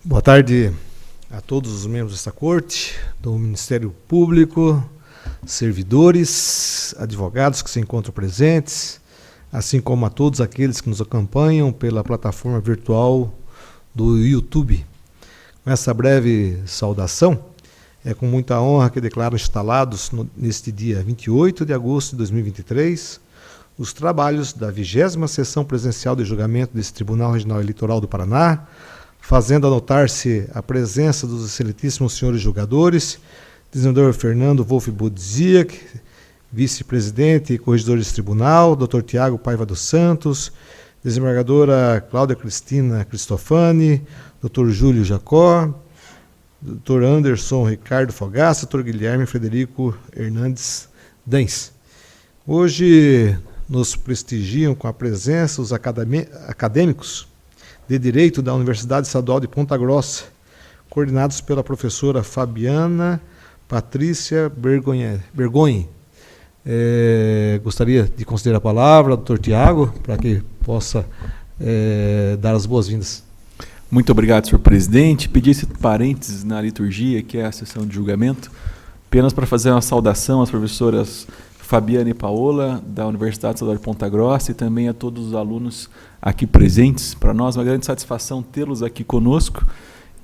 Boa tarde a todos os membros desta corte, do Ministério Público, servidores, advogados que se encontram presentes, assim como a todos aqueles que nos acompanham pela plataforma virtual do YouTube. Com essa breve saudação, é com muita honra que declaro instalados neste dia 28 de agosto de 2023 os trabalhos da 20ª Sessão Presencial de Julgamento desse Tribunal Regional Eleitoral do Paraná, fazendo anotar-se a presença dos excelentíssimos senhores julgadores, desembargador Fernando Wolff Bodziak, vice-presidente e corregedor desse tribunal, Dr. Tiago Paiva dos Santos, desembargadora Cláudia Cristina Cristofani, Dr. Júlio Jacó, Dr. Anderson Ricardo Fogaça, Dr. Guilherme Frederico Hernandes Dens. Hoje nos prestigiam com a presença os acadêmicos de Direito da Universidade Estadual de Ponta Grossa, coordenados pela professora Fabiana Patrícia Bergonhe. Gostaria de conceder a palavra ao Dr. Tiago, para que possa dar as boas-vindas. Muito obrigado, senhor presidente. Pedi esse parênteses na liturgia, que é a sessão de julgamento, apenas para fazer uma saudação às professoras Fabiana e Paola, da Universidade Estadual de Ponta Grossa, e também a todos os alunos aqui presentes. Para nós é uma grande satisfação tê-los aqui conosco.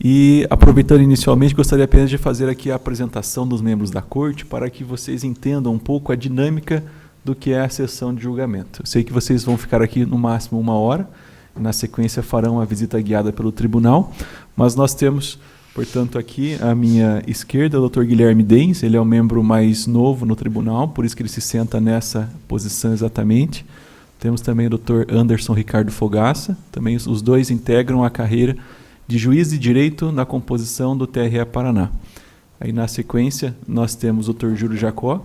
E, aproveitando inicialmente, gostaria apenas de fazer aqui a apresentação dos membros da Corte, para que vocês entendam um pouco a dinâmica do que é a sessão de julgamento. Eu sei que vocês vão ficar aqui no máximo 1 hora, na sequência farão a visita guiada pelo tribunal, mas nós temos, portanto, aqui à minha esquerda o Dr. Guilherme Dens. Ele é o membro mais novo no tribunal, por isso que ele se senta nessa posição exatamente. Temos também o Dr. Anderson Ricardo Fogaça, também os dois integram a carreira de juiz de direito na composição do TRE Paraná. Aí na sequência nós temos o Dr. Júlio Jacó,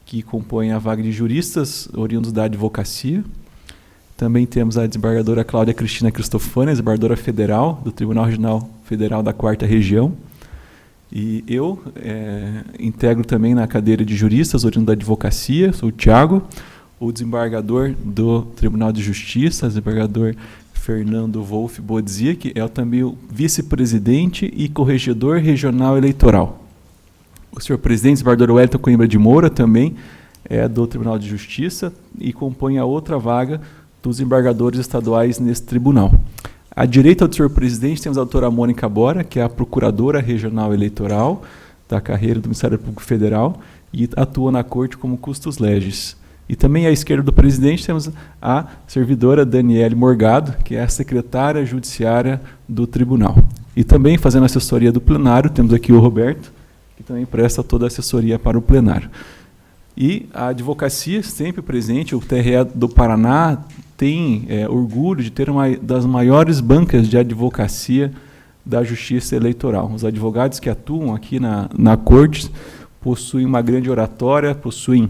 que compõe a vaga de juristas oriundos da advocacia. Também temos a desembargadora Cláudia Cristina Cristofani, desembargadora federal do Tribunal Regional Federal da 4ª Região. E eu integro também na cadeira de juristas oriundo da advocacia, sou o Tiago, o desembargador do Tribunal de Justiça, desembargador Fernando Wolff Bodziak, é também o vice-presidente e corregedor regional eleitoral. O senhor presidente, desembargador Wellington Coimbra de Moura, também é do Tribunal de Justiça e compõe a outra vaga dos embargadores estaduais nesse tribunal. À direita do senhor presidente temos a doutora Mônica Bora, que é a procuradora regional eleitoral da carreira do Ministério Público Federal e atua na corte como custos legis. E também à esquerda do presidente temos a servidora Daniele Morgado, que é a secretária judiciária do tribunal. E também, fazendo assessoria do plenário, temos aqui o Roberto, que também presta toda a assessoria para o plenário. E a advocacia sempre presente, o TRE do Paraná tem orgulho de ter uma das maiores bancas de advocacia da Justiça Eleitoral. Os advogados que atuam aqui na Corte possuem uma grande oratória, possuem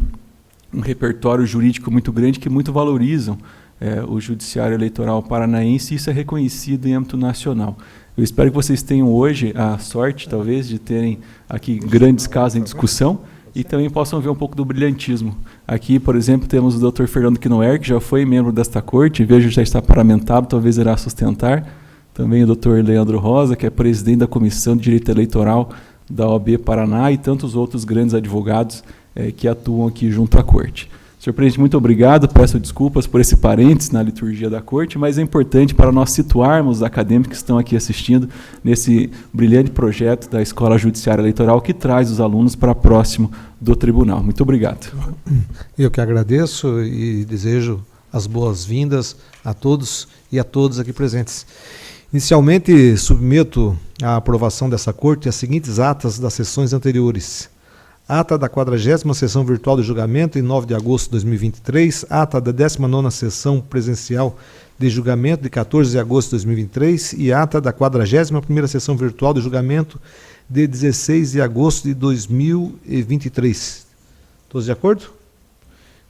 um repertório jurídico muito grande, que muito valorizam o Judiciário Eleitoral paranaense, e isso é reconhecido em âmbito nacional. Eu espero que vocês tenham hoje a sorte, talvez, de terem aqui grandes casos em discussão, e também possam ver um pouco do brilhantismo. Aqui, por exemplo, temos o Dr. Fernando Quinoer, que já foi membro desta corte, vejo que já está paramentado, talvez irá sustentar. Também o Dr. Leandro Rosa, que é presidente da Comissão de Direito Eleitoral da OAB Paraná, e tantos outros grandes advogados que atuam aqui junto à corte. Senhor presidente, muito obrigado, peço desculpas por esse parênteses na liturgia da corte, mas é importante para nós situarmos os acadêmicos que estão aqui assistindo nesse brilhante projeto da Escola Judiciária Eleitoral, que traz os alunos para próximo do tribunal. Muito obrigado. Eu que agradeço e desejo as boas-vindas a todos e a todas aqui presentes. Inicialmente, submeto à aprovação dessa corte as seguintes atas das sessões anteriores. Ata da 40ª Sessão Virtual de Julgamento, em 9 de agosto de 2023. Ata da 19ª Sessão Presencial de Julgamento, de 14 de agosto de 2023. E ata da 41ª Sessão Virtual de Julgamento, de 16 de agosto de 2023. Todos de acordo?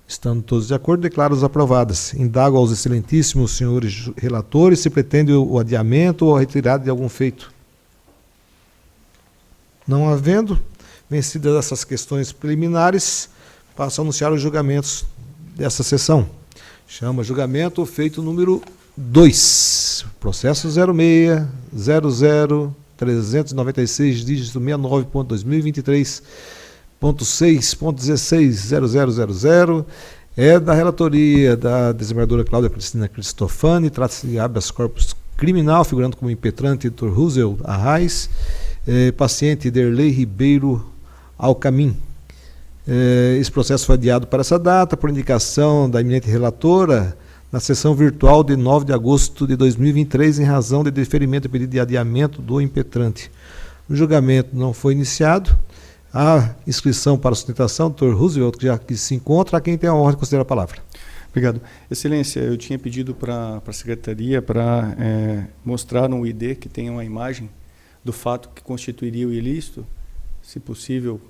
Estando todos de acordo, declaro-as aprovadas. Indago aos excelentíssimos senhores relatores se pretende o adiamento ou a retirada de algum feito. Não havendo, vencidas essas questões preliminares, passo a anunciar os julgamentos dessa sessão. Chama julgamento o feito número 2, processo 06-00 396, dígito 69.2023.6.16.0000. É da relatoria da desembargadora Cláudia Cristina Cristofani, trata-se de habeas corpus criminal, figurando como impetrante Dr. Roosevelt Arraes, paciente Derlei Ribeiro Alcamin. Esse processo foi adiado para essa data, por indicação da eminente relatora, na sessão virtual de 9 de agosto de 2023, em razão de deferimento de pedido de adiamento do impetrante. O julgamento não foi iniciado. A inscrição para a sustentação, doutor Roosevelt, que já aqui se encontra, a quem tem a honra de considerar a palavra. Obrigado. Excelência, eu tinha pedido para a Secretaria para mostrar no ID que tenha uma imagem do fato que constituiria o ilícito, se possível,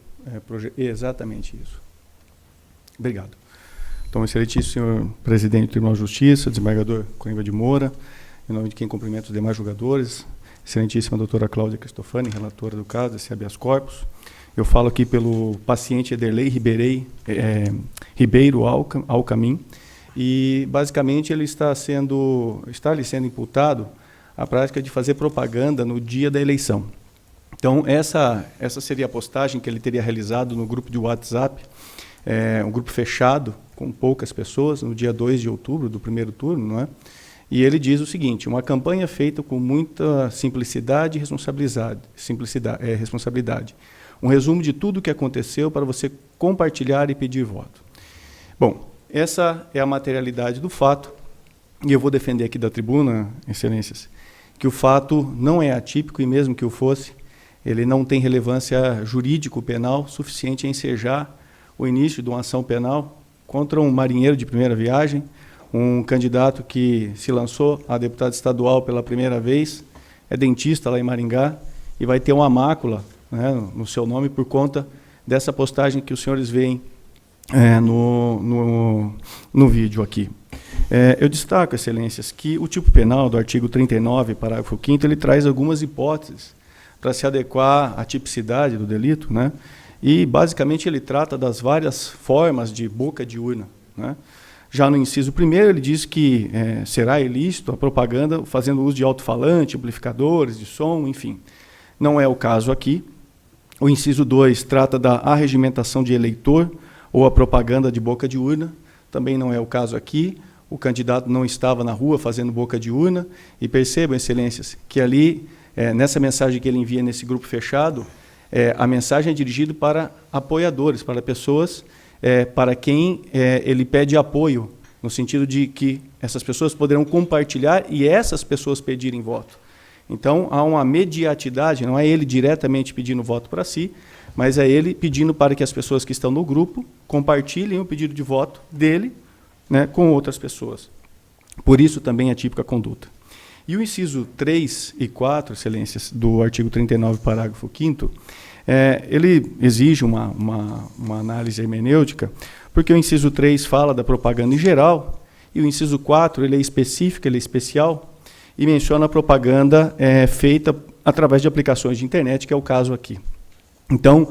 exatamente isso. Obrigado. Então, excelentíssimo senhor presidente do Tribunal de Justiça, desembargador Coimbra de Moura, em nome de quem cumprimento os demais julgadores, excelentíssima doutora Cláudia Cristofani, relatora do caso, esse habeas corpus. Eu falo aqui pelo paciente Ederlei Ribeiro Alcamin, e basicamente ele está lhe sendo imputado a prática de fazer propaganda no dia da eleição. Então, essa seria a postagem que ele teria realizado no grupo de WhatsApp, um grupo fechado, com poucas pessoas, no dia 2 de outubro, do primeiro turno, não é? E ele diz o seguinte: uma campanha feita com muita simplicidade e responsabilidade. Um resumo de tudo o que aconteceu para você compartilhar e pedir voto. Bom, essa é a materialidade do fato, e eu vou defender aqui da tribuna, excelências, que o fato não é atípico, e mesmo que o fosse, ele não tem relevância jurídico-penal suficiente a ensejar o início de uma ação penal contra um marinheiro de primeira viagem, um candidato que se lançou a deputado estadual pela primeira vez, é dentista lá em Maringá, e vai ter uma mácula, né, no seu nome por conta dessa postagem que os senhores veem no vídeo aqui. Eu destaco, excelências, que o tipo penal do artigo 39, parágrafo 5º, ele traz algumas hipóteses para se adequar à tipicidade do delito, né? E, basicamente, ele trata das várias formas de boca de urna, né? Já no inciso 1º, ele diz que será ilícito a propaganda fazendo uso de alto-falante, amplificadores, de som, enfim. Não é o caso aqui. O inciso 2 trata da arregimentação de eleitor ou a propaganda de boca de urna. Também não é o caso aqui. O candidato não estava na rua fazendo boca de urna. E percebam, excelências, que ali, nessa mensagem que ele envia nesse grupo fechado, a mensagem é dirigida para apoiadores, para pessoas para quem ele pede apoio, no sentido de que essas pessoas poderão compartilhar e essas pessoas pedirem voto. Então, há uma mediatidade, não é ele diretamente pedindo voto para si, mas é ele pedindo para que as pessoas que estão no grupo compartilhem o pedido de voto dele, né, com outras pessoas. Por isso, também é típica conduta. E o inciso 3 e 4, excelências, do artigo 39, parágrafo 5º, ele exige uma análise hermenêutica, porque o inciso 3 fala da propaganda em geral, e o inciso 4 ele é específico, ele é especial, e menciona a propaganda feita através de aplicações de internet, que é o caso aqui. Então,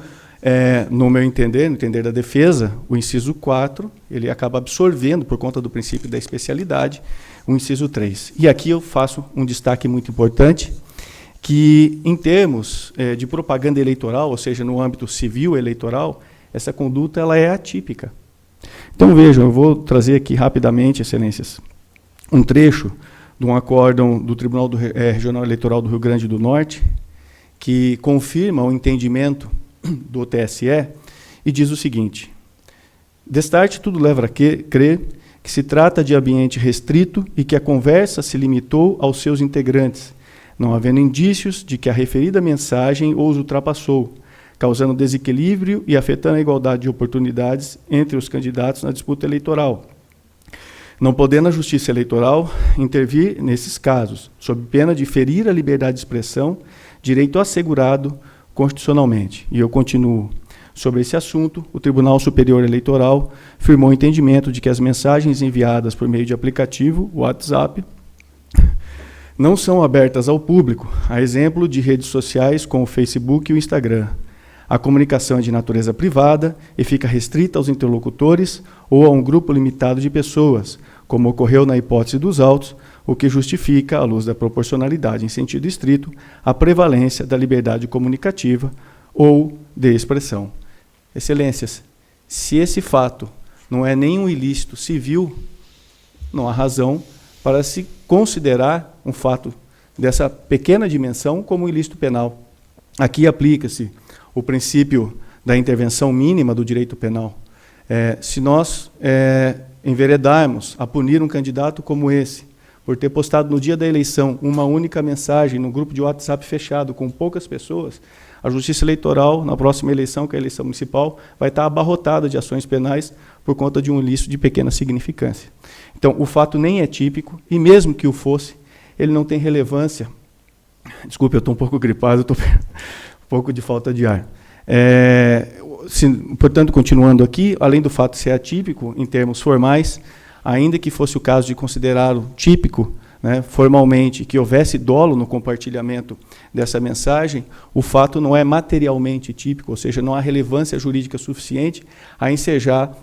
no meu entender, no entender da defesa, o inciso 4, ele acaba absorvendo, por conta do princípio da especialidade, o inciso 3. E aqui eu faço um destaque muito importante, que em termos de propaganda eleitoral, ou seja, no âmbito civil eleitoral, essa conduta ela é atípica. Então, vejam, eu vou trazer aqui rapidamente, excelências, um trecho de um acórdão do Tribunal Regional Eleitoral do Rio Grande do Norte, que confirma o entendimento do TSE e diz o seguinte: destarte tudo leva a crer que se trata de ambiente restrito e que a conversa se limitou aos seus integrantes, não havendo indícios de que a referida mensagem os ultrapassou, causando desequilíbrio e afetando a igualdade de oportunidades entre os candidatos na disputa eleitoral. Não podendo a Justiça Eleitoral intervir nesses casos, sob pena de ferir a liberdade de expressão, direito assegurado constitucionalmente. E eu continuo. Sobre esse assunto, o Tribunal Superior Eleitoral firmou o entendimento de que as mensagens enviadas por meio de aplicativo, WhatsApp, não são abertas ao público, a exemplo de redes sociais como o Facebook e o Instagram. A comunicação é de natureza privada e fica restrita aos interlocutores ou a um grupo limitado de pessoas, como ocorreu na hipótese dos autos, o que justifica, à luz da proporcionalidade em sentido estrito, a prevalência da liberdade comunicativa ou de expressão. Excelências, se esse fato não é nenhum ilícito civil, não há razão para se considerar um fato dessa pequena dimensão como ilícito penal. Aqui aplica-se o princípio da intervenção mínima do direito penal. Se nós enveredarmos a punir um candidato como esse, por ter postado no dia da eleição uma única mensagem no grupo de WhatsApp fechado com poucas pessoas, a Justiça Eleitoral, na próxima eleição, que é a eleição municipal, vai estar abarrotada de ações penais por conta de um ilícito de pequena significância. Então, o fato nem é típico, e mesmo que o fosse, ele não tem relevância. Desculpe, eu estou um pouco gripado, estou um pouco de falta de ar. Portanto, continuando aqui, além do fato de ser atípico em termos formais, ainda que fosse o caso de considerá-lo típico, né, formalmente, que houvesse dolo no compartilhamento dessa mensagem, o fato não é materialmente típico, ou seja, não há relevância jurídica suficiente a ensejar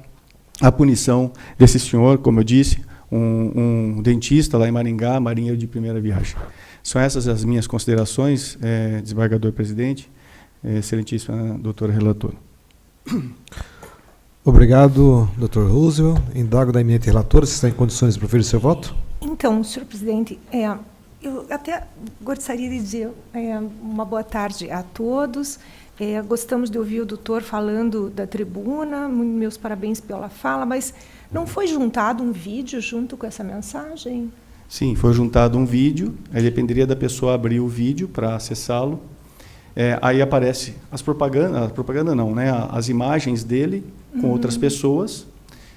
a punição desse senhor, como eu disse, um dentista lá em Maringá, marinheiro de primeira viagem. São essas as minhas considerações, desembargador-presidente, excelentíssima doutora relatora. Obrigado, doutor Roosevelt. Indago da eminente relatora, se está em condições de proferir seu voto? Então, senhor presidente, eu até gostaria de dizer uma boa tarde a todos. Gostamos de ouvir o doutor falando da tribuna, meus parabéns pela fala, mas não foi juntado um vídeo junto com essa mensagem? Sim, foi juntado um vídeo, aí dependeria da pessoa abrir o vídeo para acessá-lo. Aí aparece as imagens dele com outras pessoas.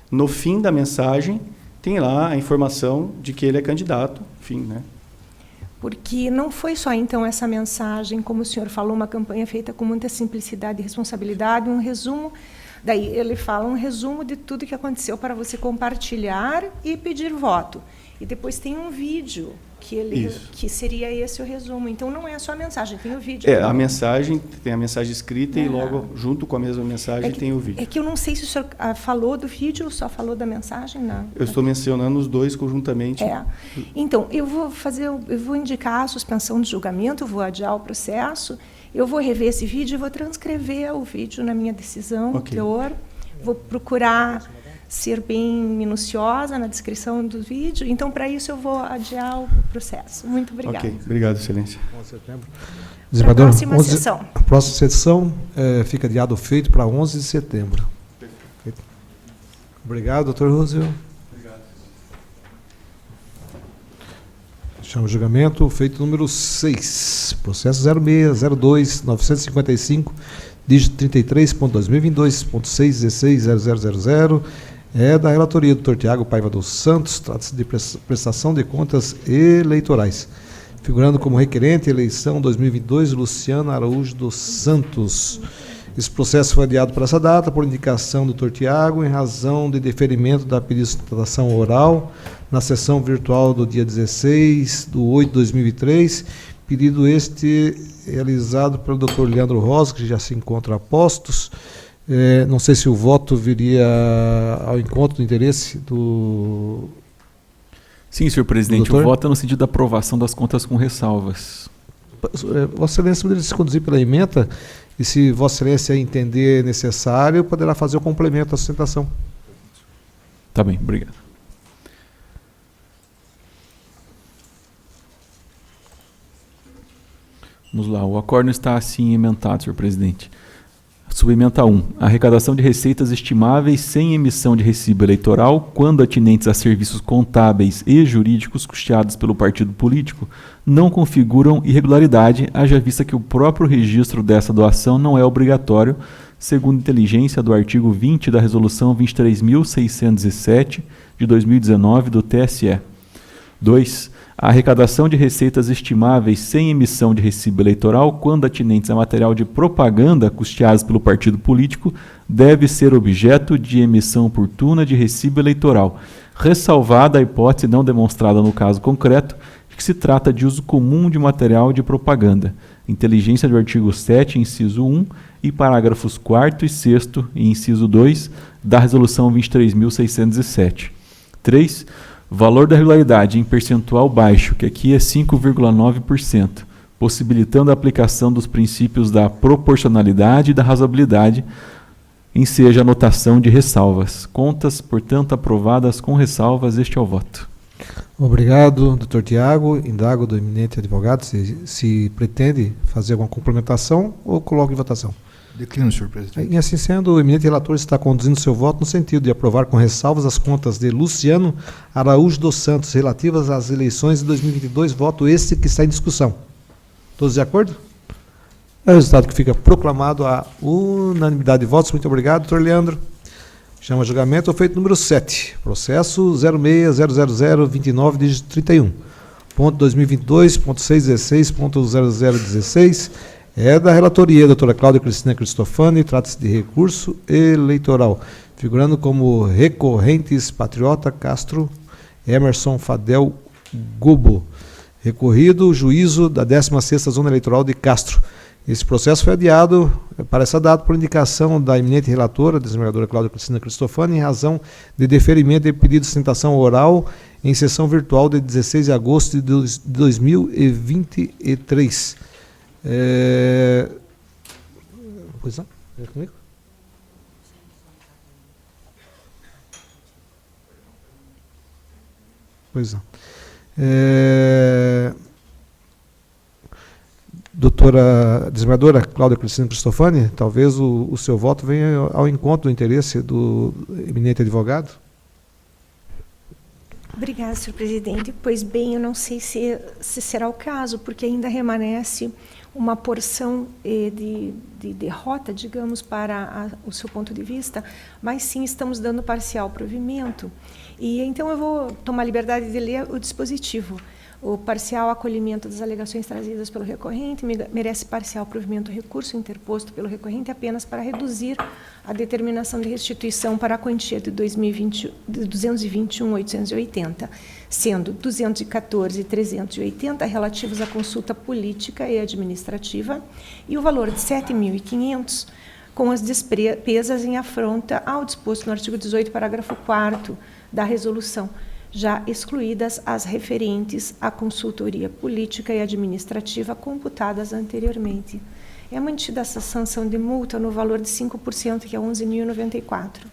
No fim da mensagem, tem lá a informação de que ele é candidato, enfim, né? Porque não foi só, então, essa mensagem, como o senhor falou, uma campanha feita com muita simplicidade e responsabilidade, um resumo, daí ele fala um resumo de tudo que aconteceu para você compartilhar e pedir voto. E depois tem um vídeo, que seria esse o resumo. Então, não é só a mensagem, tem o vídeo. A mensagem, tem a mensagem escrita e logo, junto com a mesma mensagem, tem o vídeo. É que eu não sei se o senhor falou do vídeo ou só falou da mensagem, não. Eu estou mencionando os dois conjuntamente. Então, eu vou indicar a suspensão de julgamento, vou adiar o processo, eu vou rever esse vídeo e vou transcrever o vídeo na minha decisão, o teor. Vou procurar ser bem minuciosa na descrição do vídeo. Então, para isso, eu vou adiar o processo. Muito obrigada. Ok, obrigado, excelência. 11 de setembro. Desembargador, próxima sessão. A próxima sessão fica adiado feito para 11 de setembro. Perfeito. Obrigado, doutor Roosevelt. Obrigado. Chama o julgamento, feito número 6, processo 0602-955, dígito 33.2022.616.0000, da relatoria do Dr. Tiago Paiva dos Santos, trata-se de prestação de contas eleitorais. Figurando como requerente, eleição 2022, Luciano Araújo dos Santos. Esse processo foi adiado para essa data, por indicação do Dr. Tiago, em razão de deferimento da peditização oral, na sessão virtual do dia 16/8/2023, pedido este realizado pelo Dr. Leandro Rosa, que já se encontra a postos. Não sei se o voto viria ao encontro do interesse do... Sim, senhor presidente, o voto é no sentido da aprovação das contas com ressalvas. Vossa Excelência poderia se conduzir pela ementa e, se Vossa Excelência entender necessário, poderá fazer o complemento à sustentação. Tá bem, obrigado. Vamos lá, o acórdão está assim ementado, senhor presidente. Subementa 1. A arrecadação de receitas estimáveis sem emissão de recibo eleitoral, quando atinentes a serviços contábeis e jurídicos custeados pelo partido político, não configuram irregularidade, haja vista que o próprio registro dessa doação não é obrigatório, segundo inteligência do artigo 20 da Resolução 23.607, de 2019, do TSE. 2. A arrecadação de receitas estimáveis sem emissão de recibo eleitoral, quando atinentes a material de propaganda custeados pelo partido político, deve ser objeto de emissão oportuna de recibo eleitoral, ressalvada a hipótese não demonstrada no caso concreto, de que se trata de uso comum de material de propaganda. Inteligência do artigo 7, inciso 1, e parágrafos 4º e 6º, e inciso 2, da Resolução 23.607. 3. Valor da regularidade em percentual baixo, que aqui é 5,9%, possibilitando a aplicação dos princípios da proporcionalidade e da razoabilidade, enseja a anotação de ressalvas. Contas, portanto, aprovadas com ressalvas. Este é o voto. Obrigado, doutor Tiago. Indago do eminente advogado se pretende fazer alguma complementação ou coloca em votação. Declino, senhor presidente. E assim sendo, o eminente relator está conduzindo seu voto no sentido de aprovar com ressalvas as contas de Luciano Araújo dos Santos relativas às eleições de 2022, voto este que está em discussão. Todos de acordo? É o resultado que fica proclamado a unanimidade de votos. Muito obrigado, doutor Leandro. Chama a julgamento o feito número 7, processo 06.00029, dígito 31, ponto 2022.616.0016, é da relatoria, doutora Cláudia Cristina Cristofani, trata-se de recurso eleitoral, figurando como recorrentes Patriota Castro Emerson Fadel Gobo, recorrido juízo da 16ª Zona Eleitoral de Castro. Esse processo foi adiado para essa data por indicação da eminente relatora, desembargadora Cláudia Cristina Cristofani, em razão de deferimento de pedido de sustentação oral em sessão virtual de 16 de agosto de 2023. Pois não? É comigo? Pois não. Doutora desembargadora Cláudia Cristina Cristofani, talvez o seu voto venha ao encontro do interesse do eminente advogado. Obrigada, senhor presidente. Pois bem, eu não sei se será o caso, porque ainda remanesce uma porção de derrota, digamos, para o seu ponto de vista, mas sim estamos dando parcial provimento. E então eu vou tomar a liberdade de ler o dispositivo. O parcial acolhimento das alegações trazidas pelo recorrente merece parcial provimento do recurso interposto pelo recorrente apenas para reduzir a determinação de restituição para a quantia de 221.880, sendo 214.380 relativos à consulta política e administrativa e o valor de 7.500 com as despesas em afronta ao disposto no artigo 18, parágrafo 4º da resolução, já excluídas as referentes à consultoria política e administrativa computadas anteriormente. É mantida essa sanção de multa no valor de 5%, que é 11.094,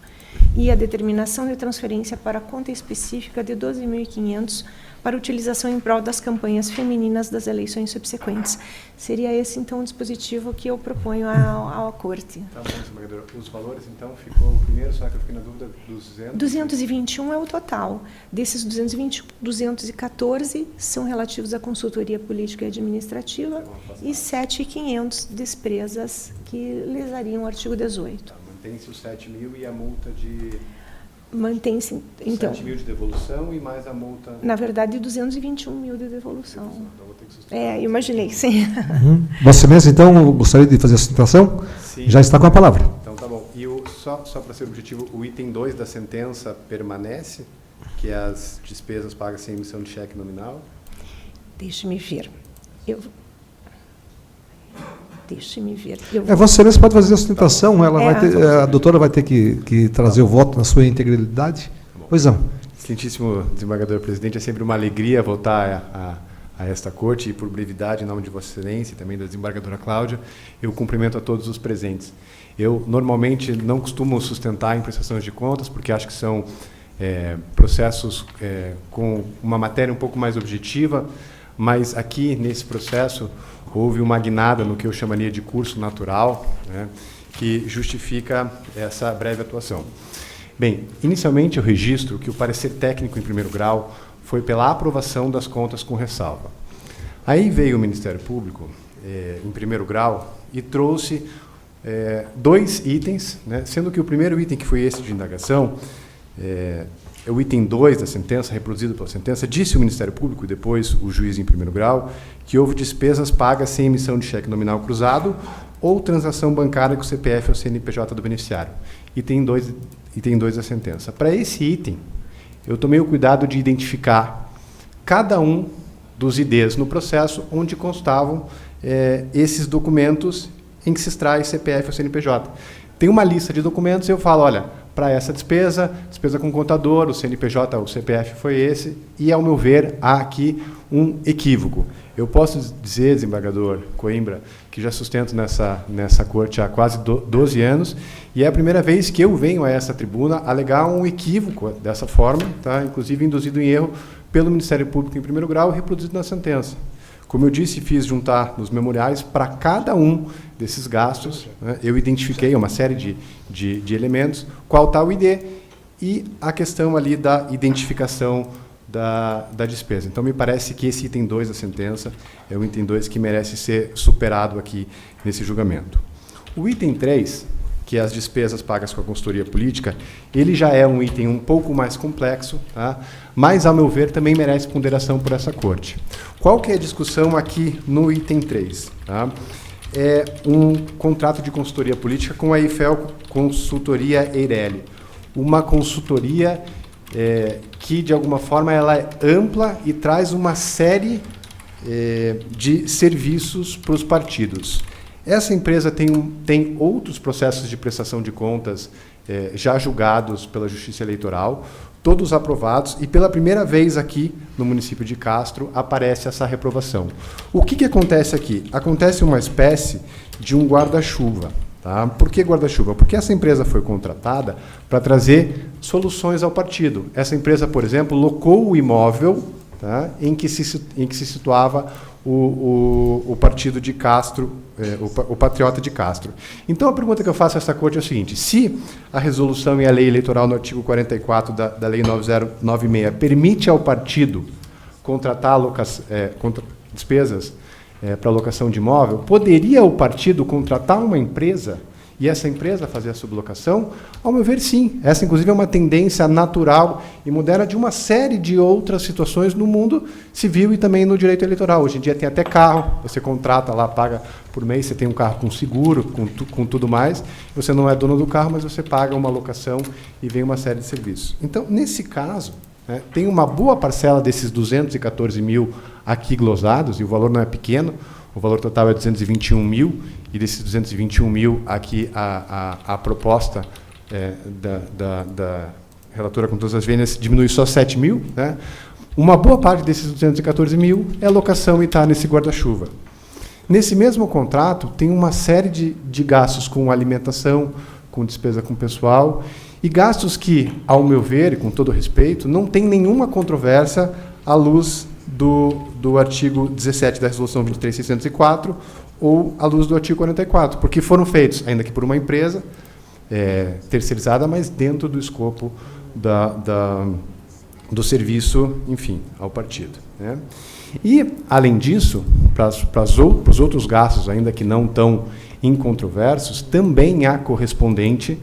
e a determinação de transferência para a conta específica de 12.500 para utilização em prol das campanhas femininas das eleições subsequentes. Seria esse, então, o dispositivo que eu proponho à Corte. Tá bom, desembargadora. Os valores, então, ficou o primeiro, só que eu fiquei na dúvida dos 221 é o total. Desses 220, 214 são relativos à consultoria política e administrativa e 7.500 despesas que lesariam o artigo 18. Tá, mantém-se os 7.000 e a multa de... Mantém-se, então... 7.000 de devolução e mais a multa... Na verdade, 221.000 de devolução. Então, vou ter que sustentar. Imaginei, sim. Vossa Excelência, então, gostaria de fazer a sustentação? Sim. Já está com a palavra. Então, tá bom. E só para ser objetivo, o item 2 da sentença permanece, que é as despesas pagas sem emissão de cheque nominal? Deixe-me ver. Deixe-me ver. Vossa Excelência pode fazer a sustentação, a doutora vai ter que trazer o voto na sua integralidade. Pois não. Excelentíssimo desembargador presidente, é sempre uma alegria voltar a esta corte e, por brevidade, em nome de Vossa Excelência e também da desembargadora Cláudia, eu cumprimento a todos os presentes. Eu, normalmente, não costumo sustentar em prestações de contas, porque acho que são processos com uma matéria um pouco mais objetiva, mas aqui, nesse processo, houve uma guinada no que eu chamaria de curso natural, né, que justifica essa breve atuação. Bem, inicialmente eu registro que o parecer técnico em primeiro grau foi pela aprovação das contas com ressalva. Aí veio o Ministério Público, em primeiro grau, e trouxe 2 itens, né, sendo que o primeiro item, que foi esse de indagação, o item 2 da sentença, reproduzido pela sentença, disse o Ministério Público, e depois o juiz em primeiro grau, que houve despesas pagas sem emissão de cheque nominal cruzado ou transação bancária com o CPF ou CNPJ do beneficiário. Item 2 da sentença. Para esse item, eu tomei o cuidado de identificar cada um dos IDs no processo onde constavam esses documentos em que se extrai CPF ou CNPJ. Tem uma lista de documentos e eu falo, olha, para essa despesa com contador, o CNPJ, o CPF foi esse, e, ao meu ver, há aqui um equívoco. Eu posso dizer, desembargador Coimbra, que já sustento nessa corte há quase 12 anos, e é a primeira vez que eu venho a essa tribuna alegar um equívoco dessa forma, tá? Inclusive induzido em erro pelo Ministério Público em primeiro grau e reproduzido na sentença. Como eu disse, fiz juntar nos memoriais para cada um desses gastos, né, eu identifiquei uma série de elementos, qual está o ID e a questão ali da identificação da despesa. Então, me parece que esse item 2 da sentença é o item 2 que merece ser superado aqui nesse julgamento. O item 3, que é as despesas pagas com a consultoria política, ele já é um item um pouco mais complexo, tá? Mas, ao meu ver, também merece ponderação por essa corte. Qual que é a discussão aqui no item 3? Tá? É um contrato de consultoria política com a IFEL Consultoria Eireli. Uma consultoria que, de alguma forma, ela é ampla e traz uma série de serviços para os partidos. Essa empresa tem outros processos de prestação de contas já julgados pela Justiça Eleitoral, todos aprovados, e pela primeira vez aqui no município de Castro aparece essa reprovação. O que acontece aqui? Acontece uma espécie de um guarda-chuva. Tá? Por que guarda-chuva? Porque essa empresa foi contratada para trazer soluções ao partido. Essa empresa, por exemplo, locou o imóvel, tá, em que se situava o partido de Castro, o Patriota de Castro. Então, a pergunta que eu faço a essa corte é a seguinte: se a resolução e a lei eleitoral no artigo 44 da Lei 9096 permite ao partido contratar despesas para alocação de imóvel, poderia o partido contratar uma empresa e essa empresa fazer a sublocação? Ao meu ver, sim. Essa, inclusive, é uma tendência natural e moderna de uma série de outras situações no mundo civil e também no direito eleitoral. Hoje em dia tem até carro, você contrata lá, paga por mês, você tem um carro com seguro, com tudo mais, você não é dono do carro, mas você paga uma locação e vem uma série de serviços. Então, nesse caso, tem uma boa parcela desses 214 mil aqui glosados, e o valor não é pequeno, o valor total é 221 mil, e desses 221 mil, aqui a proposta da relatora com todas as vênias diminui só 7 mil. Né? Uma boa parte desses 214 mil é locação e está nesse guarda-chuva. Nesse mesmo contrato, tem uma série de gastos com alimentação, com despesa com pessoal, e gastos que, ao meu ver, e com todo respeito, não tem nenhuma controvérsia à luz do artigo 17 da Resolução 23.604 ou à luz do artigo 44, porque foram feitos, ainda que por uma empresa terceirizada, mas dentro do escopo do serviço, enfim, ao partido. Né? E, além disso, para os outros gastos, ainda que não tão incontroversos, também há correspondente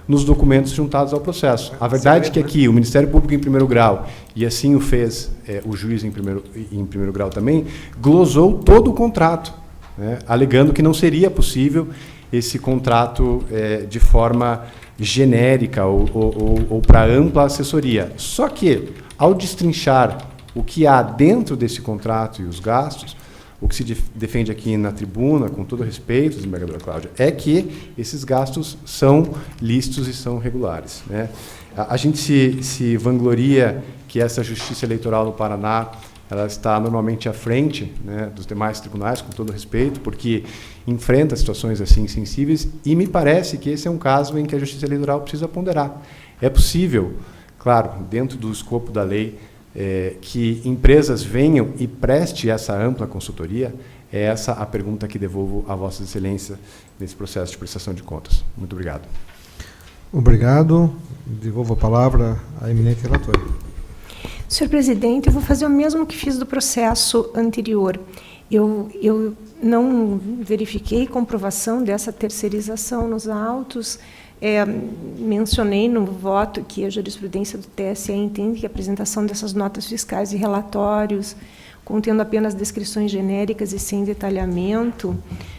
nos documentos juntados ao processo. A verdade é que aqui o Ministério Público em primeiro grau, e assim o fez o juiz em primeiro grau também, glosou todo o contrato, né, alegando que não seria possível esse contrato de forma genérica ou para ampla assessoria. Só que, ao destrinchar o que há dentro desse contrato e os gastos, o que se defende aqui na tribuna, com todo respeito, desembargadora Cláudia, é que esses gastos são lícitos e são regulares. Né? A gente se vangloria que essa Justiça Eleitoral no Paraná ela está normalmente à frente, né, dos demais tribunais, com todo respeito, porque enfrenta situações assim sensíveis, e me parece que esse é um caso em que a Justiça Eleitoral precisa ponderar. É possível, claro, dentro do escopo da lei, que empresas venham e prestem essa ampla consultoria? É essa a pergunta que devolvo a Vossa Excelência nesse processo de prestação de contas. Muito obrigado. Obrigado. Devolvo a palavra à eminente relatora. Senhor presidente, eu vou fazer o mesmo que fiz do processo anterior. Eu não verifiquei comprovação dessa terceirização nos autos. Mencionei no voto que a jurisprudência do TSE entende que a apresentação dessas notas fiscais e relatórios, contendo apenas descrições genéricas e sem detalhamento,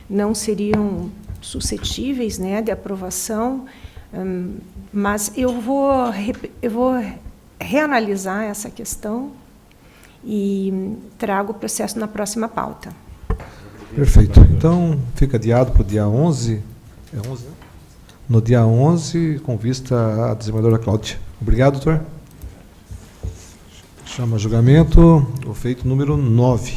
não seriam suscetíveis, né, de aprovação, mas eu vou reanalisar essa questão e trago o processo na próxima pauta. Perfeito. Então, fica adiado para o dia 11. É 11, né? no dia 11, com vista à desembargadora Cláudia. Obrigado, doutor. Chama a julgamento o feito número 9.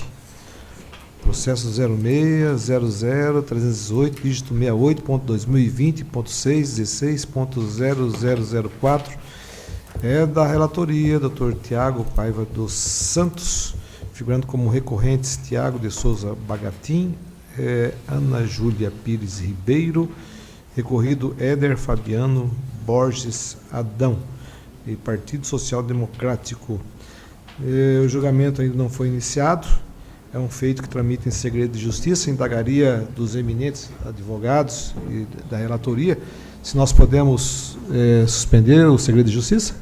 Processo 06.00.318, dígito 68.2020.616.0004. É da relatoria, doutor Tiago Paiva dos Santos, figurando como recorrentes Tiago de Souza Bagatim, Ana Júlia Pires Ribeiro, recorrido Éder Fabiano Borges Adão, e Partido Social Democrático. O julgamento ainda não foi iniciado, é um feito que tramita em segredo de justiça, indagaria dos eminentes advogados e da relatoria, se nós podemos suspender o segredo de justiça?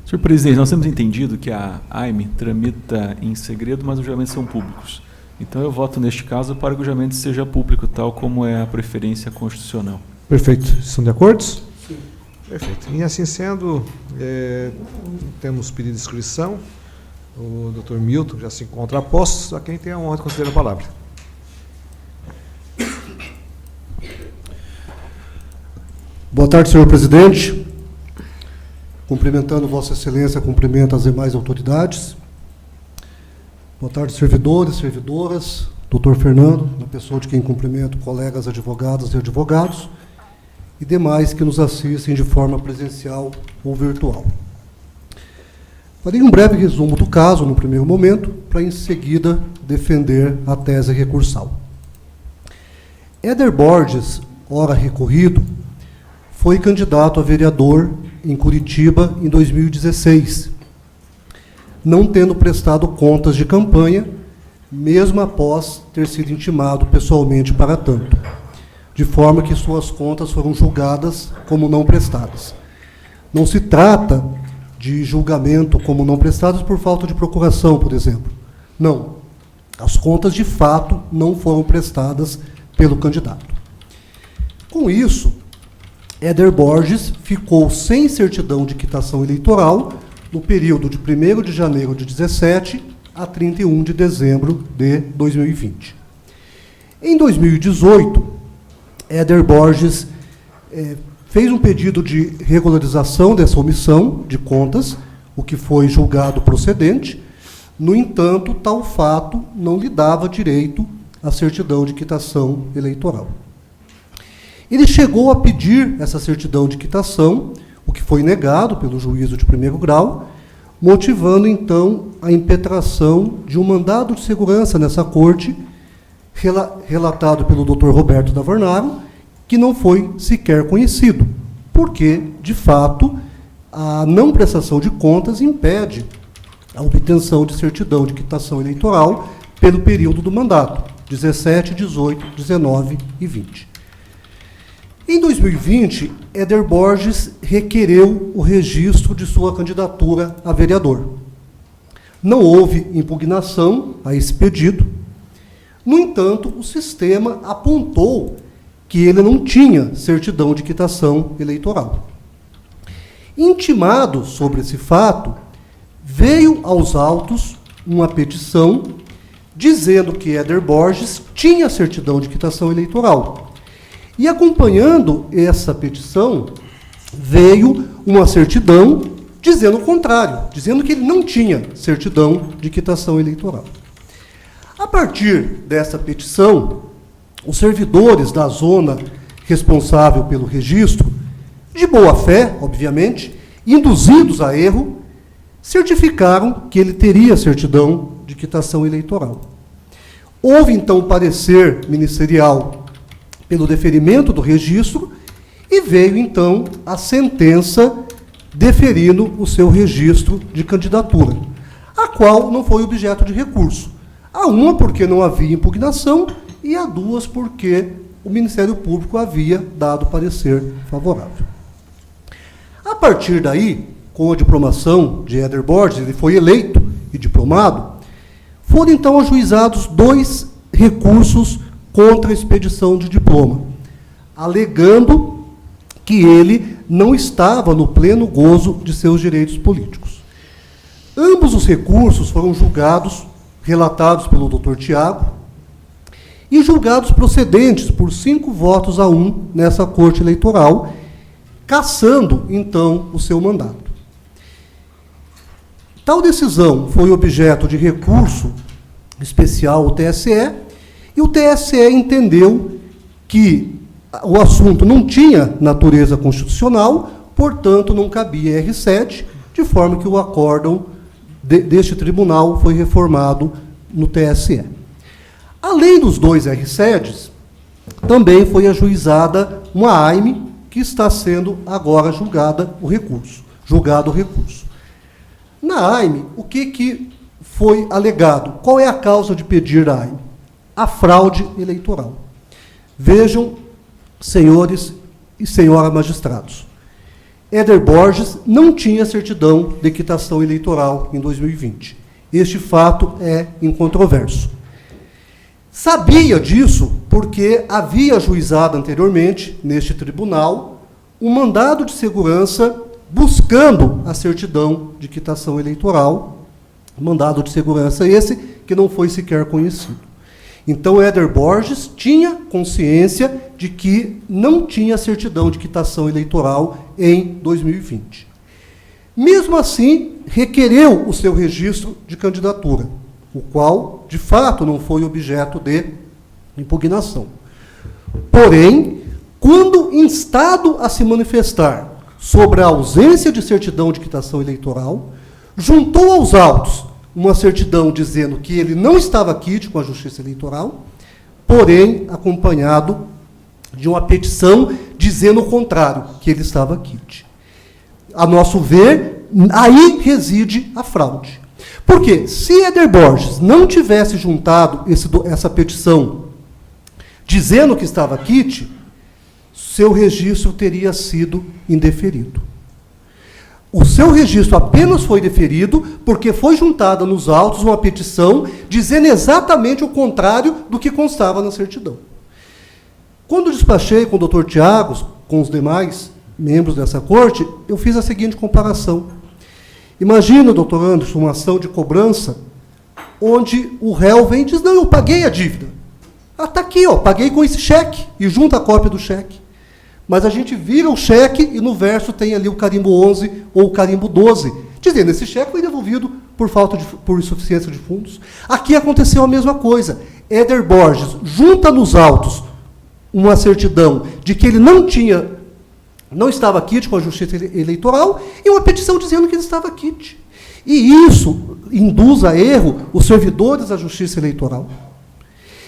Senhor presidente, nós temos entendido que a AIME tramita em segredo, mas os julgamentos são públicos. Então eu voto neste caso para que o julgamento seja público, tal como é a preferência constitucional. Perfeito. Estão de acordo? Sim. Perfeito. E assim sendo, temos pedido de inscrição. O Dr. Milton já se encontra a postos, a quem tem a honra de conceder a palavra. Boa tarde, senhor presidente. Cumprimentando Vossa Excelência, cumprimento as demais autoridades. Boa tarde, servidores, servidoras, doutor Fernando, na pessoa de quem cumprimento colegas advogadas e advogados, e demais que nos assistem de forma presencial ou virtual. Farei um breve resumo do caso, no primeiro momento, para em seguida defender a tese recursal. Éder Borges, ora recorrido, foi candidato a vereador em Curitiba em 2016, não tendo prestado contas de campanha, mesmo após ter sido intimado pessoalmente para tanto, de forma que suas contas foram julgadas como não prestadas. Não se trata de julgamento como não prestadas por falta de procuração, por exemplo. Não. As contas, de fato, não foram prestadas pelo candidato. Com isso, Éder Borges ficou sem certidão de quitação eleitoral no período de 1º de janeiro de 2017 a 31 de dezembro de 2020. Em 2018, Éder Borges fez um pedido de regularização dessa omissão de contas, o que foi julgado procedente. No entanto, tal fato não lhe dava direito à certidão de quitação eleitoral. Ele chegou a pedir essa certidão de quitação, o que foi negado pelo juízo de primeiro grau, motivando, então, a impetração de um mandado de segurança nessa corte, relatado pelo Dr. Roberto Davornaro, que não foi sequer conhecido, porque, de fato, a não prestação de contas impede a obtenção de certidão de quitação eleitoral pelo período do mandato, 17, 18, 19 e 20. Em 2020, Éder Borges requereu o registro de sua candidatura a vereador. Não houve impugnação a esse pedido. No entanto, o sistema apontou que ele não tinha certidão de quitação eleitoral. Intimado sobre esse fato, veio aos autos uma petição dizendo que Éder Borges tinha certidão de quitação eleitoral. E acompanhando essa petição, veio uma certidão dizendo o contrário, dizendo que ele não tinha certidão de quitação eleitoral. A partir dessa petição, os servidores da zona responsável pelo registro, de boa fé, obviamente, induzidos a erro, certificaram que ele teria certidão de quitação eleitoral. Houve, então, parecer ministerial pelo deferimento do registro e veio, então, a sentença deferindo o seu registro de candidatura, a qual não foi objeto de recurso. A uma, porque não havia impugnação, e a duas, porque o Ministério Público havia dado parecer favorável. A partir daí, com a diplomação de Éder Borges, ele foi eleito e diplomado, foram então ajuizados 2 recursos contra a expedição de diploma, alegando que ele não estava no pleno gozo de seus direitos políticos. Ambos os recursos foram julgados, relatados pelo Dr. Tiago, e julgados procedentes por 5-1 nessa Corte Eleitoral, cassando, então, o seu mandato. Tal decisão foi objeto de recurso especial ao TSE, e o TSE entendeu que o assunto não tinha natureza constitucional, portanto, não cabia R7, de forma que o acórdão deste tribunal foi reformado no TSE. Além dos 2 R7s, também foi ajuizada uma AIME, que está sendo agora julgado o recurso. Na AIME, o que foi alegado? Qual é a causa de pedir a AIME? A fraude eleitoral. Vejam, senhores e senhora magistrados, Éder Borges não tinha certidão de quitação eleitoral em 2020. Este fato é incontroverso. Sabia disso porque havia ajuizado anteriormente, neste tribunal, um mandado de segurança buscando a certidão de quitação eleitoral, mandado de segurança esse que não foi sequer conhecido. Então, Éder Borges tinha consciência de que não tinha certidão de quitação eleitoral em 2020. Mesmo assim, requereu o seu registro de candidatura, o qual, de fato, não foi objeto de impugnação. Porém, quando instado a se manifestar sobre a ausência de certidão de quitação eleitoral, juntou aos autos uma certidão dizendo que ele não estava quite com a Justiça Eleitoral, porém acompanhado de uma petição dizendo o contrário, que ele estava quite. A nosso ver, aí reside a fraude. Porque se Éder Borges não tivesse juntado essa petição dizendo que estava quite, seu registro teria sido indeferido. O seu registro apenas foi deferido porque foi juntada nos autos uma petição dizendo exatamente o contrário do que constava na certidão. Quando despachei com o Dr. Tiago, com os demais membros dessa corte, eu fiz a seguinte comparação. Imagina, doutor Anderson, uma ação de cobrança onde o réu vem e diz, não, eu paguei a dívida. Ah, está aqui, ó, paguei com esse cheque, e junta a cópia do cheque. Mas a gente vira o cheque e no verso tem ali o carimbo 11 ou o carimbo 12, dizendo esse cheque foi devolvido por insuficiência de fundos. Aqui aconteceu a mesma coisa. Éder Borges junta nos autos uma certidão de que ele não estava quite com a Justiça Eleitoral e uma petição dizendo que ele estava quite. E isso induz a erro os servidores da Justiça Eleitoral.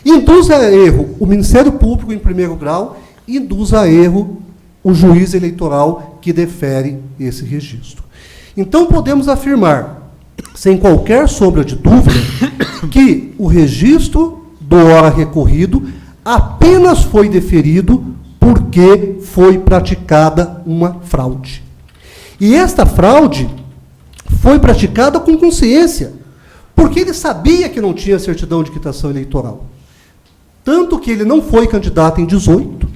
Induz a erro o Ministério Público em primeiro grau, induz a erro o juiz eleitoral que defere esse registro. Então, podemos afirmar, sem qualquer sombra de dúvida, que o registro do ora recorrido apenas foi deferido porque foi praticada uma fraude. E esta fraude foi praticada com consciência, porque ele sabia que não tinha certidão de quitação eleitoral. Tanto que ele não foi candidato em 18,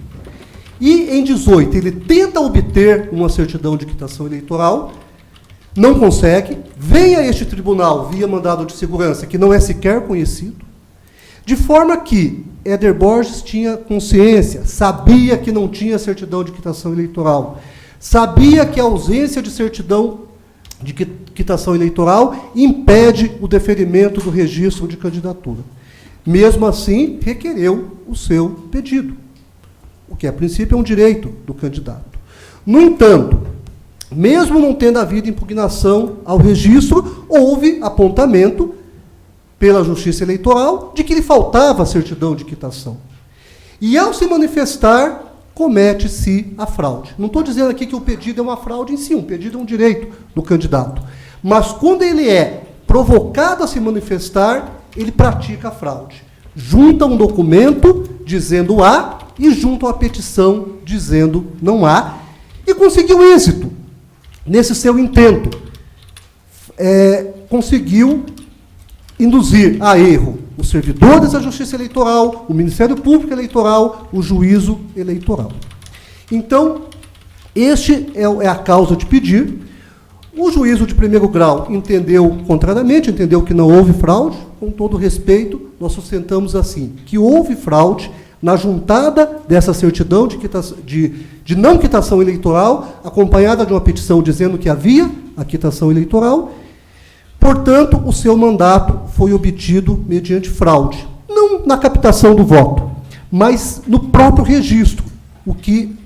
e em 18 ele tenta obter uma certidão de quitação eleitoral, não consegue, vem a este tribunal via mandado de segurança, que não é sequer conhecido, de forma que Éder Borges tinha consciência, sabia que não tinha certidão de quitação eleitoral, sabia que a ausência de certidão de quitação eleitoral impede o deferimento do registro de candidatura. Mesmo assim, requereu o seu pedido, o que, a princípio, é um direito do candidato. No entanto, mesmo não tendo havido impugnação ao registro, houve apontamento pela Justiça Eleitoral de que lhe faltava a certidão de quitação. E, ao se manifestar, comete-se a fraude. Não estou dizendo aqui que o pedido é uma fraude em si, um pedido é um direito do candidato. Mas, quando ele é provocado a se manifestar, ele pratica a fraude. Junta um documento dizendo A e junta uma petição dizendo não há, e conseguiu êxito nesse seu intento. Conseguiu induzir a erro os servidores da Justiça Eleitoral, o Ministério Público Eleitoral, o juízo eleitoral. Então, este é a causa de pedir. O juízo de primeiro grau entendeu contrariamente, entendeu que não houve fraude. Com todo respeito, nós sustentamos assim, que houve fraude na juntada dessa certidão de não quitação eleitoral, acompanhada de uma petição dizendo que havia a quitação eleitoral. Portanto, o seu mandato foi obtido mediante fraude. Não na captação do voto, mas no próprio registro, o que,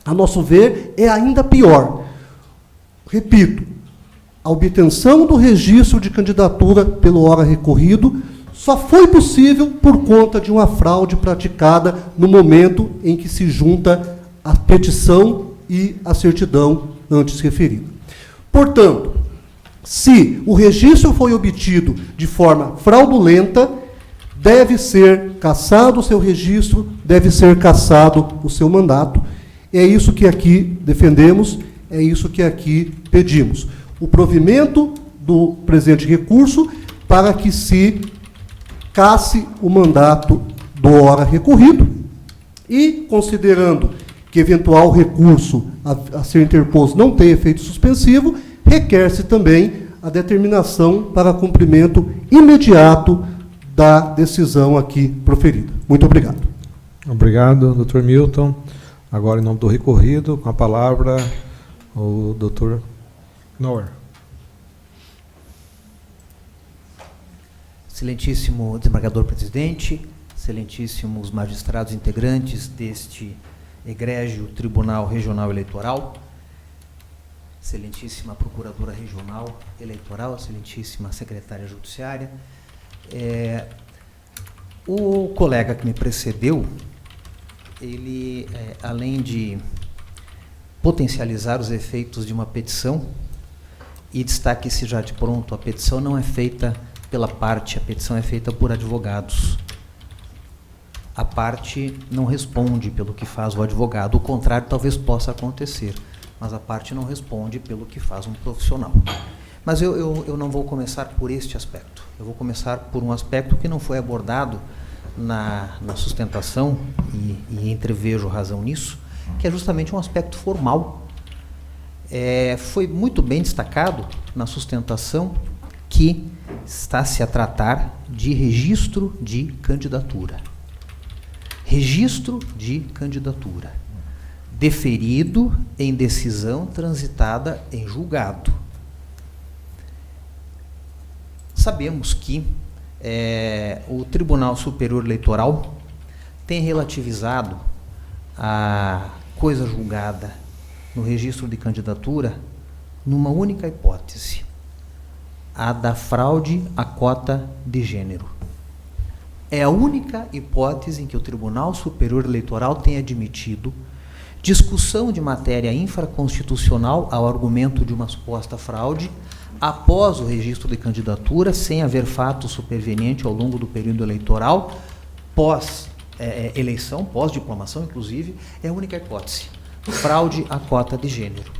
a nosso ver, é ainda pior. Repito, a obtenção do registro de candidatura pelo ora recorrido só foi possível por conta de uma fraude praticada no momento em que se junta a petição e a certidão antes referida. Portanto, se o registro foi obtido de forma fraudulenta, deve ser cassado o seu registro, deve ser cassado o seu mandato. É isso que aqui defendemos, é isso que aqui pedimos. O provimento do presente recurso para que se casse o mandato do ora recorrido e, considerando que eventual recurso a ser interposto não tem efeito suspensivo, requer-se também a determinação para cumprimento imediato da decisão aqui proferida. Muito obrigado. Obrigado, doutor Milton. Agora, em nome do recorrido, com a palavra, o doutor Knorr. Excelentíssimo desembargador presidente, excelentíssimos magistrados integrantes deste egrégio Tribunal Regional Eleitoral, excelentíssima procuradora regional eleitoral, excelentíssima secretária judiciária, o colega que me precedeu, ele, além de potencializar os efeitos de uma petição, e destaque-se já de pronto, a petição não é feita pela parte, a petição é feita por advogados. A parte não responde pelo que faz o advogado, o contrário talvez possa acontecer, mas a parte não responde pelo que faz um profissional. Mas eu não vou começar por este aspecto, eu vou começar por um aspecto que não foi abordado na sustentação, e entrevejo razão nisso, que é justamente um aspecto formal. Foi muito bem destacado na sustentação que está-se a tratar de registro de candidatura. Registro de candidatura, deferido em decisão transitada em julgado. Sabemos que o Tribunal Superior Eleitoral tem relativizado a coisa julgada no registro de candidatura numa única hipótese, a da fraude à cota de gênero. É a única hipótese em que o Tribunal Superior Eleitoral tem admitido discussão de matéria infraconstitucional ao argumento de uma suposta fraude após o registro de candidatura, sem haver fato superveniente ao longo do período eleitoral, pós-eleição, pós-diplomação, inclusive, é a única hipótese. Fraude à cota de gênero.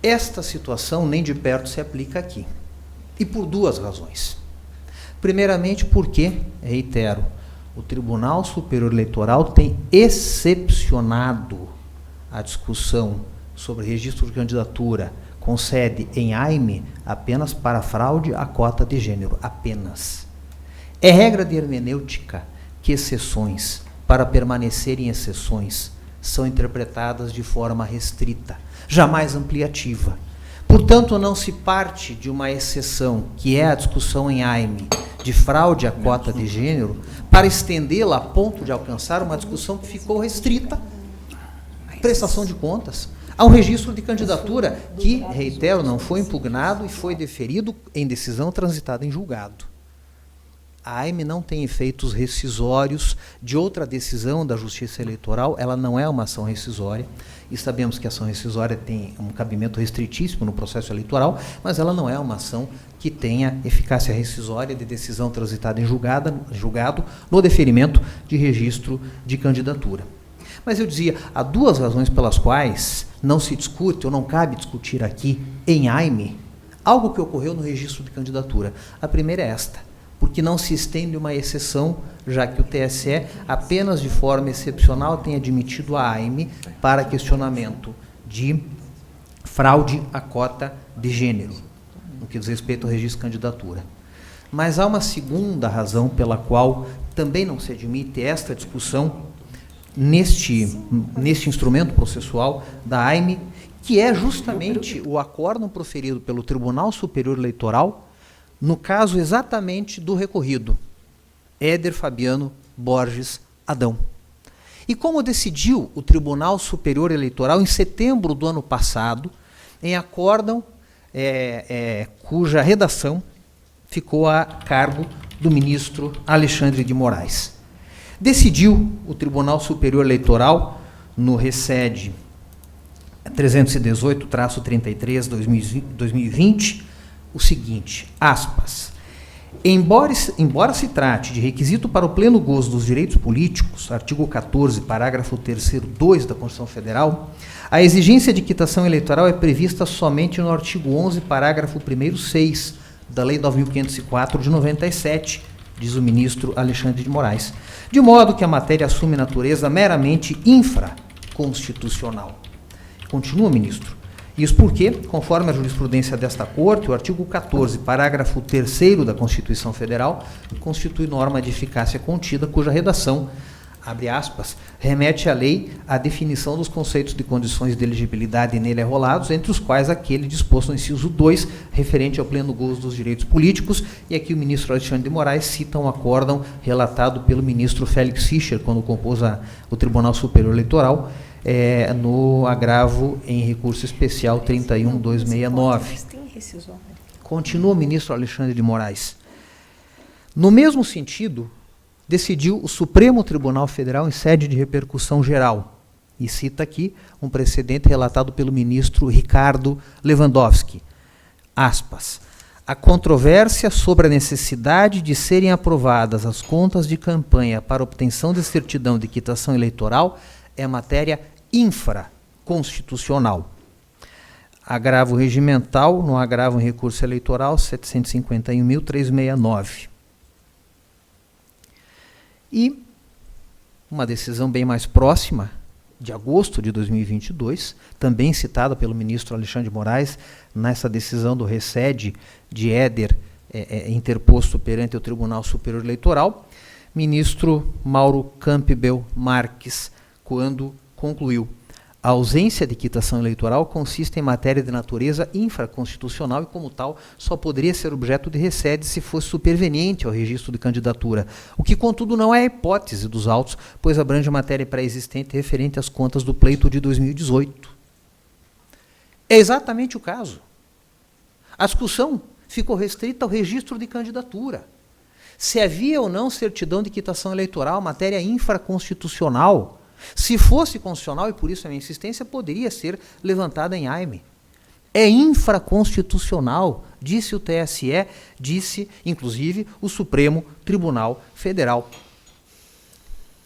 Esta situação nem de perto se aplica aqui. E por duas razões. Primeiramente porque, reitero, o Tribunal Superior Eleitoral tem excepcionado a discussão sobre registro de candidatura com sede em AIME apenas para fraude à cota de gênero, apenas. É regra de hermenêutica que exceções, para permanecerem exceções, são interpretadas de forma restrita, jamais ampliativa. Portanto, não se parte de uma exceção, que é a discussão em AIME, de fraude à cota de gênero, para estendê-la a ponto de alcançar uma discussão que ficou restrita, prestação de contas, ao registro de candidatura, que, reitero, não foi impugnado e foi deferido em decisão transitada em julgado. A AIME não tem efeitos rescisórios de outra decisão da Justiça Eleitoral, ela não é uma ação rescisória, e sabemos que a ação rescisória tem um cabimento restritíssimo no processo eleitoral, mas ela não é uma ação que tenha eficácia rescisória de decisão transitada em julgado no deferimento de registro de candidatura. Mas eu dizia, há duas razões pelas quais não se discute, ou não cabe discutir aqui, em AIME, algo que ocorreu no registro de candidatura. A primeira é esta, porque não se estende uma exceção, já que o TSE, apenas de forma excepcional, tem admitido a AIME para questionamento de fraude à cota de gênero, no que diz respeito ao registro de candidatura. Mas há uma segunda razão pela qual também não se admite esta discussão neste instrumento processual da AIME, que é justamente o acórdão proferido pelo Tribunal Superior Eleitoral, no caso exatamente do recorrido, Éder Fabiano Borges Adão. E como decidiu o Tribunal Superior Eleitoral em setembro do ano passado, em acórdão cuja redação ficou a cargo do ministro Alexandre de Moraes. Decidiu o Tribunal Superior Eleitoral, no recede 318-33/2020, o seguinte, aspas, embora se trate de requisito para o pleno gozo dos direitos políticos, artigo 14, parágrafo 3º, 2 da Constituição Federal, a exigência de quitação eleitoral é prevista somente no artigo 11, parágrafo 1º, 6 da Lei 9.504 de 97, diz o ministro Alexandre de Moraes, de modo que a matéria assume natureza meramente infraconstitucional. Continua, ministro. Isso porque, conforme a jurisprudência desta Corte, o artigo 14, parágrafo 3º da Constituição Federal, constitui norma de eficácia contida, cuja redação, abre aspas, remete à lei à definição dos conceitos de condições de elegibilidade nele arrolados, entre os quais aquele disposto no inciso 2, referente ao pleno gozo dos direitos políticos, e aqui o ministro Alexandre de Moraes cita um acórdão relatado pelo ministro Félix Fischer, quando compôs o Tribunal Superior Eleitoral, no agravo em recurso especial 31269. Continua o ministro Alexandre de Moraes. No mesmo sentido, decidiu o Supremo Tribunal Federal em sede de repercussão geral. E cita aqui um precedente relatado pelo ministro Ricardo Lewandowski. Aspas. A controvérsia sobre a necessidade de serem aprovadas as contas de campanha para obtenção de certidão de quitação eleitoral é matéria infraconstitucional. Agravo regimental, no agravo em recurso eleitoral, 751.369. E uma decisão bem mais próxima, de agosto de 2022, também citada pelo ministro Alexandre de Moraes, nessa decisão do recede de Éder, interposto perante o Tribunal Superior Eleitoral, ministro Mauro Campbell Marques, quando concluiu: a ausência de quitação eleitoral consiste em matéria de natureza infraconstitucional e, como tal, só poderia ser objeto de recede se fosse superveniente ao registro de candidatura, o que, contudo, não é a hipótese dos autos, pois abrange a matéria pré-existente referente às contas do pleito de 2018. É exatamente o caso. A discussão ficou restrita ao registro de candidatura. Se havia ou não certidão de quitação eleitoral, matéria infraconstitucional. Se fosse constitucional, e por isso a minha insistência, poderia ser levantada em AIME. É infraconstitucional, disse o TSE, disse, inclusive, o Supremo Tribunal Federal.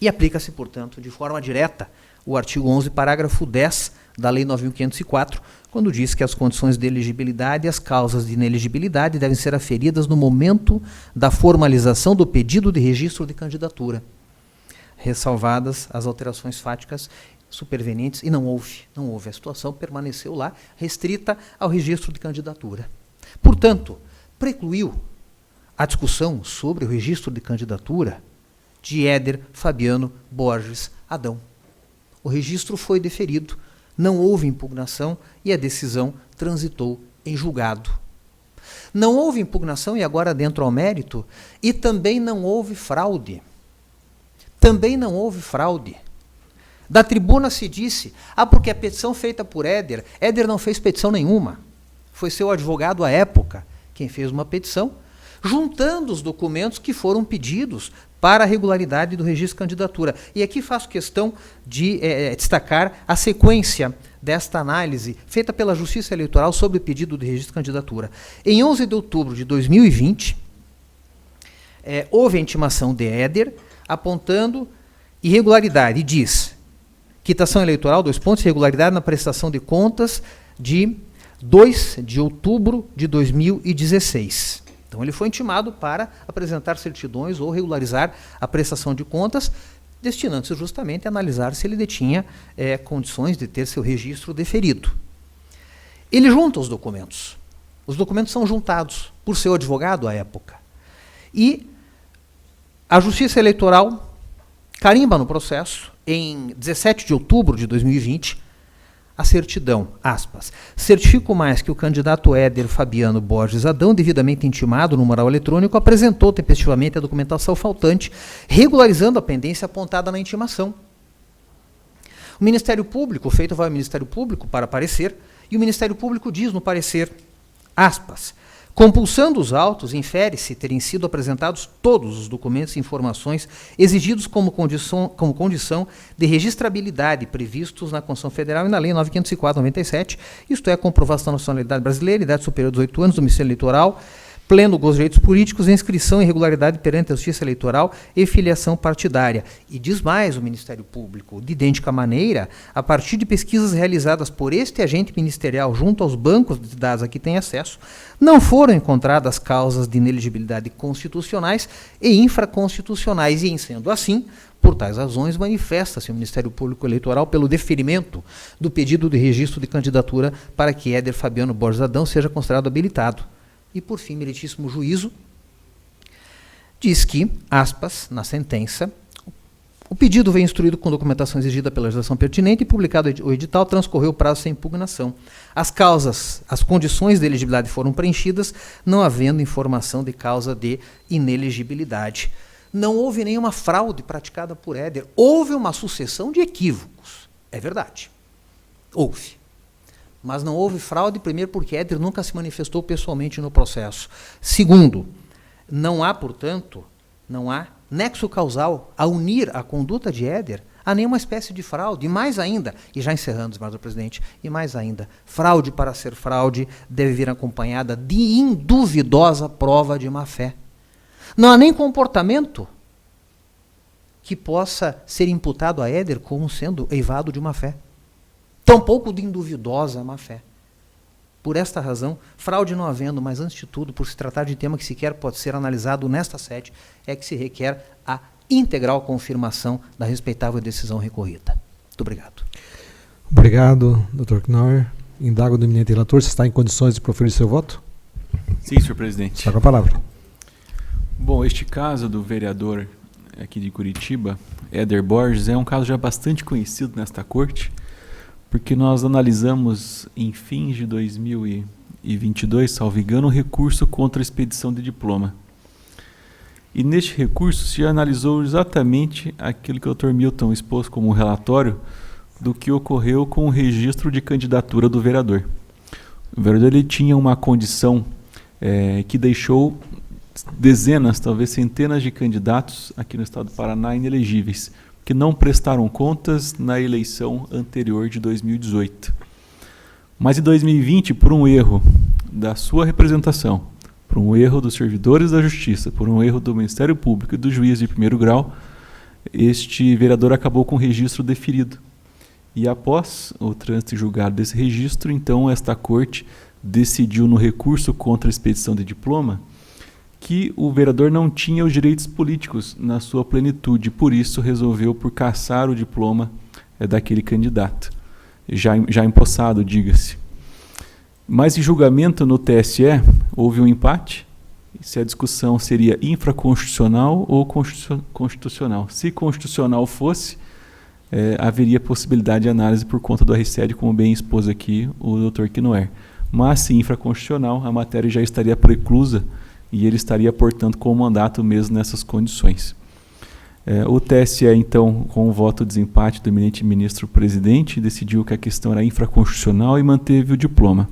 E aplica-se, portanto, de forma direta o artigo 11, parágrafo 10 da Lei 9.504, quando diz que as condições de elegibilidade e as causas de inelegibilidade devem ser aferidas no momento da formalização do pedido de registro de candidatura, ressalvadas as alterações fáticas supervenientes, e não houve. A situação permaneceu lá, restrita ao registro de candidatura. Portanto, precluiu a discussão sobre o registro de candidatura de Éder Fabiano Borges Adão. O registro foi deferido, não houve impugnação e a decisão transitou em julgado. Não houve impugnação, e agora dentro ao mérito, e também não houve fraude. Da tribuna se disse, porque a petição feita por Éder não fez petição nenhuma. Foi seu advogado à época quem fez uma petição, juntando os documentos que foram pedidos para a regularidade do registro de candidatura. E aqui faço questão de destacar a sequência desta análise feita pela Justiça Eleitoral sobre o pedido de registro de candidatura. Em 11 de outubro de 2020, houve a intimação de Éder, apontando irregularidade, e diz: quitação eleitoral, irregularidade na prestação de contas de 2 de outubro de 2016. Então ele foi intimado para apresentar certidões ou regularizar a prestação de contas, destinando-se justamente a analisar se ele detinha condições de ter seu registro deferido. Ele junta os documentos. Os documentos são juntados por seu advogado à época. E a Justiça Eleitoral carimba no processo, em 17 de outubro de 2020, a certidão, aspas, certifico mais que o candidato Éder Fabiano Borges Adão, devidamente intimado no mural eletrônico, apresentou tempestivamente a documentação faltante, regularizando a pendência apontada na intimação. O Ministério Público, o feito vai ao Ministério Público para parecer, e o Ministério Público diz no parecer, aspas, compulsando os autos, infere-se terem sido apresentados todos os documentos e informações exigidos como condição de registrabilidade previstos na Constituição Federal e na Lei 9.504/97, isto é, a comprovação da nacionalidade brasileira, idade superior a 18 anos, domicílio eleitoral, pleno gozo de direitos políticos, inscrição e irregularidade perante a Justiça Eleitoral e filiação partidária. E diz mais o Ministério Público, de idêntica maneira, a partir de pesquisas realizadas por este agente ministerial junto aos bancos de dados a que tem acesso, não foram encontradas causas de inelegibilidade constitucionais e infraconstitucionais, e, sendo assim, por tais razões, manifesta-se o Ministério Público Eleitoral pelo deferimento do pedido de registro de candidatura para que Éder Fabiano Borges Adão seja considerado habilitado. E, por fim, meritíssimo juízo diz que, aspas, na sentença, o pedido veio instruído com documentação exigida pela legislação pertinente e publicado o edital, transcorreu o prazo sem impugnação. As condições de elegibilidade foram preenchidas, não havendo informação de causa de inelegibilidade. Não houve nenhuma fraude praticada por Éder. Houve uma sucessão de equívocos. É verdade. Houve. Mas não houve fraude, primeiro, porque Éder nunca se manifestou pessoalmente no processo. Segundo, não há, portanto, nexo causal a unir a conduta de Éder a nenhuma espécie de fraude. E mais ainda, e já encerrando, senhor presidente, e mais ainda, fraude para ser fraude deve vir acompanhada de induvidosa prova de má-fé. Não há nem comportamento que possa ser imputado a Éder como sendo eivado de má-fé. Tampouco de induvidosa má-fé. Por esta razão, fraude não havendo, mas antes de tudo, por se tratar de tema que sequer pode ser analisado nesta sede, é que se requer a integral confirmação da respeitável decisão recorrida. Muito obrigado. Obrigado, Dr. Knorr. Indago do eminente relator, se está em condições de proferir seu voto? Sim, senhor presidente. Está com a palavra. Bom, este caso do vereador aqui de Curitiba, Éder Borges, é um caso já bastante conhecido nesta corte, porque nós analisamos em fins de 2022, salvo engano, um recurso contra a expedição de diploma. E neste recurso se analisou exatamente aquilo que o Dr. Milton expôs como relatório do que ocorreu com o registro de candidatura do vereador. O vereador ele tinha uma condição que deixou dezenas, talvez centenas de candidatos aqui no estado do Paraná inelegíveis, que não prestaram contas na eleição anterior de 2018. Mas em 2020, por um erro da sua representação, por um erro dos servidores da Justiça, por um erro do Ministério Público e do juiz de primeiro grau, este vereador acabou com o registro deferido. E após o trânsito julgado desse registro, então esta corte decidiu no recurso contra a expedição de diploma que o vereador não tinha os direitos políticos na sua plenitude, por isso resolveu por cassar o diploma daquele candidato, já empossado, diga-se. Mas em julgamento no TSE houve um empate, se a discussão seria infraconstitucional ou constitucional. Se constitucional fosse, haveria possibilidade de análise por conta do arrecédio, como bem expôs aqui o Dr. Knorr. Mas se infraconstitucional, a matéria já estaria preclusa e ele estaria, portanto, com o mandato mesmo nessas condições. O TSE, então, com o voto de desempate do eminente ministro-presidente, decidiu que a questão era infraconstitucional e manteve o diploma.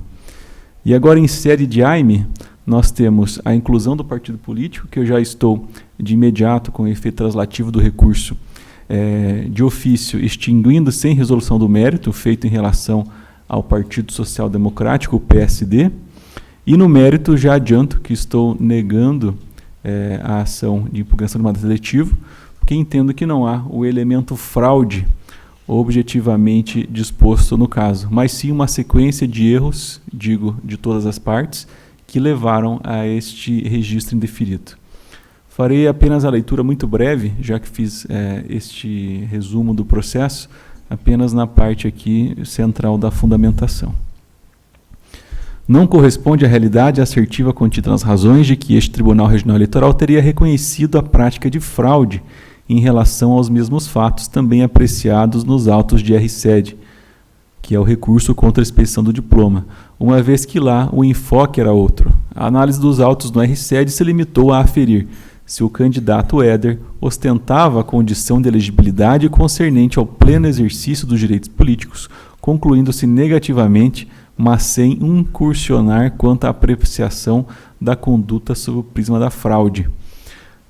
E agora, em sede de AIME, nós temos a inclusão do partido político, que eu já estou de imediato com o efeito translativo do recurso de ofício, extinguindo sem resolução do mérito, feito em relação ao Partido Social Democrático, o PSD, e no mérito já adianto que estou negando a ação de impugnação do mandato eletivo, porque entendo que não há o elemento fraude objetivamente disposto no caso, mas sim uma sequência de erros, digo, de todas as partes, que levaram a este registro indeferido. Farei apenas a leitura muito breve, já que fiz este resumo do processo, apenas na parte aqui central da fundamentação. não corresponde à realidade assertiva contida nas razões de que este Tribunal Regional Eleitoral teria reconhecido a prática de fraude em relação aos mesmos fatos também apreciados nos autos de R-Sede, que é o recurso contra a expedição do diploma, uma vez que lá o enfoque era outro. A análise dos autos no R-Sede se limitou a aferir se o candidato Éder ostentava a condição de elegibilidade concernente ao pleno exercício dos direitos políticos, concluindo-se negativamente, mas sem incursionar quanto à apreciação da conduta sob o prisma da fraude.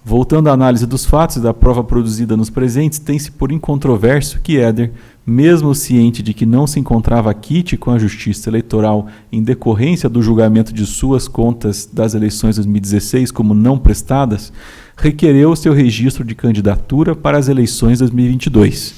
Voltando à análise dos fatos e da prova produzida nos presentes, tem-se por incontroverso que Éder, mesmo ciente de que não se encontrava quite com a Justiça Eleitoral em decorrência do julgamento de suas contas das eleições de 2016 como não prestadas, requereu seu registro de candidatura para as eleições de 2022.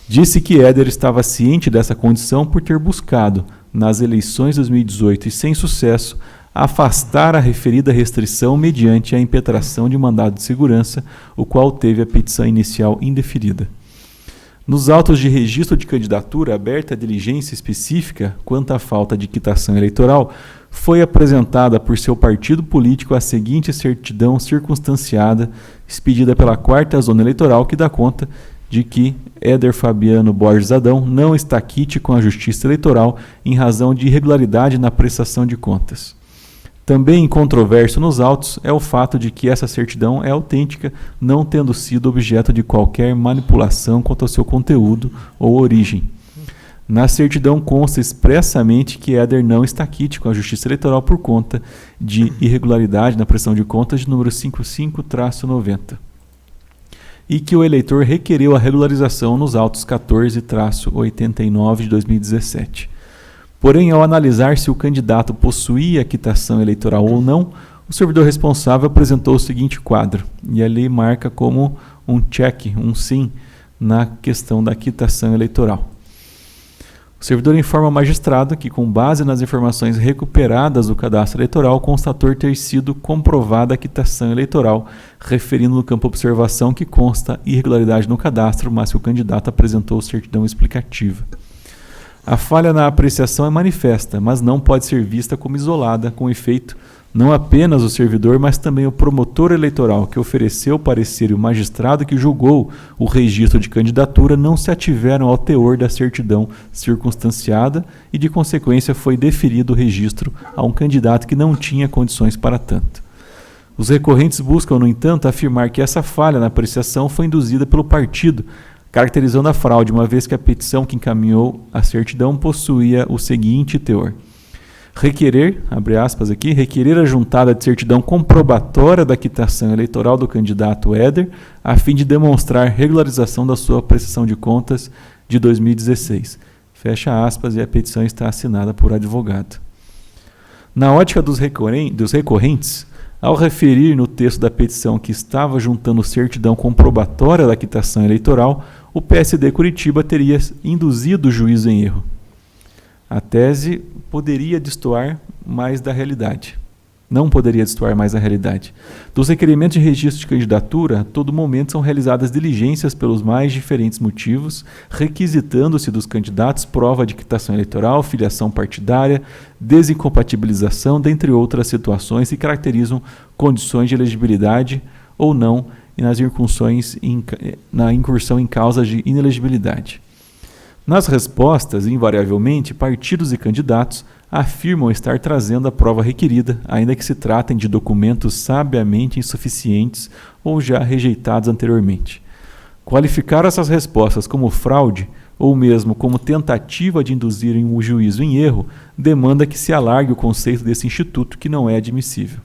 Disse que Éder estava ciente dessa condição por ter buscado, nas eleições de 2018 e sem sucesso, afastar a referida restrição mediante a impetração de mandado de segurança, o qual teve a petição inicial indeferida. Nos autos de registro de candidatura aberta a diligência específica quanto à falta de quitação eleitoral, foi apresentada por seu partido político a seguinte certidão circunstanciada, expedida pela 4ª Zona Eleitoral, que dá conta de que Éder Fabiano Borges Adão não está quite com a Justiça Eleitoral em razão de irregularidade na prestação de contas. Também incontroverso nos autos é o fato de que essa certidão é autêntica, não tendo sido objeto de qualquer manipulação quanto ao seu conteúdo ou origem. Na certidão consta expressamente que Éder não está quite com a Justiça Eleitoral por conta de irregularidade na prestação de contas de número 55-90. E que o eleitor requereu a regularização nos autos 14-89 de 2017. Porém, ao analisar se o candidato possuía quitação eleitoral ou não, o servidor responsável apresentou o seguinte quadro, e a lei marca como um check, um sim, na questão da quitação eleitoral. O servidor informa ao magistrado que, com base nas informações recuperadas do cadastro eleitoral, constatou ter sido comprovada a quitação eleitoral, referindo no campo observação que consta irregularidade no cadastro, mas que o candidato apresentou certidão explicativa. A falha na apreciação é manifesta, mas não pode ser vista como isolada, com efeito, não apenas o servidor, mas também o promotor eleitoral que ofereceu o parecer e o magistrado que julgou o registro de candidatura não se ativeram ao teor da certidão circunstanciada e, de consequência, foi deferido o registro a um candidato que não tinha condições para tanto. Os recorrentes buscam, no entanto, afirmar que essa falha na apreciação foi induzida pelo partido, caracterizando a fraude, uma vez que a petição que encaminhou a certidão possuía o seguinte teor: requerer, abre aspas aqui, requerer a juntada de certidão comprobatória da quitação eleitoral do candidato Éder, a fim de demonstrar regularização da sua prestação de contas de 2016. Fecha aspas, e a petição está assinada por advogado. Na ótica dos recorrentes, ao referir no texto da petição que estava juntando certidão comprobatória da quitação eleitoral, o PSD Curitiba teria induzido o juízo em erro. A tese poderia destoar mais da realidade. Não poderia destoar mais da realidade. Dos requerimentos de registro de candidatura, a todo momento são realizadas diligências pelos mais diferentes motivos, requisitando-se dos candidatos prova de quitação eleitoral, filiação partidária, desincompatibilização, dentre outras situações que caracterizam condições de elegibilidade ou não e na incursão em causas de inelegibilidade. Nas respostas, invariavelmente, partidos e candidatos afirmam estar trazendo a prova requerida, ainda que se tratem de documentos sabiamente insuficientes ou já rejeitados anteriormente. Qualificar essas respostas como fraude ou mesmo como tentativa de induzirem o juízo em erro demanda que se alargue o conceito desse instituto, que não é admissível.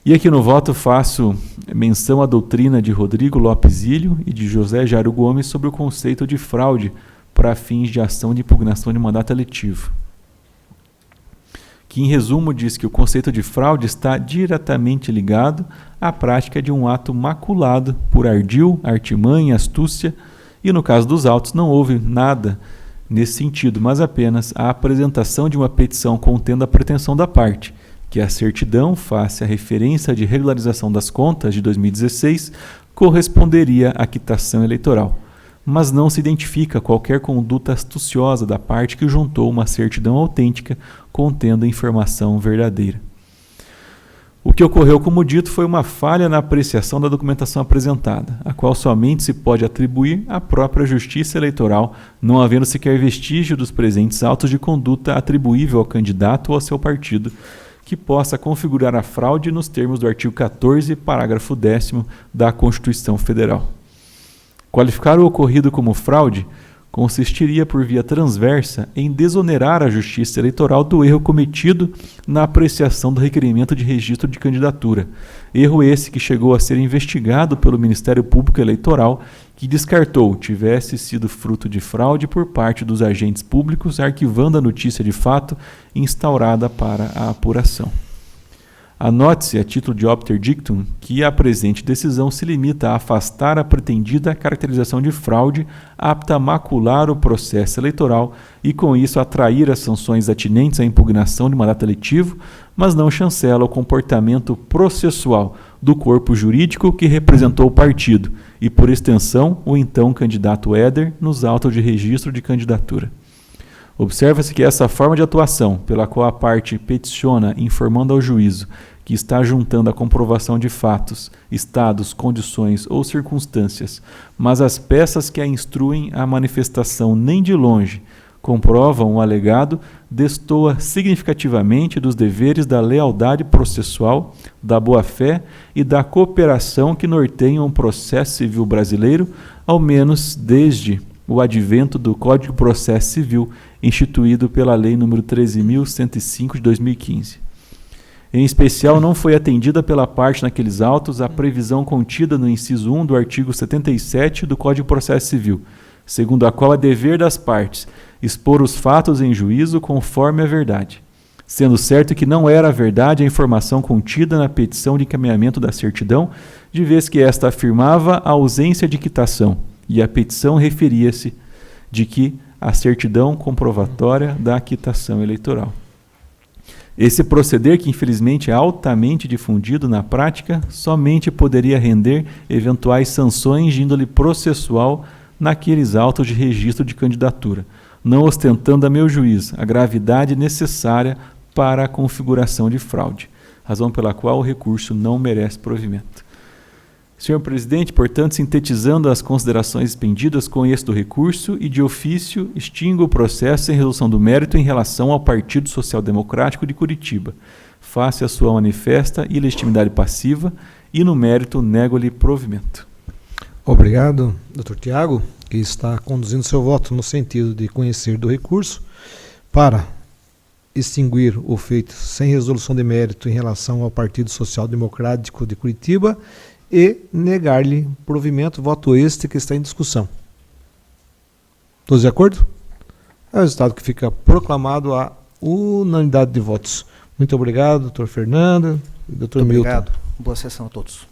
E aqui no voto faço menção à doutrina de Rodrigo Lopes Ilho e de José Jairo Gomes sobre o conceito de fraude para fins de ação de impugnação de mandato eletivo, que em resumo diz que o conceito de fraude está diretamente ligado à prática de um ato maculado por ardil, artimanha, astúcia, e no caso dos autos não houve nada nesse sentido, mas apenas a apresentação de uma petição contendo a pretensão da parte, que a certidão, face à referência de regularização das contas de 2016, corresponderia à quitação eleitoral, mas não se identifica qualquer conduta astuciosa da parte que juntou uma certidão autêntica contendo informação verdadeira. O que ocorreu, como dito, foi uma falha na apreciação da documentação apresentada, a qual somente se pode atribuir à própria Justiça Eleitoral, não havendo sequer vestígio dos presentes autos de conduta atribuível ao candidato ou ao seu partido, que possa configurar a fraude nos termos do artigo 14, parágrafo 10º da Constituição Federal. Qualificar o ocorrido como fraude consistiria, por via transversa, em desonerar a Justiça Eleitoral do erro cometido na apreciação do requerimento de registro de candidatura. Erro esse que chegou a ser investigado pelo Ministério Público Eleitoral, que descartou tivesse sido fruto de fraude por parte dos agentes públicos, arquivando a notícia de fato instaurada para a apuração. Anote-se, a título de obter dictum, que a presente decisão se limita a afastar a pretendida caracterização de fraude, apta a macular o processo eleitoral e, com isso, atrair as sanções atinentes à impugnação de mandato eletivo, mas não chancela o comportamento processual do corpo jurídico que representou o partido e, por extensão, o então candidato Éder nos autos de registro de candidatura. Observa-se que essa forma de atuação, pela qual a parte peticiona informando ao juízo que está juntando a comprovação de fatos, estados, condições ou circunstâncias, mas as peças que a instruem à manifestação nem de longe comprovam o alegado, destoa significativamente dos deveres da lealdade processual, da boa-fé e da cooperação que norteiam o processo civil brasileiro, ao menos desde o advento do Código de Processo Civil, instituído pela Lei nº 13.105 de 2015. Em especial, não foi atendida pela parte naqueles autos a previsão contida no inciso 1 do artigo 77 do Código de Processo Civil, segundo a qual é dever das partes expor os fatos em juízo conforme a verdade, sendo certo que não era a verdade a informação contida na petição de encaminhamento da certidão, de vez que esta afirmava a ausência de quitação, e a petição referia-se de que a certidão comprovatória da quitação eleitoral. Esse proceder, que infelizmente é altamente difundido na prática, somente poderia render eventuais sanções de índole processual naqueles autos de registro de candidatura, não ostentando, a meu juízo, a gravidade necessária para a configuração de fraude, razão pela qual o recurso não merece provimento. Senhor Presidente, portanto, sintetizando as considerações expendidas com êxito do recurso e de ofício, extingo o processo em resolução do mérito em relação ao Partido Social Democrático de Curitiba, face a sua manifesta ilegitimidade passiva e, no mérito, nego-lhe provimento. Obrigado, Dr. Tiago, que está conduzindo seu voto no sentido de conhecer do recurso para extinguir o feito sem resolução de mérito em relação ao Partido Social Democrático de Curitiba e negar-lhe provimento, voto este que está em discussão. Todos de acordo? É o resultado que fica proclamado a unanimidade de votos. Muito obrigado, doutor Fernando e doutor Milton. Obrigado. Boa sessão a todos.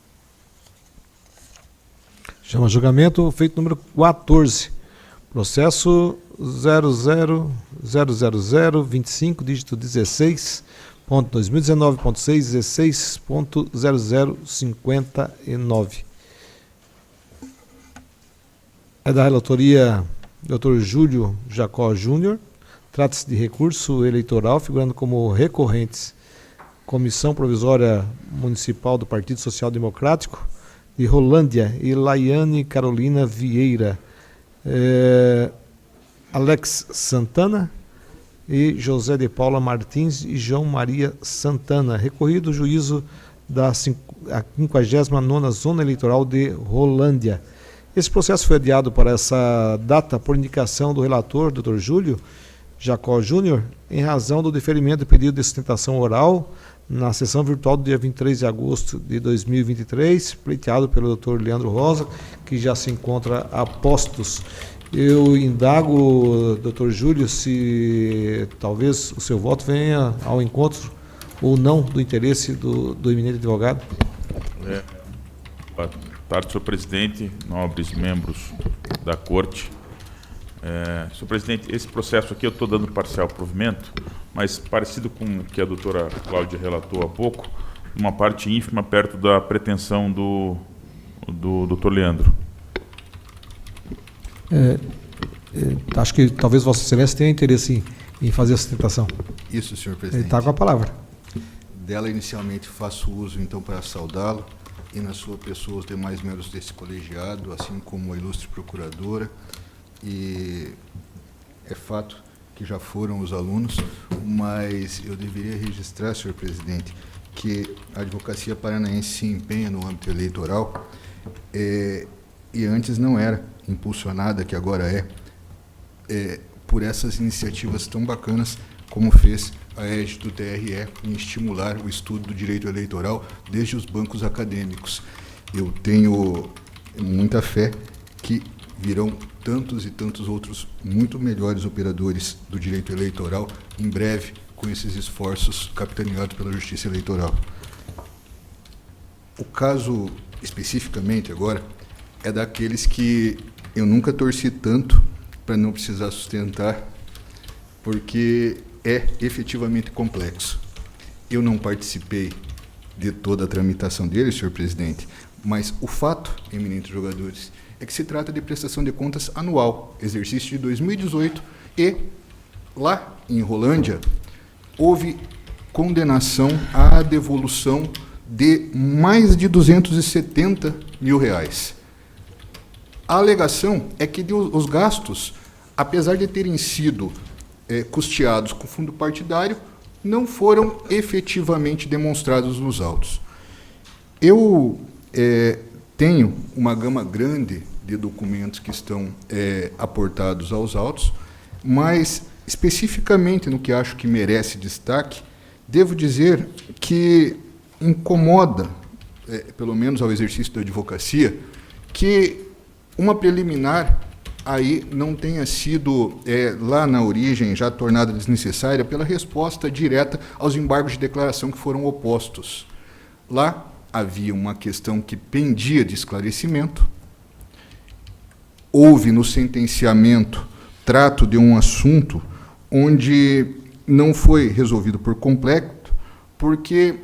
Chama a julgamento o feito número 14. Processo 0000025, dígito 16.2019.6, 16.0059. É da relatoria Dr. Júlio Jacó Júnior. Trata-se de recurso eleitoral, figurando como recorrentes Comissão Provisória Municipal do Partido Social Democrático de Rolândia e Laiane Carolina Vieira, Alex Santana e José de Paula Martins e João Maria Santana. Recorrido o juízo da 59ª Zona Eleitoral de Rolândia. Esse processo foi adiado para essa data por indicação do relator, Dr. Júlio Jacó Júnior, em razão do deferimento do pedido de sustentação oral na sessão virtual do dia 23 de agosto de 2023, pleiteado pelo Dr. Leandro Rosa, que já se encontra a postos. Eu indago, Dr. Júlio, se talvez o seu voto venha ao encontro ou não do interesse do eminente advogado. Boa tarde, senhor presidente, nobres membros da corte. Senhor presidente, esse processo aqui eu estou dando parcial provimento, mas parecido com o que a doutora Cláudia relatou há pouco, uma parte ínfima perto da pretensão do doutor Leandro. Acho que talvez Vossa Excelência tenha interesse em fazer a sustentação. Isso, senhor Ele presidente. está com a palavra. Dela, inicialmente, faço uso, então, para saudá-lo e, na sua pessoa, os demais membros desse colegiado, assim como a ilustre procuradora. E é fato que já foram os alunos, mas eu deveria registrar, senhor presidente, que a Advocacia Paranaense se empenha no âmbito eleitoral e antes não era impulsionada, que agora por essas iniciativas tão bacanas como fez a égide do TRE em estimular o estudo do direito eleitoral desde os bancos acadêmicos. Eu tenho muita fé que virão tantos e tantos outros muito melhores operadores do direito eleitoral em breve com esses esforços capitaneados pela Justiça Eleitoral. O caso, especificamente agora, é daqueles que eu nunca torci tanto para não precisar sustentar, porque é efetivamente complexo. Eu não participei de toda a tramitação dele, senhor presidente, mas o fato, eminentes jogadores, é que se trata de prestação de contas anual, exercício de 2018, e lá em Rolândia houve condenação à devolução de mais de R$270 mil. A alegação é que os gastos, apesar de terem sido custeados com fundo partidário, não foram efetivamente demonstrados nos autos. Eu tenho uma gama grande de documentos que estão aportados aos autos, mas, especificamente no que acho que merece destaque, devo dizer que incomoda, pelo menos ao exercício da advocacia, que uma preliminar aí não tenha sido, lá na origem, já tornada desnecessária pela resposta direta aos embargos de declaração que foram opostos. Lá havia uma questão que pendia de esclarecimento, houve no sentenciamento trato de um assunto onde não foi resolvido por completo, porque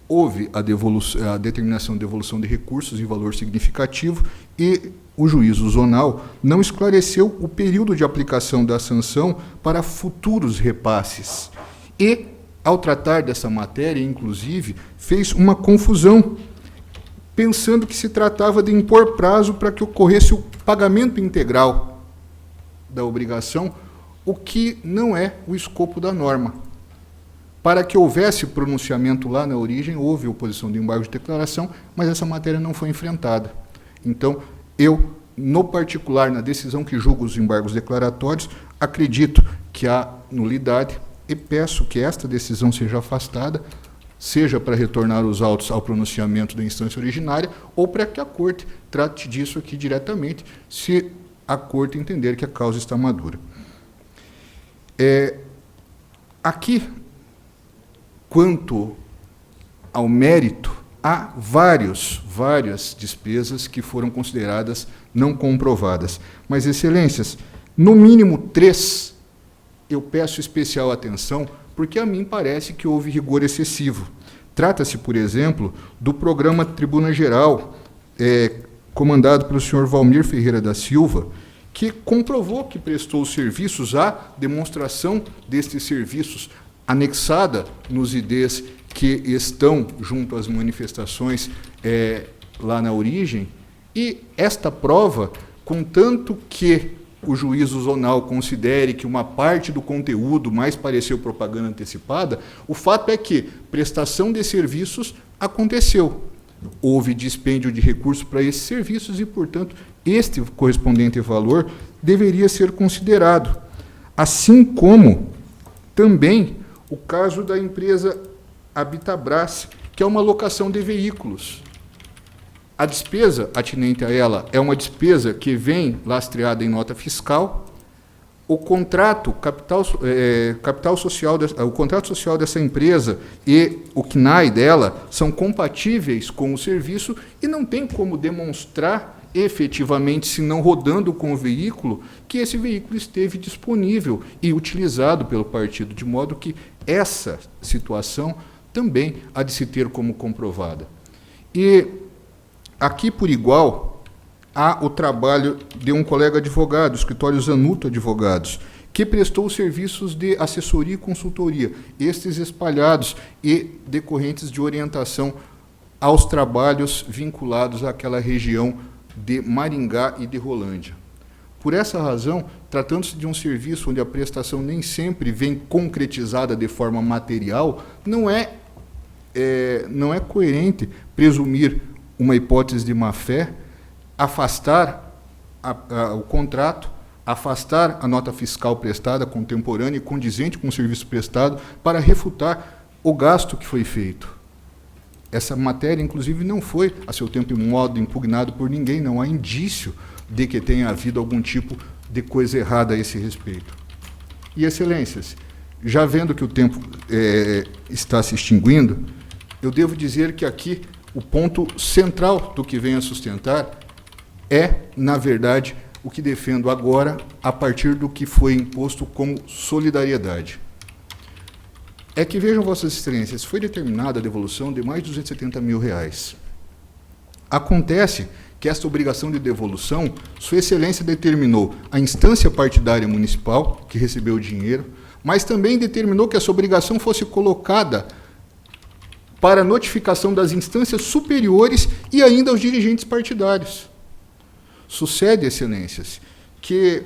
houve a determinação de devolução de recursos em valor significativo e o juízo zonal não esclareceu o período de aplicação da sanção para futuros repasses. E, ao tratar dessa matéria, inclusive, fez uma confusão, pensando que se tratava de impor prazo para que ocorresse o pagamento integral da obrigação, o que não é o escopo da norma. Para que houvesse pronunciamento lá na origem, houve oposição de embargo de declaração, mas essa matéria não foi enfrentada. Então, eu, no particular, na decisão que julgo os embargos declaratórios, acredito que há nulidade e peço que esta decisão seja afastada, seja para retornar os autos ao pronunciamento da instância originária ou para que a Corte trate disso aqui diretamente, se a Corte entender que a causa está madura. Aqui, quanto ao mérito, há várias despesas que foram consideradas não comprovadas. Mas, excelências, no mínimo 3, eu peço especial atenção, porque a mim parece que houve rigor excessivo. Trata-se, por exemplo, do programa Tribuna Geral, comandado pelo senhor Valmir Ferreira da Silva, que comprovou que prestou os serviços, a demonstração destes serviços anexada nos IDs que estão junto às manifestações lá na origem, e esta prova, contanto que o juízo zonal considere que uma parte do conteúdo mais pareceu propaganda antecipada, o fato é que prestação de serviços aconteceu. Houve dispêndio de recursos para esses serviços e, portanto, este correspondente valor deveria ser considerado. Assim como também o caso da empresa Habitabras, que é uma locação de veículos. A despesa atinente a ela é uma despesa que vem lastreada em nota fiscal. O contrato, capital social, o contrato social dessa empresa e o CNAE dela são compatíveis com o serviço e não tem como demonstrar efetivamente, se não rodando com o veículo, que esse veículo esteve disponível e utilizado pelo partido, de modo que essa situação também há de se ter como comprovada. E aqui, por igual, há o trabalho de um colega advogado, o escritório Zanuto Advogados, que prestou serviços de assessoria e consultoria, estes espalhados e decorrentes de orientação aos trabalhos vinculados àquela região de Maringá e de Rolândia. Por essa razão, tratando-se de um serviço onde a prestação nem sempre vem concretizada de forma material, não é coerente presumir uma hipótese de má-fé, afastar o contrato, afastar a nota fiscal prestada, contemporânea e condizente com o serviço prestado, para refutar o gasto que foi feito. Essa matéria, inclusive, não foi, a seu tempo e modo, impugnado por ninguém, não há indício de que tenha havido algum tipo de coisa errada a esse respeito. E, excelências, já vendo que o tempo está se extinguindo, eu devo dizer que aqui o ponto central do que venho a sustentar é, na verdade, o que defendo agora, a partir do que foi imposto como solidariedade. É que, vejam, Vossas Excelências, foi determinada a devolução de mais de R$270 mil. Acontece que esta obrigação de devolução, Sua Excelência determinou a instância partidária municipal, que recebeu o dinheiro, mas também determinou que essa obrigação fosse colocada para notificação das instâncias superiores e ainda aos dirigentes partidários. Sucede, Excelências, que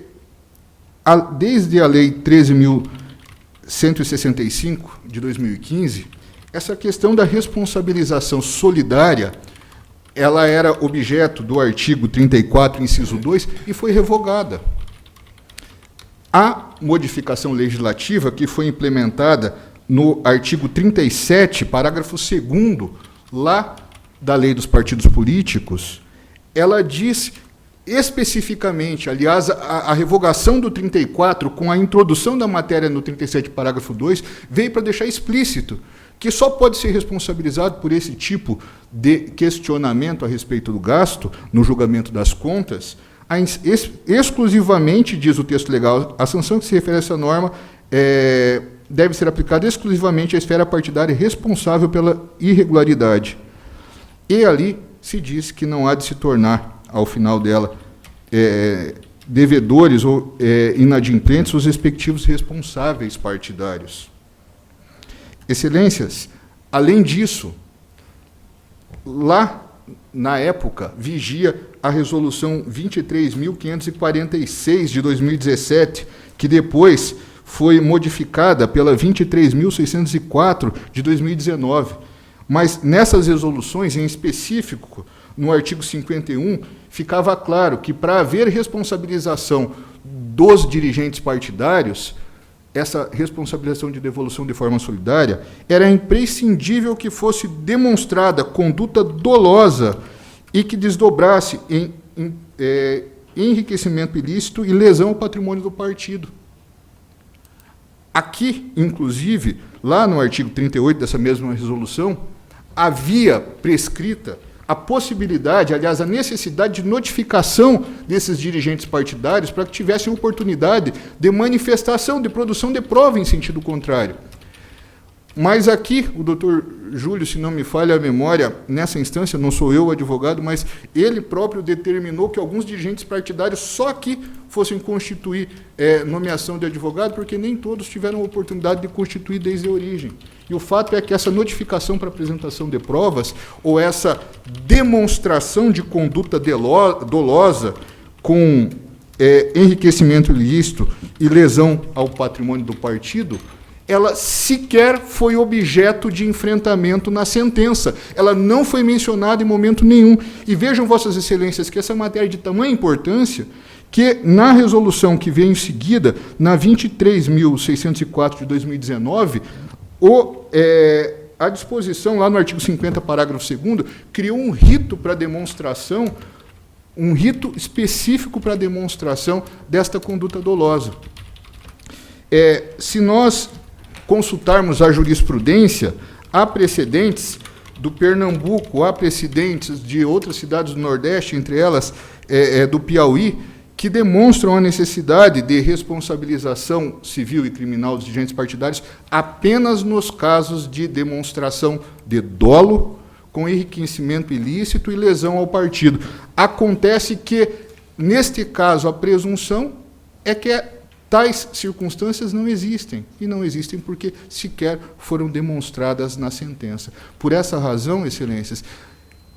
desde a Lei 13.165, de 2015, essa questão da responsabilização solidária, ela era objeto do artigo 34, inciso 2, e foi revogada. A modificação legislativa que foi implementada no artigo 37, parágrafo 2º, lá da Lei dos Partidos Políticos, ela diz especificamente, aliás, a revogação do 34, com a introdução da matéria no 37, parágrafo 2, veio para deixar explícito que só pode ser responsabilizado por esse tipo de questionamento a respeito do gasto, no julgamento das contas, exclusivamente, diz o texto legal, a sanção que se refere a essa norma deve ser aplicada exclusivamente à esfera partidária responsável pela irregularidade. E ali se diz que não há de se tornar, ao final dela, devedores ou inadimplentes os respectivos responsáveis partidários. Excelências, além disso, lá na época vigia a resolução 23.546 de 2017, que depois foi modificada pela 23.604 de 2019. Mas nessas resoluções, em específico, no artigo 51, ficava claro que, para haver responsabilização dos dirigentes partidários, essa responsabilização de devolução de forma solidária, era imprescindível que fosse demonstrada conduta dolosa e que desdobrasse em enriquecimento ilícito e lesão ao patrimônio do partido. Aqui, inclusive, lá no artigo 38 dessa mesma resolução, havia prescrita a possibilidade, aliás, a necessidade de notificação desses dirigentes partidários para que tivessem oportunidade de manifestação, de produção de prova em sentido contrário. Mas aqui, o doutor Júlio, se não me falha a memória, nessa instância, não sou eu o advogado, mas ele próprio determinou que alguns dirigentes partidários só aqui fossem constituir nomeação de advogado, porque nem todos tiveram a oportunidade de constituir desde a origem. E o fato é que essa notificação para apresentação de provas, ou essa demonstração de conduta dolosa com enriquecimento ilícito e lesão ao patrimônio do partido, ela sequer foi objeto de enfrentamento na sentença. Ela não foi mencionada em momento nenhum. E vejam, Vossas Excelências, que essa matéria é de tamanha importância que, na resolução que veio em seguida, na 23.604 de 2019, a disposição, lá no artigo 50, parágrafo 2º, criou um rito para demonstração, um rito específico para demonstração desta conduta dolosa. Se nós consultarmos a jurisprudência, há precedentes do Pernambuco, há precedentes de outras cidades do Nordeste, entre elas do Piauí, que demonstram a necessidade de responsabilização civil e criminal dos dirigentes partidários apenas nos casos de demonstração de dolo, com enriquecimento ilícito e lesão ao partido. Acontece que, neste caso, a presunção é que tais circunstâncias não existem, e não existem porque sequer foram demonstradas na sentença. Por essa razão, excelências,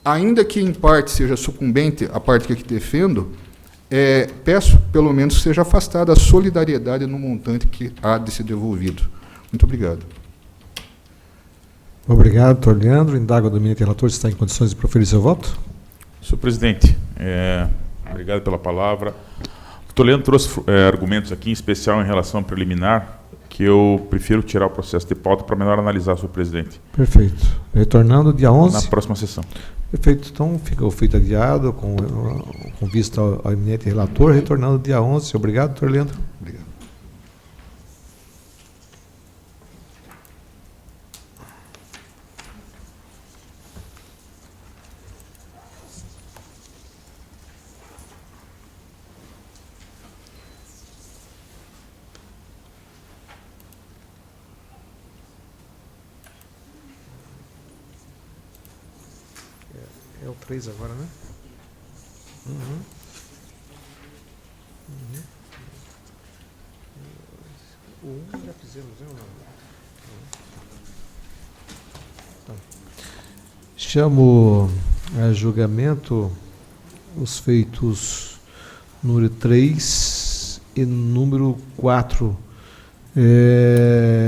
ainda que em parte seja sucumbente a parte que aqui defendo, peço, pelo menos, que seja afastada a solidariedade no montante que há de ser devolvido. Muito obrigado. Obrigado, doutor Leandro. Indago do eminente relator se está em condições de proferir seu voto. Senhor presidente, obrigado pela palavra. O doutor Leandro trouxe argumentos aqui, em especial em relação ao preliminar, que eu prefiro tirar o processo de pauta para melhor analisar, senhor presidente. Perfeito. Retornando dia 11. Na próxima sessão. Perfeito. Então, fica o feito adiado, com vista ao eminente relator, retornando dia 11. Obrigado, doutor Leandro. Obrigado. É o 3 agora, né? Uhum. O 1 já fizemos, né? Então, chamo a julgamento os feitos número 3 e número 4.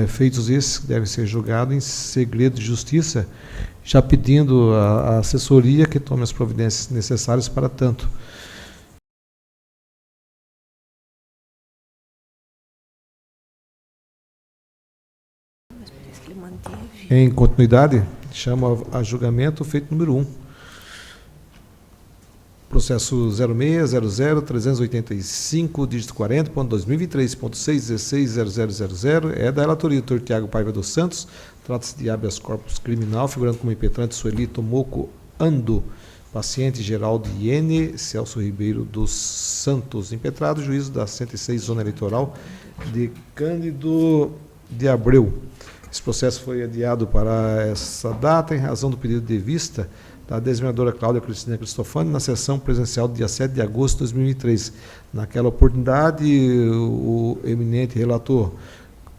Feitos esses que devem ser julgados em segredo de justiça, já pedindo à assessoria que tome as providências necessárias para tanto. Em continuidade, chamo a julgamento o feito número 1. Processo 06000385, dígito 40.2023.6160000, é da relatoria do Dr. Tiago Paiva dos Santos. Trata-se de habeas corpus criminal, figurando como impetrante Sueli Tomoko Ando, paciente Geraldo Iene Celso Ribeiro dos Santos, impetrado juízo da 106 Zona Eleitoral de Cândido de Abreu. Esse processo foi adiado para essa data em razão do pedido de vista da desembargadora Cláudia Cristina Cristofani na sessão presencial do dia 7 de agosto de 2003. Naquela oportunidade, o eminente relator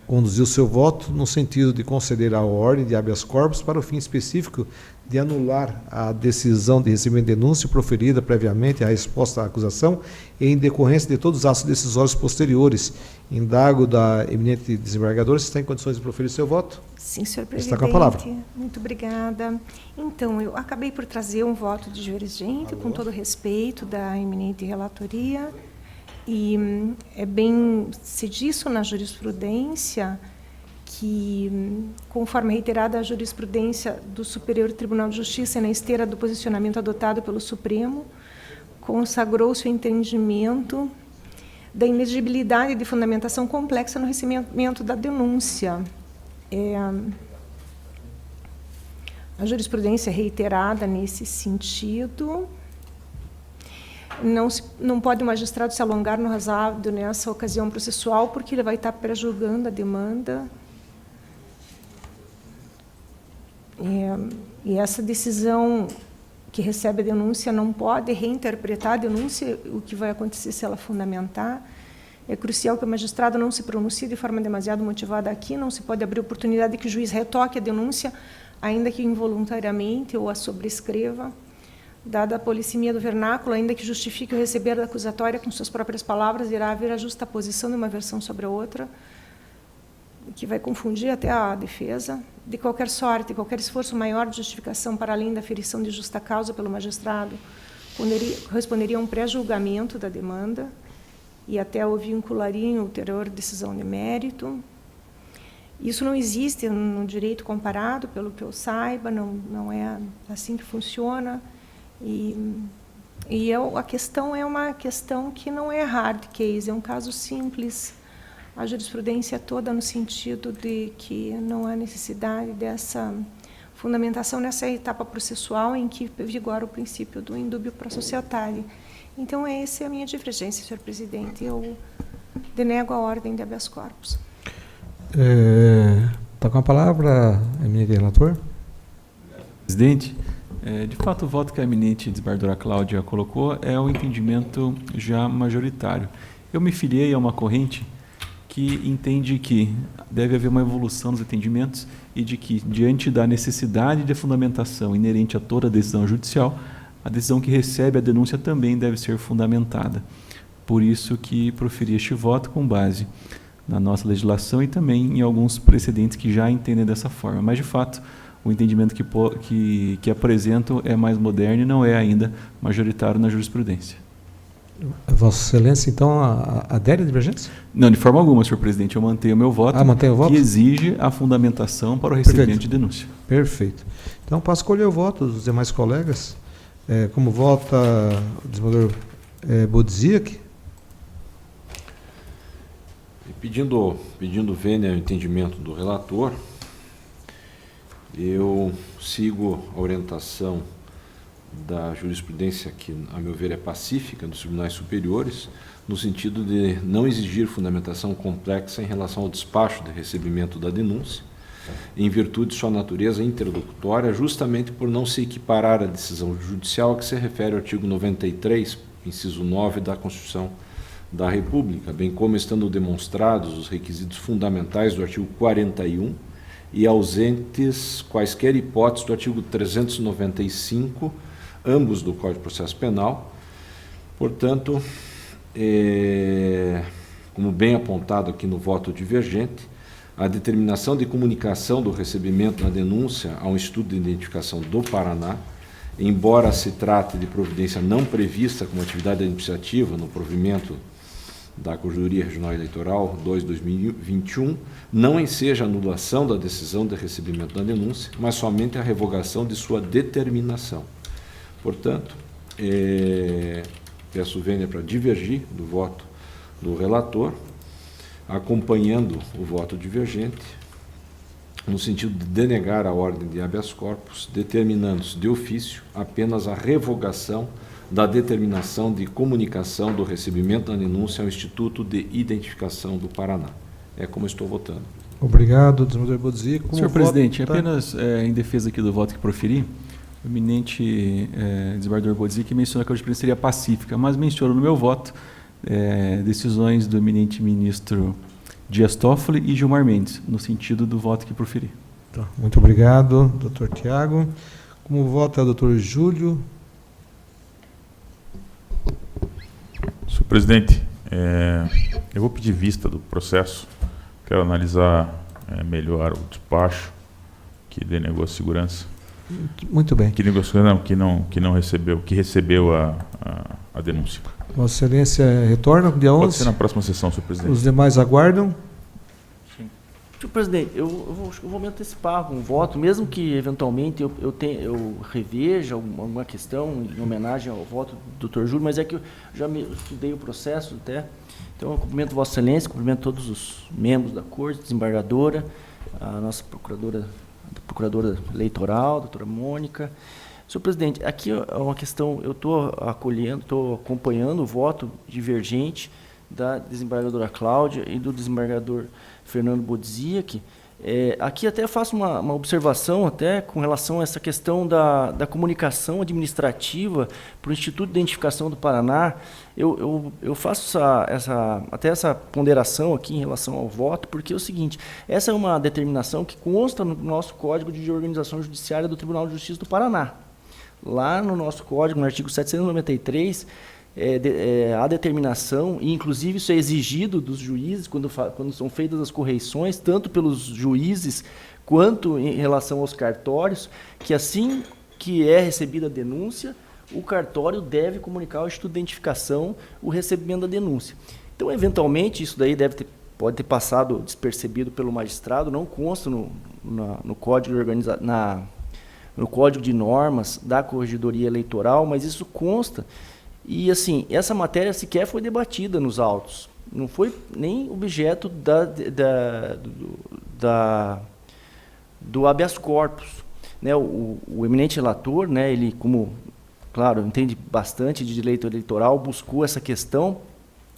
conduziu seu voto no sentido de conceder a ordem de habeas corpus para o fim específico de anular a decisão de recebimento de denúncia proferida previamente à resposta à acusação e em decorrência de todos os atos decisórios posteriores. Indago da eminente desembargadora se está em condições de proferir seu voto. Sim, senhor presidente. Está com a palavra. Muito obrigada. Então, eu acabei por trazer um voto de divergente, com todo o respeito da eminente relatoria, e é bem se disso na jurisprudência que, conforme reiterada a jurisprudência do Superior Tribunal de Justiça na esteira do posicionamento adotado pelo Supremo, consagrou-se o entendimento da inexigibilidade de fundamentação complexa no recebimento da denúncia. A jurisprudência é reiterada nesse sentido. Não pode o magistrado se alongar no razoável nessa ocasião processual, porque ele vai estar pré-julgando a demanda. E essa decisão que recebe a denúncia não pode reinterpretar a denúncia, o que vai acontecer se ela fundamentar. É crucial que o magistrado não se pronuncie de forma demasiado motivada aqui, não se pode abrir oportunidade de que o juiz retoque a denúncia, ainda que involuntariamente, ou a sobrescreva, dada a polissemia do vernáculo, ainda que justifique o receber da acusatória com suas próprias palavras, irá haver a justaposição de uma versão sobre a outra, que vai confundir até a defesa. De qualquer sorte, qualquer esforço maior de justificação para além da aferição de justa causa pelo magistrado corresponderia a um pré-julgamento da demanda e até o vincularia em ulterior decisão de mérito. Isso não existe no direito comparado, pelo que eu saiba, não é assim que funciona. A questão é uma questão que não é hard case, é um caso simples. A jurisprudência é toda no sentido de que não há necessidade dessa fundamentação nessa etapa processual em que vigora o princípio do indúbio pro societate. Então, essa é a minha divergência, senhor presidente. Eu denego a ordem de habeas corpus. Está com a palavra, eminente relator. Presidente, de fato, o voto que a eminente desembargadora Cláudia colocou é o entendimento já majoritário. Eu me filiei a uma corrente que entende que deve haver uma evolução nos entendimentos e de que, diante da necessidade de fundamentação inerente a toda decisão judicial, a decisão que recebe a denúncia também deve ser fundamentada. Por isso que proferi este voto com base na nossa legislação e também em alguns precedentes que já entendem dessa forma. Mas, de fato, o entendimento que apresento é mais moderno e não é ainda majoritário na jurisprudência. Vossa Excelência, então, adere à divergência? Não, de forma alguma, senhor presidente. Eu mantenho o meu voto, mantém o voto? Que exige a fundamentação para o recebimento de denúncia. Perfeito. Então, passo a escolher o voto dos demais colegas. Como vota o desembargador Bodziak? Pedindo vênia ao entendimento do relator, eu sigo a orientação da jurisprudência que, a meu ver, é pacífica dos tribunais superiores, no sentido de não exigir fundamentação complexa em relação ao despacho de recebimento da denúncia, em virtude de sua natureza interlocutória, justamente por não se equiparar à decisão judicial a que se refere ao artigo 93, inciso 9 da Constituição da República, bem como estando demonstrados os requisitos fundamentais do artigo 41 e ausentes quaisquer hipóteses do artigo 395, ambos do Código de Processo Penal. Portanto, como bem apontado aqui no voto divergente, a determinação de comunicação do recebimento da denúncia ao Instituto de Identificação do Paraná, embora se trate de providência não prevista como atividade administrativa no provimento da Corregedoria Regional Eleitoral 2/2021, não enseja a anulação da decisão de recebimento da denúncia, mas somente a revogação de sua determinação. Portanto, peço vênia para divergir do voto do relator, acompanhando o voto divergente, no sentido de denegar a ordem de habeas corpus, determinando-se de ofício apenas a revogação da determinação de comunicação do recebimento da denúncia ao Instituto de Identificação do Paraná. É como estou votando. Obrigado, desembargador Bodziak. Senhor presidente, apenas em defesa aqui do voto que proferi, o eminente desembargador Bodziak menciona que a jurisprudência seria pacífica, mas menciona no meu voto decisões do eminente ministro Dias Toffoli e Gilmar Mendes, no sentido do voto que proferi. Tá. Muito obrigado, doutor Tiago. Como vota o doutor Júlio? Senhor presidente, eu vou pedir vista do processo, quero analisar melhor o despacho que denegou a segurança. Muito bem. Que negociou, não, que não recebeu, que recebeu a denúncia. Vossa Excelência retorna no dia 11? Pode ser na próxima sessão, senhor presidente. Os demais aguardam? Senhor presidente, eu vou me antecipar com o voto, mesmo que eventualmente eu reveja alguma questão em homenagem ao voto do Dr. Júlio, mas é que eu já estudei o processo até. Então, eu cumprimento Vossa Excelência, cumprimento todos os membros da Corte, desembargadora, a nossa procuradora eleitoral, a doutora Mônica. Senhor presidente, aqui é uma questão, eu estou acompanhando o voto divergente da desembargadora Cláudia e do desembargador Fernando Bodziak. Aqui até faço uma observação até com relação a essa questão da comunicação administrativa para o Instituto de Identificação do Paraná. Eu faço essa ponderação aqui em relação ao voto, porque é o seguinte, essa é uma determinação que consta no nosso Código de Organização Judiciária do Tribunal de Justiça do Paraná. Lá no nosso Código, no artigo 793, a determinação, e inclusive isso é exigido dos juízes quando são feitas as correições, tanto pelos juízes quanto em relação aos cartórios, que assim que é recebida a denúncia, o cartório deve comunicar ao Instituto de Identificação o recebimento da denúncia. Então, eventualmente, isso daí pode ter passado despercebido pelo magistrado, não consta no Código no Código de Normas da Corregedoria Eleitoral, mas isso consta. E, assim, essa matéria sequer foi debatida nos autos. Não foi nem objeto do habeas corpus. Né? O eminente relator, né, ele, como, claro, entende bastante de direito eleitoral, buscou essa questão,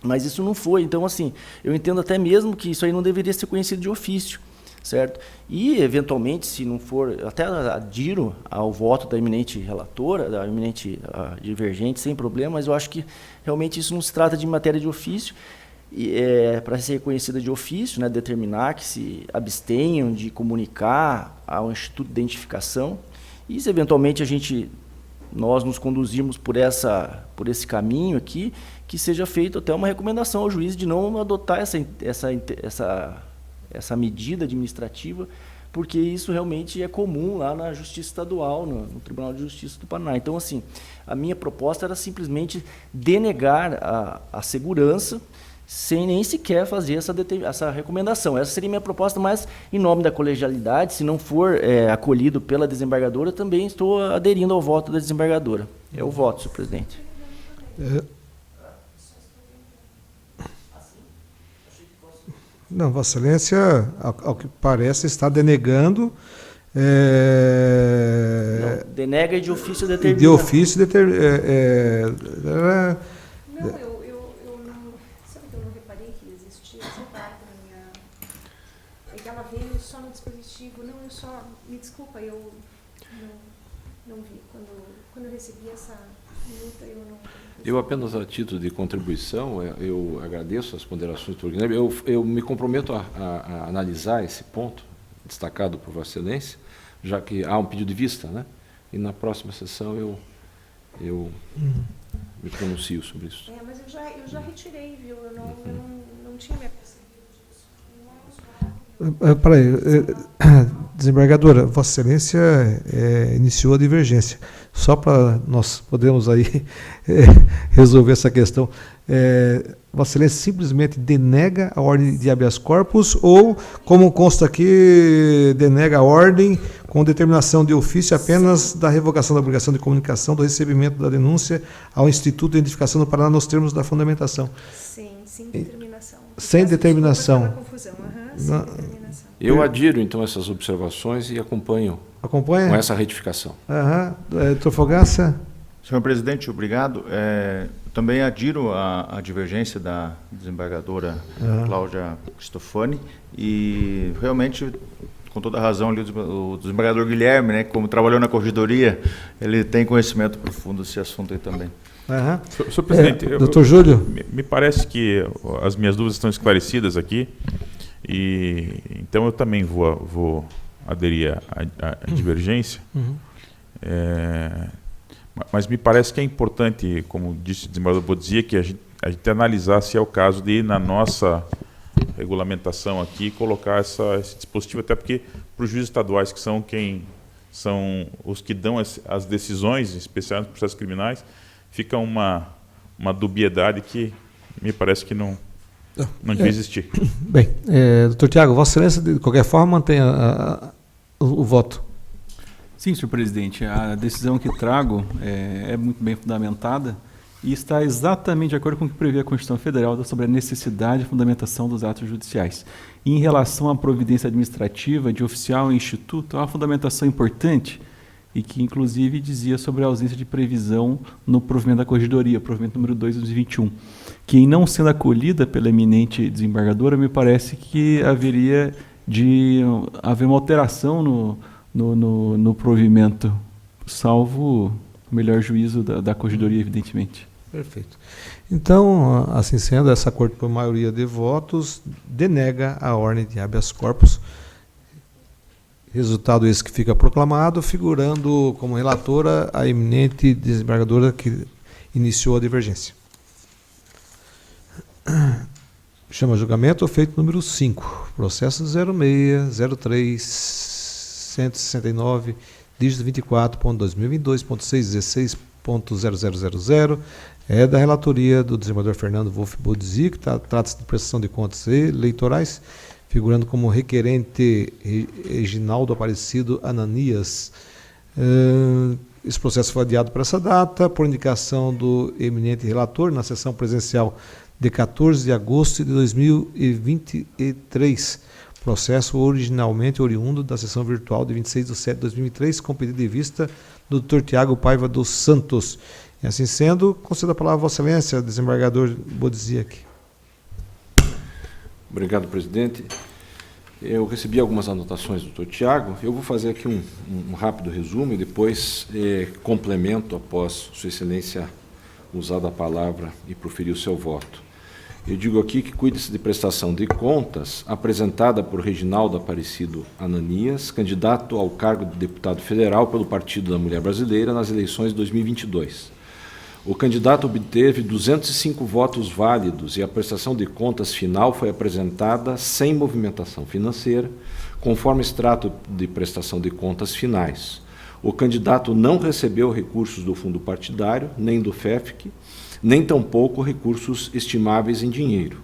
mas isso não foi. Então, assim, eu entendo até mesmo que isso aí não deveria ser conhecido de ofício. Certo? E, eventualmente, se não for, até adiro ao voto da eminente relatora, da eminente divergente, sem problema, mas eu acho que realmente isso não se trata de matéria de ofício. para ser reconhecida de ofício, né, determinar que se abstenham de comunicar ao Instituto de Identificação, e se eventualmente nós nos conduzirmos por esse caminho aqui, que seja feita até uma recomendação ao juiz de não adotar essa medida administrativa, porque isso realmente é comum lá na Justiça Estadual, no Tribunal de Justiça do Paraná. Então, assim, a minha proposta era simplesmente denegar a segurança, sem nem sequer fazer essa recomendação. Essa seria a minha proposta, mas em nome da colegialidade, se não for acolhido pela desembargadora, também estou aderindo ao voto da desembargadora. É o voto, senhor presidente. Não, Vossa Excelência, ao que parece, está denegando. Não, denega e de ofício determina. De ofício determina. Não, eu não. Sabe que eu não reparei que existia essa parte na minha. É que ela veio só no dispositivo. Não, eu só. Me desculpa, eu não vi. Quando eu recebi essa minuta, eu não. Eu apenas, a título de contribuição, eu agradeço as ponderações do Guilherme. Eu me comprometo a analisar esse ponto, destacado por Vossa Excelência, já que há um pedido de vista, né? E na próxima sessão eu me pronuncio sobre isso. Mas eu já retirei, viu? Eu não tinha me apercebido disso. Peraí, desembargadora, Vossa Excelência iniciou a divergência. Só para nós podermos aí resolver essa questão. Vossa Excelência simplesmente denega a ordem de habeas corpus ou, como consta aqui, denega a ordem com determinação de ofício apenas da revogação da obrigação de comunicação do recebimento da denúncia ao Instituto de Identificação do Paraná nos termos da fundamentação? Sem determinação. Sem determinação. Sem determinação. Eu adiro, então, essas observações e acompanho com essa retificação. Doutor Fogaça? Senhor presidente, obrigado. Também adiro a divergência da desembargadora Cláudia Cristofani e realmente, com toda a razão, ali, o desembargador Guilherme, né, como trabalhou na corregedoria, ele tem conhecimento profundo desse assunto aí também. Senhor presidente, doutor Júlio? Me parece que as minhas dúvidas estão esclarecidas aqui, e então eu também vou aderir à divergência. Mas me parece que é importante, como disse o desembargador Bodzia, que a gente analisar se é o caso de ir na nossa regulamentação aqui colocar esse dispositivo, até porque para os juízes estaduais, que são os que dão as decisões, especialmente nos processos criminais, fica uma dubiedade que me parece que não devia existir. Bem, doutor Tiago, Vossa Excelência, de qualquer forma, mantém o voto. Sim, senhor presidente, a decisão que trago é muito bem fundamentada e está exatamente de acordo com o que prevê a Constituição Federal sobre a necessidade de fundamentação dos atos judiciais. E em relação à providência administrativa de oficial e instituto, é uma fundamentação importante e que, inclusive, dizia sobre a ausência de previsão no provimento da corregedoria, provimento número 2 de 2021, que, em não sendo acolhida pela eminente desembargadora, me parece que haveria de haver uma alteração no provimento, salvo o melhor juízo da corregedoria, evidentemente. Perfeito. Então, assim sendo, essa corte, por maioria de votos, denega a ordem de habeas corpus. Resultado esse que fica proclamado, figurando como relatora a eminente desembargadora que iniciou a divergência. Chama julgamento feito número 5, processo 0603-169, dígito 24.2022.616.0000, é da relatoria do desembargador Fernando Wolff Bodzia, que trata-se de prestação de contas eleitorais, figurando como requerente Reginaldo Aparecido Ananias. Esse processo foi adiado para essa data, por indicação do eminente relator, na sessão presencial de 14 de agosto de 2023. Processo originalmente oriundo da sessão virtual de 26 de setembro de 2003, com pedido de vista do Dr. Tiago Paiva dos Santos. E assim sendo, concedo a palavra a Vossa Excelência, desembargador Bodzia. Obrigado, presidente. Eu recebi algumas anotações do Dr. Tiago. Eu vou fazer aqui um rápido resumo e depois complemento após Sua Excelência usar a palavra e proferir o seu voto. Eu digo aqui que cuida-se de prestação de contas apresentada por Reginaldo Aparecido Ananias, candidato ao cargo de deputado federal pelo Partido da Mulher Brasileira nas eleições de 2022. O candidato obteve 205 votos válidos e a prestação de contas final foi apresentada sem movimentação financeira, conforme extrato de prestação de contas finais. O candidato não recebeu recursos do fundo partidário, nem do FEFC, nem tampouco recursos estimáveis em dinheiro.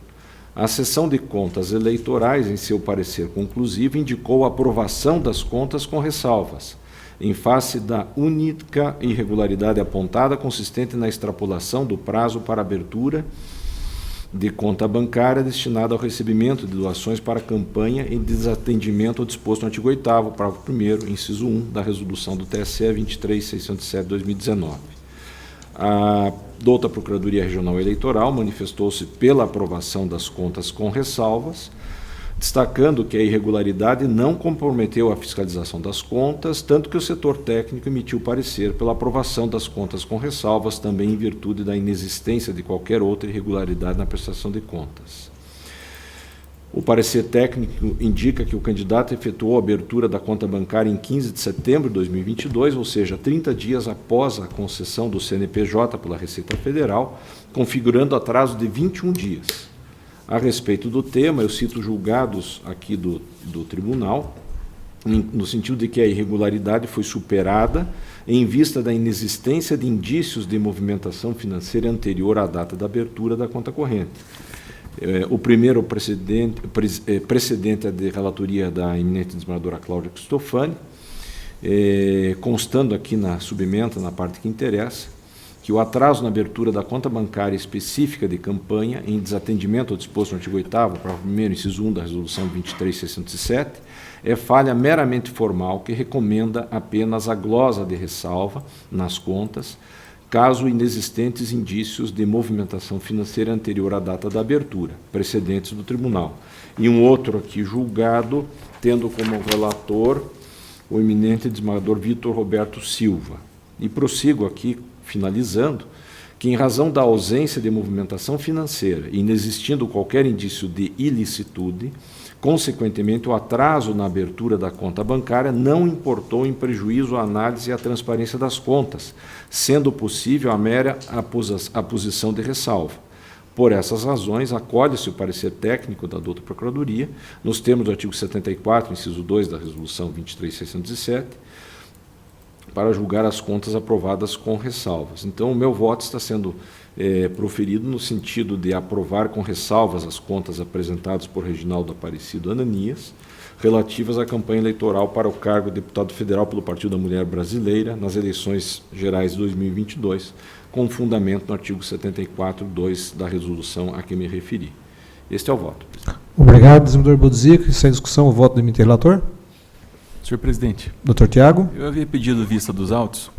A sessão de contas eleitorais, em seu parecer conclusivo, indicou a aprovação das contas com ressalvas, em face da única irregularidade apontada, consistente na extrapolação do prazo para abertura de conta bancária destinada ao recebimento de doações para campanha em desatendimento ao disposto no artigo 8º, parágrafo 1º, inciso 1, da resolução do TSE 23.607/2019. A douta Procuradoria Regional Eleitoral manifestou-se pela aprovação das contas com ressalvas, destacando que a irregularidade não comprometeu a fiscalização das contas, tanto que o setor técnico emitiu parecer pela aprovação das contas com ressalvas, também em virtude da inexistência de qualquer outra irregularidade na prestação de contas. O parecer técnico indica que o candidato efetuou a abertura da conta bancária em 15 de setembro de 2022, ou seja, 30 dias após a concessão do CNPJ pela Receita Federal, configurando atraso de 21 dias. A respeito do tema, eu cito julgados aqui do tribunal, no sentido de que a irregularidade foi superada em vista da inexistência de indícios de movimentação financeira anterior à data da abertura da conta corrente. O primeiro precedente é de relatoria da eminente desembargadora Cláudia Cristofani, constando aqui na subementa, na parte que interessa, que o atraso na abertura da conta bancária específica de campanha, em desatendimento ao disposto no artigo 8º, parágrafo 1º, inciso 1 da resolução 23.607, é falha meramente formal que recomenda apenas a glosa de ressalva nas contas, caso inexistentes indícios de movimentação financeira anterior à data da abertura, precedentes do tribunal. E um outro aqui julgado, tendo como relator o eminente desembargador Vitor Roberto Silva. E prossigo aqui, finalizando, que em razão da ausência de movimentação financeira e inexistindo qualquer indício de ilicitude, consequentemente o atraso na abertura da conta bancária não importou em prejuízo à análise e à transparência das contas, sendo possível a mera aposição de ressalva. Por essas razões, acolhe-se o parecer técnico da douta Procuradoria, nos termos do artigo 74, inciso 2 da resolução 23.607, para julgar as contas aprovadas com ressalvas. Então, o meu voto está sendo proferido no sentido de aprovar com ressalvas as contas apresentadas por Reginaldo Aparecido Ananias, relativas à campanha eleitoral para o cargo de deputado federal pelo Partido da Mulher Brasileira nas eleições gerais de 2022, com fundamento no artigo 74.2 da resolução a que me referi. Este é o voto, presidente. Obrigado, desembargador Budzic. Sem discussão, o voto do eminente relator. Senhor presidente. Dr. Tiago. Eu havia pedido vista dos autos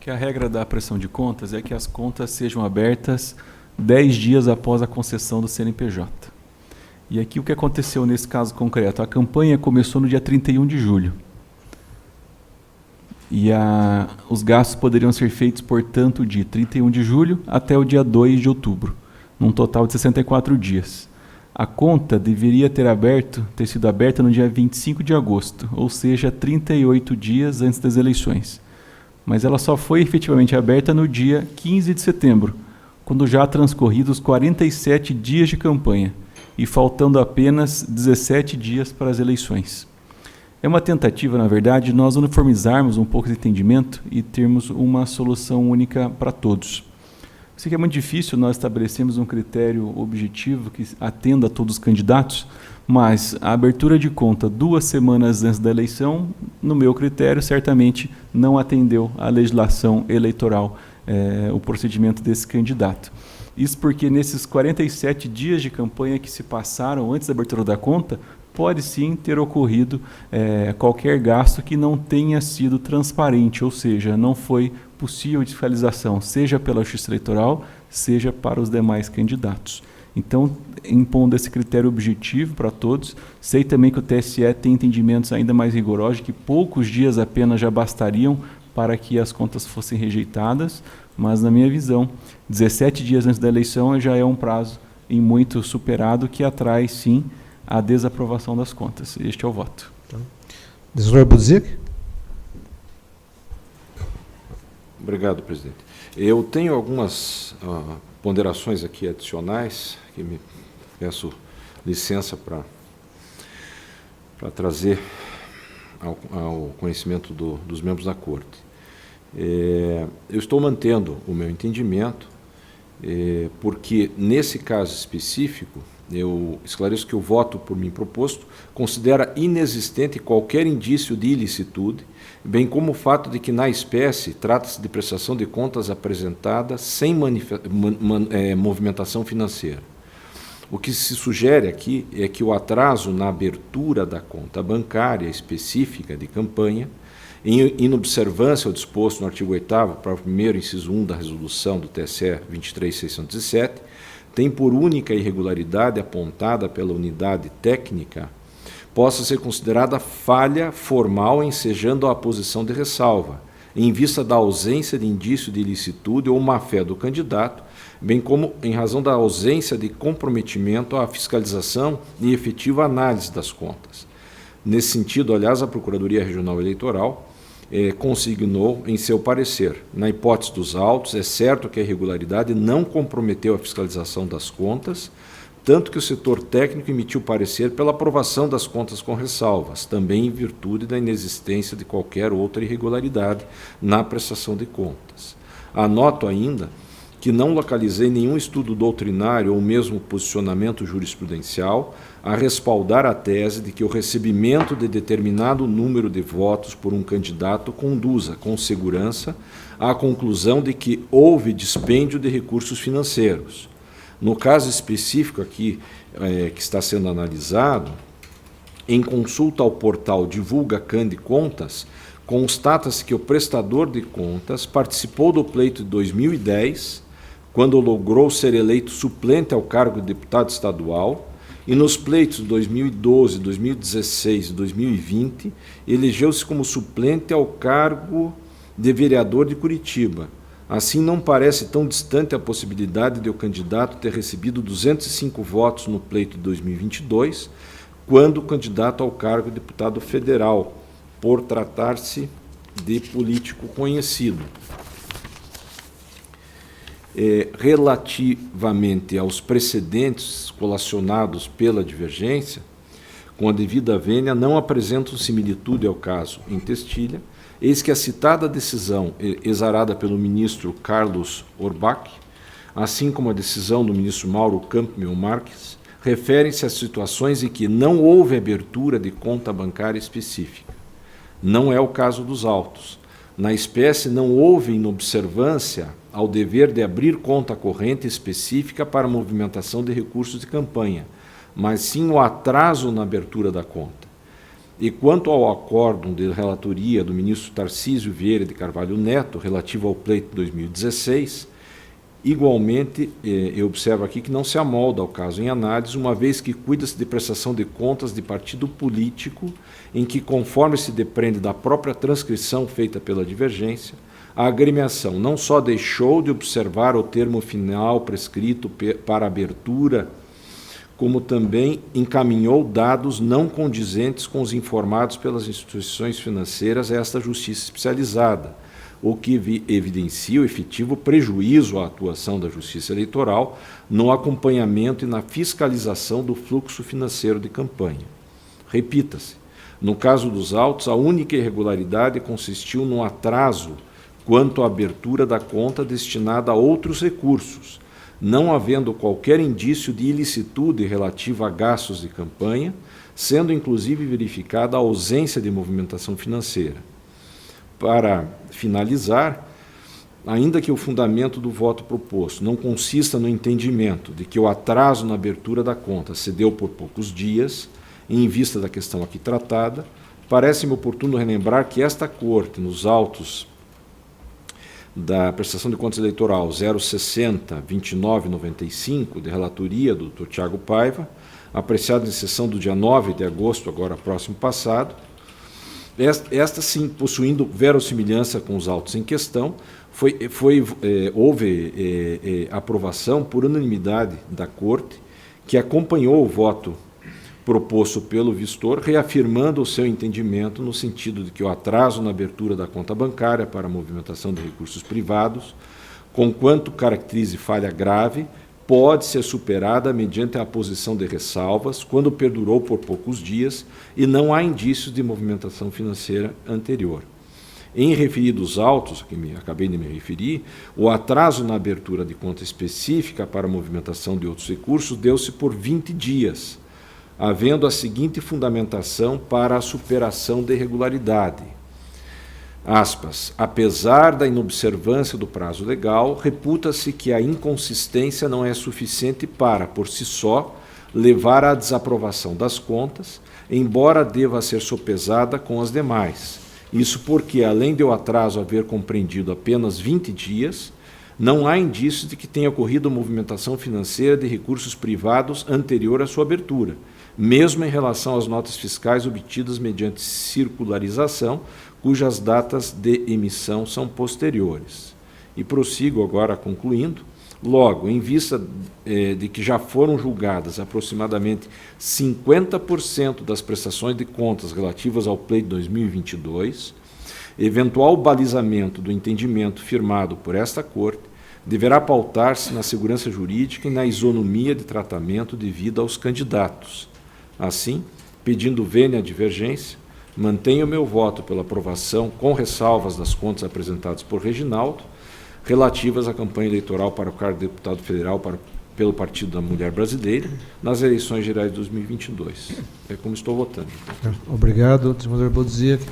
que a regra da prestação de contas é que as contas sejam abertas 10 dias após a concessão do CNPJ. E aqui o que aconteceu nesse caso concreto? A campanha começou no dia 31 de julho. E os gastos poderiam ser feitos, portanto, de 31 de julho até o dia 2 de outubro, num total de 64 dias. A conta deveria ter sido aberta no dia 25 de agosto, ou seja, 38 dias antes das eleições. Mas ela só foi efetivamente aberta no dia 15 de setembro, quando já transcorridos 47 dias de campanha e faltando apenas 17 dias para as eleições. É uma tentativa, na verdade, de nós uniformizarmos um pouco esse entendimento e termos uma solução única para todos. Sei que é muito difícil nós estabelecermos um critério objetivo que atenda a todos os candidatos, mas a abertura de conta 2 semanas antes da eleição, no meu critério, certamente não atendeu à legislação eleitoral, o procedimento desse candidato. Isso porque nesses 47 dias de campanha que se passaram antes da abertura da conta, pode sim ter ocorrido qualquer gasto que não tenha sido transparente, ou seja, não foi possível de fiscalização, seja pela Justiça Eleitoral, seja para os demais candidatos. Então, impondo esse critério objetivo para todos, sei também que o TSE tem entendimentos ainda mais rigorosos, que poucos dias apenas já bastariam para que as contas fossem rejeitadas, mas na minha visão, 17 dias antes da eleição já é um prazo em muito superado, que atrai, sim, a desaprovação das contas. Este é o voto. Senhor Budzik? Obrigado, presidente. Eu tenho algumas ponderações aqui adicionais, que me peço licença para trazer ao conhecimento dos membros da Corte. Eu estou mantendo o meu entendimento, porque, nesse caso específico, eu esclareço que o voto por mim proposto considera inexistente qualquer indício de ilicitude, bem como o fato de que, na espécie, trata-se de prestação de contas apresentada sem movimentação financeira. O que se sugere aqui é que o atraso na abertura da conta bancária específica de campanha, em inobservância ao disposto no artigo 8º, parágrafo 1º, inciso 1 da resolução do TSE 23.607, tem por única irregularidade apontada pela unidade técnica, possa ser considerada falha formal ensejando a posição de ressalva, em vista da ausência de indício de ilicitude ou má-fé do candidato, bem como em razão da ausência de comprometimento à fiscalização e efetiva análise das contas. Nesse sentido, aliás, a Procuradoria Regional Eleitoral consignou em seu parecer, na hipótese dos autos, é certo que a irregularidade não comprometeu a fiscalização das contas, tanto que o setor técnico emitiu parecer pela aprovação das contas com ressalvas, também em virtude da inexistência de qualquer outra irregularidade na prestação de contas. Anoto ainda que não localizei nenhum estudo doutrinário ou mesmo posicionamento jurisprudencial a respaldar a tese de que o recebimento de determinado número de votos por um candidato conduza, com segurança, à conclusão de que houve dispêndio de recursos financeiros. No caso específico aqui que está sendo analisado, em consulta ao portal Divulga Cande Contas, constata-se que o prestador de contas participou do pleito de 2010, quando logrou ser eleito suplente ao cargo de deputado estadual, e nos pleitos de 2012, 2016 e 2020, elegeu-se como suplente ao cargo de vereador de Curitiba. Assim, não parece tão distante a possibilidade de o candidato ter recebido 205 votos no pleito de 2022, quando candidato ao cargo de deputado federal, por tratar-se de político conhecido. Relativamente aos precedentes colacionados pela divergência, com a devida vênia, não apresentam similitude ao caso em Testilha, eis que a citada decisão exarada pelo ministro Carlos Orbach, assim como a decisão do ministro Mauro Campbell Marques, referem-se a situações em que não houve abertura de conta bancária específica. Não é o caso dos autos. Na espécie, não houve inobservância ao dever de abrir conta corrente específica para movimentação de recursos de campanha, mas sim o atraso na abertura da conta. E quanto ao acórdão de relatoria do ministro Tarcísio Vieira de Carvalho Neto, relativo ao pleito de 2016, igualmente, eu observo aqui que não se amolda ao caso em análise, uma vez que cuida-se de prestação de contas de partido político, em que, conforme se depreende da própria transcrição feita pela divergência, a agremiação não só deixou de observar o termo final prescrito para abertura, como também encaminhou dados não condizentes com os informados pelas instituições financeiras a esta justiça especializada, o que evidencia o efetivo prejuízo à atuação da Justiça Eleitoral no acompanhamento e na fiscalização do fluxo financeiro de campanha. Repita-se, no caso dos autos, a única irregularidade consistiu no atraso quanto à abertura da conta destinada a outros recursos, não havendo qualquer indício de ilicitude relativa a gastos de campanha, sendo inclusive verificada a ausência de movimentação financeira. Para finalizar, ainda que o fundamento do voto proposto não consista no entendimento de que o atraso na abertura da conta se deu por poucos dias, em vista da questão aqui tratada, parece-me oportuno relembrar que esta Corte, nos autos da prestação de contas eleitoral 060-2995, de relatoria do Dr. Tiago Paiva, apreciado em sessão do dia 9 de agosto, agora próximo passado, esta sim, possuindo verossimilhança com os autos em questão, houve aprovação por unanimidade da Corte, que acompanhou o voto proposto pelo vistor, reafirmando o seu entendimento no sentido de que o atraso na abertura da conta bancária para a movimentação de recursos privados, conquanto caracterize falha grave, pode ser superada mediante a aposição de ressalvas quando perdurou por poucos dias e não há indícios de movimentação financeira anterior. Em referidos autos, que acabei de me referir, o atraso na abertura de conta específica para a movimentação de outros recursos deu-se por 20 dias, havendo a seguinte fundamentação para a superação de irregularidade. Aspas, apesar da inobservância do prazo legal, reputa-se que a inconsistência não é suficiente para, por si só, levar à desaprovação das contas, embora deva ser sopesada com as demais. Isso porque, além de o atraso haver compreendido apenas 20 dias, não há indícios de que tenha ocorrido movimentação financeira de recursos privados anterior à sua abertura, mesmo em relação às notas fiscais obtidas mediante circularização, cujas datas de emissão são posteriores. E prossigo agora concluindo. Logo, em vista de que já foram julgadas aproximadamente 50% das prestações de contas relativas ao pleito 2022, eventual balizamento do entendimento firmado por esta Corte deverá pautar-se na segurança jurídica e na isonomia de tratamento devida aos candidatos. Assim, pedindo vênia divergência, mantenho meu voto pela aprovação com ressalvas das contas apresentadas por Reginaldo, relativas à campanha eleitoral para o cargo de deputado federal pelo Partido da Mulher Brasileira nas eleições gerais de 2022. É como estou votando. Obrigado, senador Bodziak.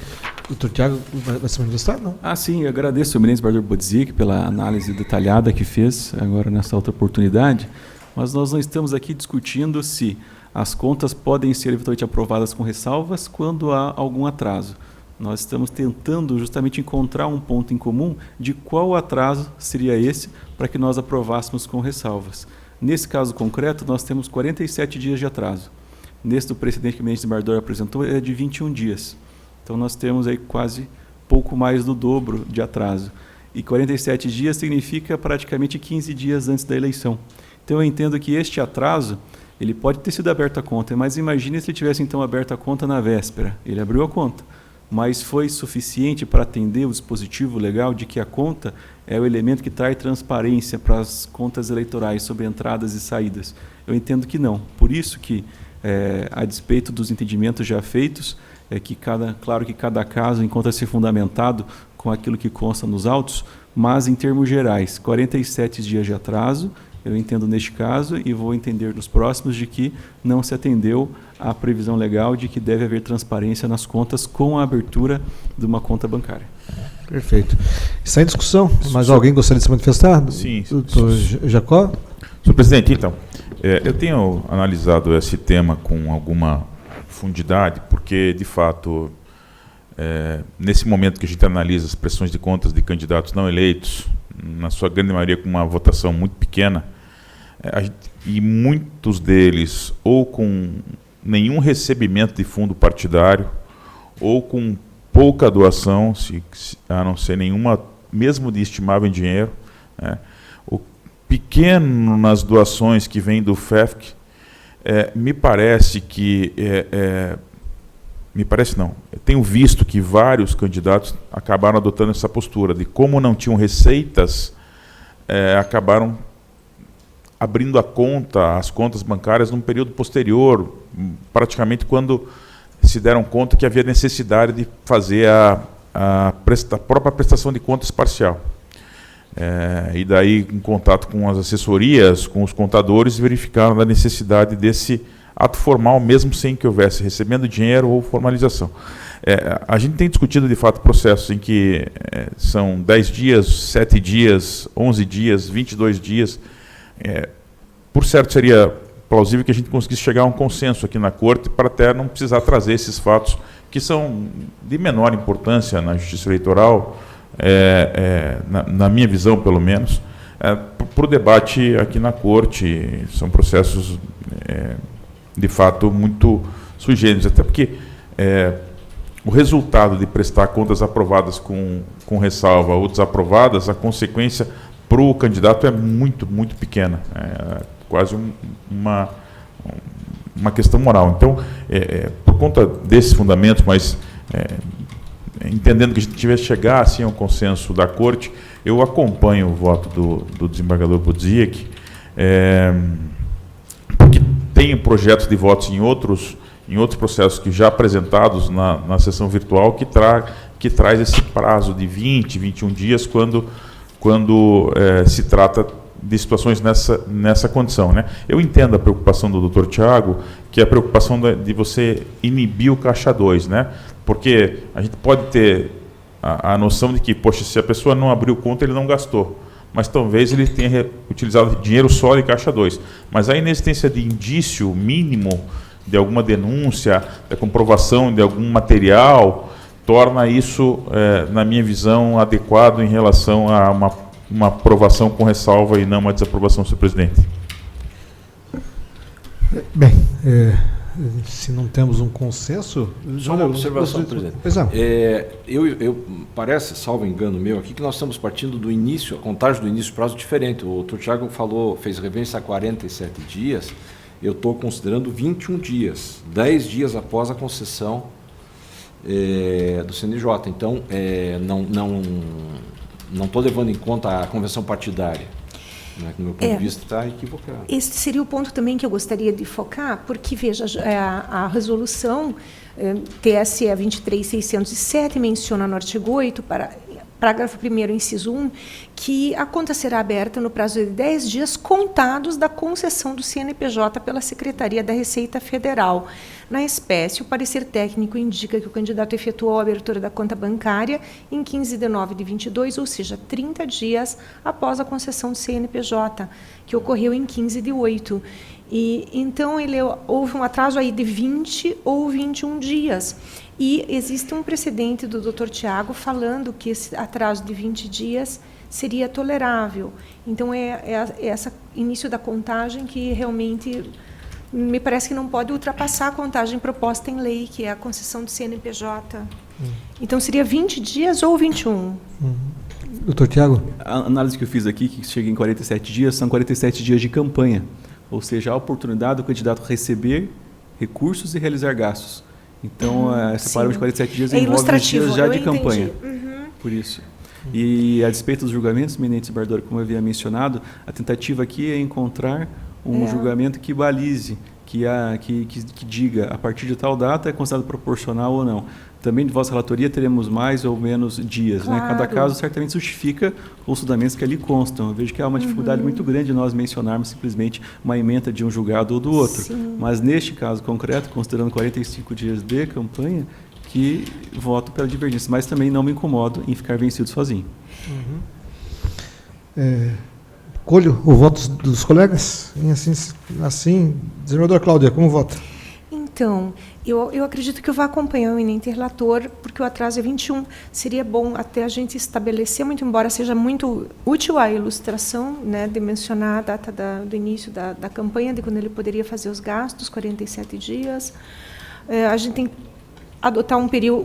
Doutor Tiago, vai se manifestar? Não? Sim, eu agradeço ao eminente vereador Bodziak pela análise detalhada que fez agora nessa outra oportunidade, mas nós não estamos aqui discutindo se as contas podem ser eventualmente aprovadas com ressalvas quando há algum atraso. Nós estamos tentando justamente encontrar um ponto em comum de qual atraso seria esse para que nós aprovássemos com ressalvas. Nesse caso concreto, nós temos 47 dias de atraso. Nesse do precedente que o eminente desembargador apresentou, é de 21 dias. Então nós temos aí quase pouco mais do dobro de atraso. E 47 dias significa praticamente 15 dias antes da eleição. Então eu entendo que este atraso, ele pode ter sido aberta a conta, mas imagine se ele tivesse então aberto a conta na véspera. Ele abriu a conta, mas foi suficiente para atender o dispositivo legal de que a conta é o elemento que traz transparência para as contas eleitorais sobre entradas e saídas. Eu entendo que não. Por isso que, a despeito dos entendimentos já feitos, claro que cada caso encontra-se fundamentado com aquilo que consta nos autos, mas em termos gerais, 47 dias de atraso, eu entendo neste caso e vou entender nos próximos de que não se atendeu à previsão legal de que deve haver transparência nas contas com a abertura de uma conta bancária. Perfeito. Está em discussão. Mais alguém gostaria de se manifestar? Sim. Doutor Jacó? Senhor presidente, então, eu tenho analisado esse tema com alguma profundidade, porque, de fato, nesse momento que a gente analisa as prestações de contas de candidatos não eleitos, na sua grande maioria com uma votação muito pequena, e muitos deles ou com nenhum recebimento de fundo partidário, ou com pouca doação, a não ser nenhuma, mesmo de estimável em dinheiro, o pequeno nas doações que vem do FEFC, me parece que... me parece não. Eu tenho visto que vários candidatos acabaram adotando essa postura de como não tinham receitas, acabaram abrindo as contas bancárias num período posterior, praticamente quando se deram conta que havia necessidade de fazer a própria prestação de contas parcial. E daí, em contato com as assessorias, com os contadores, verificaram a necessidade desse ato formal, mesmo sem que houvesse recebendo dinheiro ou formalização. A gente tem discutido, de fato, processos em que são 10 dias, 7 dias, 11 dias, 22 dias. Por certo, seria plausível que a gente conseguisse chegar a um consenso aqui na Corte para até não precisar trazer esses fatos que são de menor importância na Justiça Eleitoral, na minha visão, pelo menos, para o debate aqui na Corte. São processos... de fato, muito sujeitos, até porque o resultado de prestar contas aprovadas com ressalva ou desaprovadas, a consequência para o candidato é muito, muito pequena. É quase uma questão moral. Então, por conta desses fundamentos, mas entendendo que a gente tivesse chegar assim, a um consenso da Corte, eu acompanho o voto do desembargador Budziak, porque tem projetos de votos em outros processos que já apresentados na sessão virtual que traz esse prazo de 20, 21 dias quando se trata de situações nessa condição, né? Eu entendo a preocupação do Dr. Tiago, que é a preocupação de você inibir o caixa 2, né? Porque a gente pode ter a noção de que, poxa, se a pessoa não abriu conta, ele não gastou. Mas talvez ele tenha utilizado dinheiro só de caixa 2. Mas a inexistência de indício mínimo de alguma denúncia, da comprovação de algum material, torna isso, na minha visão, adequado em relação a uma aprovação com ressalva e não uma desaprovação, senhor presidente. Bem, se não temos um consenso... Só uma observação, presidente. Parece, salvo engano meu aqui, que nós estamos partindo do início, a contagem do início, prazo diferente. O Dr. Tiago fez referência a 47 dias, eu estou considerando 21 dias, 10 dias após a concessão do CNJ. Então, não estou levando em conta a convenção partidária. Né, que, do meu ponto de vista, está equivocado. Esse seria o ponto também que eu gostaria de focar, porque, veja, a resolução TSE 23.607 menciona no artigo 8, parágrafo 1º, inciso 1, que a conta será aberta no prazo de 10 dias contados da concessão do CNPJ pela Secretaria da Receita Federal. Na espécie, o parecer técnico indica que o candidato efetuou a abertura da conta bancária em 15 de nove de 22, ou seja, 30 dias após a concessão do CNPJ, que ocorreu em 15 de 8. E, então, houve um atraso aí de 20 ou 21 dias. E existe um precedente do Dr. Tiago falando que esse atraso de 20 dias seria tolerável. Então, esse início da contagem que realmente me parece que não pode ultrapassar a contagem proposta em lei, que é a concessão do CNPJ. Então, seria 20 dias ou 21? Doutor Tiago? A análise que eu fiz aqui, que chega em 47 dias, são 47 dias de campanha. Ou seja, a oportunidade do candidato receber recursos e realizar gastos. Então, esse parâmetro de 47 dias envolve os dias já de campanha. Por isso. E, a despeito dos julgamentos, eminente desembargador, como eu havia mencionado, a tentativa aqui é encontrar um julgamento que balize, que diga, a partir de tal data é considerado proporcional ou não. Também de vossa relatoria teremos mais ou menos dias. Claro. Né? Cada caso certamente justifica os fundamentos que ali constam. Eu vejo que há uma dificuldade muito grande de nós mencionarmos simplesmente uma ementa de um julgado ou do outro. Sim. Mas neste caso concreto, considerando 45 dias de campanha, que voto pela divergência. Mas também não me incomodo em ficar vencido sozinho. Colho o voto dos colegas? Assim, desembargadora Cláudia, como vota? Então, eu acredito que eu vou acompanhar o eminente relator, porque o atraso é 21. Seria bom até a gente estabelecer, muito embora seja muito útil a ilustração, né, de mencionar a data do início da campanha, de quando ele poderia fazer os gastos, 47 dias. A gente tem que adotar um período,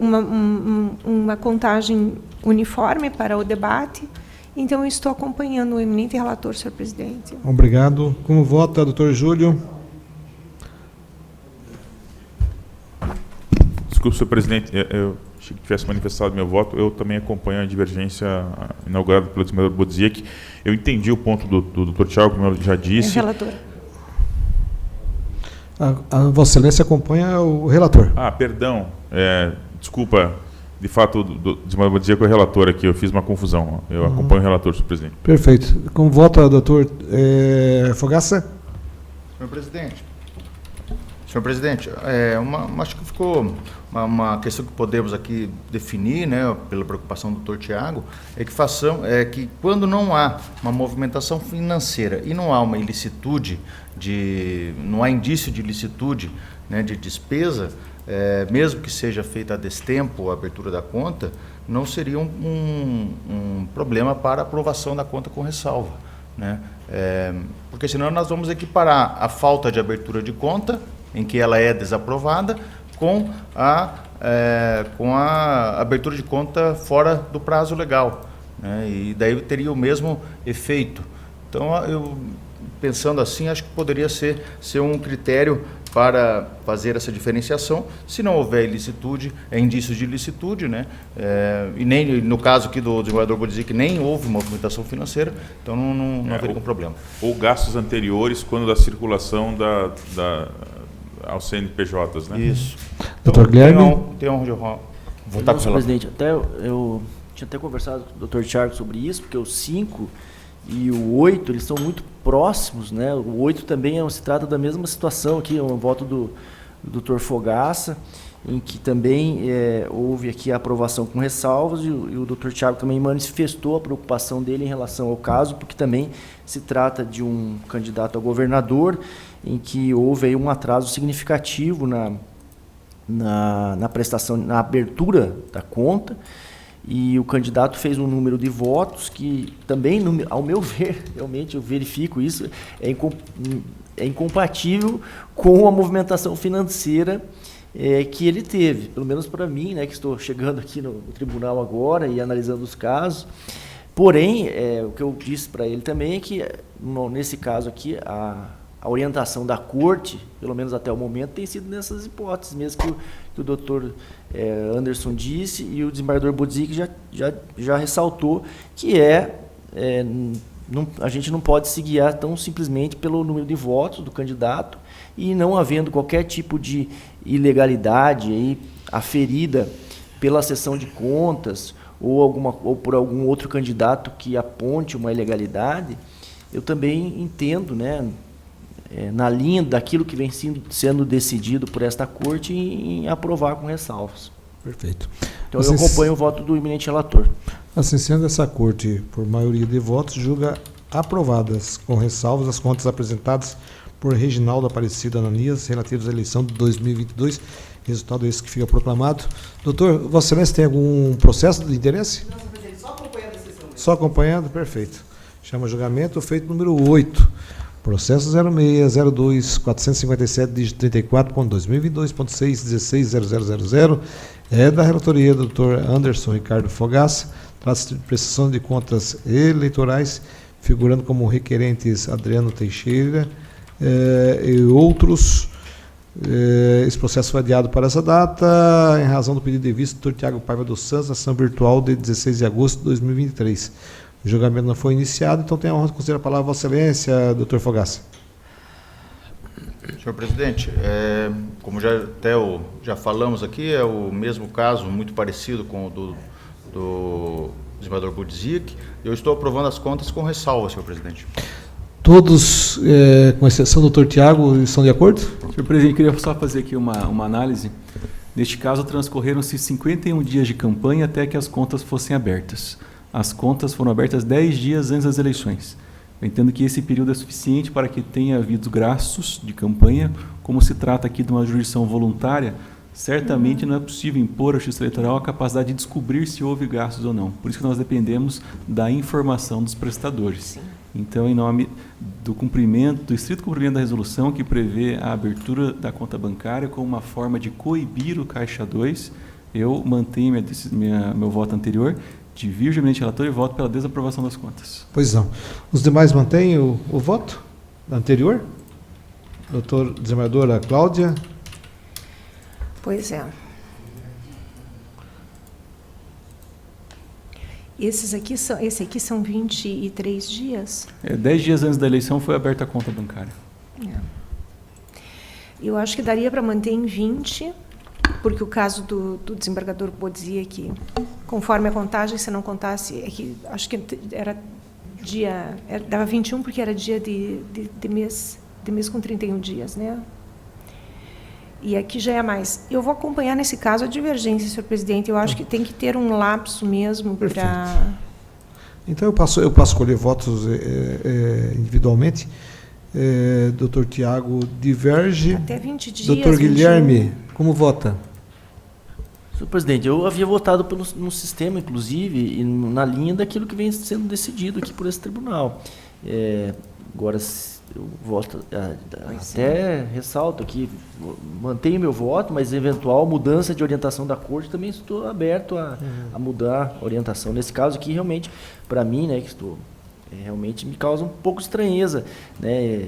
uma contagem uniforme para o debate. Então, eu estou acompanhando o eminente relator, senhor presidente. Obrigado. Como vota, doutor Júlio? Desculpe, senhor presidente, eu achei que tivesse manifestado meu voto. Eu também acompanho a divergência inaugurada pelo desembargador Budziak. Eu entendi o ponto do Dr. Tiago, como eu já disse. Relator. A Vossa Excelência acompanha o relator. Perdão. Desculpa. De fato, o desembargador Budziak é o relator aqui. Eu fiz uma confusão. Eu acompanho o relator, senhor presidente. Perfeito. Como vota, doutor Fogaça? Senhor presidente, acho que ficou uma questão que podemos aqui definir, né, pela preocupação do doutor Tiago, que quando não há uma movimentação financeira e não há uma ilicitude, não há indício de ilicitude, né, de despesa, mesmo que seja feita a destempo a abertura da conta, não seria um problema para a aprovação da conta com ressalva, né? Porque senão nós vamos equiparar a falta de abertura de conta, em que ela é desaprovada, com a abertura de conta fora do prazo legal, né? E daí teria o mesmo efeito. Então, eu pensando assim, acho que poderia ser um critério para fazer essa diferenciação. Se não houver ilicitude, indícios de ilicitude, né? E nem no caso aqui do desembargador Bodzic, nem houve movimentação financeira, então não haveria nenhum problema. Ou gastos anteriores quando da circulação aos CNPJs, né? Isso. Doutor Guilherme? Tem onde eu vou estar com o relator. Presidente, eu tinha até conversado com o doutor Thiago sobre isso, porque o 5 e o 8, eles são muito próximos, né? O 8 também se trata da mesma situação aqui, um voto do Dr. Fogaça, em que também houve aqui a aprovação com ressalvas, e o Dr. Thiago também manifestou a preocupação dele em relação ao caso, porque também se trata de um candidato a governador, em que houve aí um atraso significativo na prestação, na abertura da conta, e o candidato fez um número de votos que também, ao meu ver, realmente eu verifico isso, é incompatível com a movimentação financeira que ele teve, pelo menos para mim, né, que estou chegando aqui no tribunal agora e analisando os casos. Porém, o que eu disse para ele também é que, nesse caso aqui, a orientação da corte, pelo menos até o momento, tem sido nessas hipóteses, mesmo que o doutor Anderson disse, e o desembargador Bodzic já ressaltou, que a gente não pode se guiar tão simplesmente pelo número de votos do candidato, e não havendo qualquer tipo de ilegalidade aí aferida pela sessão de contas ou por algum outro candidato que aponte uma ilegalidade, eu também entendo, né, na linha daquilo que vem sendo decidido por esta corte, em aprovar com ressalvas. Perfeito. Então eu acompanho o voto do eminente relator. Assim sendo, essa corte, por maioria de votos, julga aprovadas com ressalvas as contas apresentadas por Reginaldo Aparecido Ananias relativas à eleição de 2022. Resultado esse que fica proclamado. Doutor, Vossa Excelência tem algum processo de interesse? Não, senhor presidente, só acompanhando a sessão. Só acompanhando? Perfeito. Chama julgamento, feito número 8. Processo 0602-457, dígito 34.2022.6160000. É da relatoria do Dr. Anderson Ricardo Fogaça. Trata-se de prestação de contas eleitorais, figurando como requerentes Adriano Teixeira e outros. Esse processo foi adiado para essa data, em razão do pedido de vista do Dr. Tiago Paiva dos Santos, ação virtual de 16 de agosto de 2023. O julgamento não foi iniciado, então tem a honra de conceder a palavra a Vossa Excelência, doutor Fogaça. Senhor presidente, como já falamos aqui, é o mesmo caso, muito parecido com o do desembargador Bodzic. Eu estou aprovando as contas com ressalva, senhor presidente. Todos, com exceção do doutor Tiago, estão de acordo? Senhor presidente, eu queria só fazer aqui uma análise. Neste caso, transcorreram-se 51 dias de campanha até que as contas fossem abertas. As contas foram abertas 10 dias antes das eleições. Eu entendo que esse período é suficiente para que tenha havido gastos de campanha. Como se trata aqui de uma jurisdição voluntária, certamente não é possível impor à Justiça Eleitoral a capacidade de descobrir se houve gastos ou não. Por isso que nós dependemos da informação dos prestadores. Sim. Então, em nome do estrito cumprimento da resolução que prevê a abertura da conta bancária como uma forma de coibir o Caixa 2, eu mantenho meu voto anterior, divirjo o eminente relator e voto pela desaprovação das contas. Pois não. Os demais mantêm o voto anterior? Doutor desembargadora Cláudia? Pois é. Esse aqui são 23 dias? 10 dias antes da eleição foi aberta a conta bancária. Eu acho que daria para manter em 20, porque o caso do desembargador Bodzic, conforme a contagem, se não contasse, acho que dava 21 porque era dia de mês com 31 dias, né? E aqui já é mais. Eu vou acompanhar nesse caso a divergência, senhor presidente. Eu acho que tem que ter um lapso mesmo para... Então eu passo a escolher votos individualmente. Doutor Tiago diverge. Até 20 dias. Doutor Guilherme, como vota? Senhor presidente, eu havia votado no sistema, inclusive, e na linha daquilo que vem sendo decidido aqui por esse tribunal. Agora, eu voto, até ressalto aqui, mantenho meu voto, mas eventual mudança de orientação da corte, também estou aberto a mudar a orientação. Nesse caso aqui, realmente, para mim, né, que estou, realmente me causa um pouco de estranheza, né,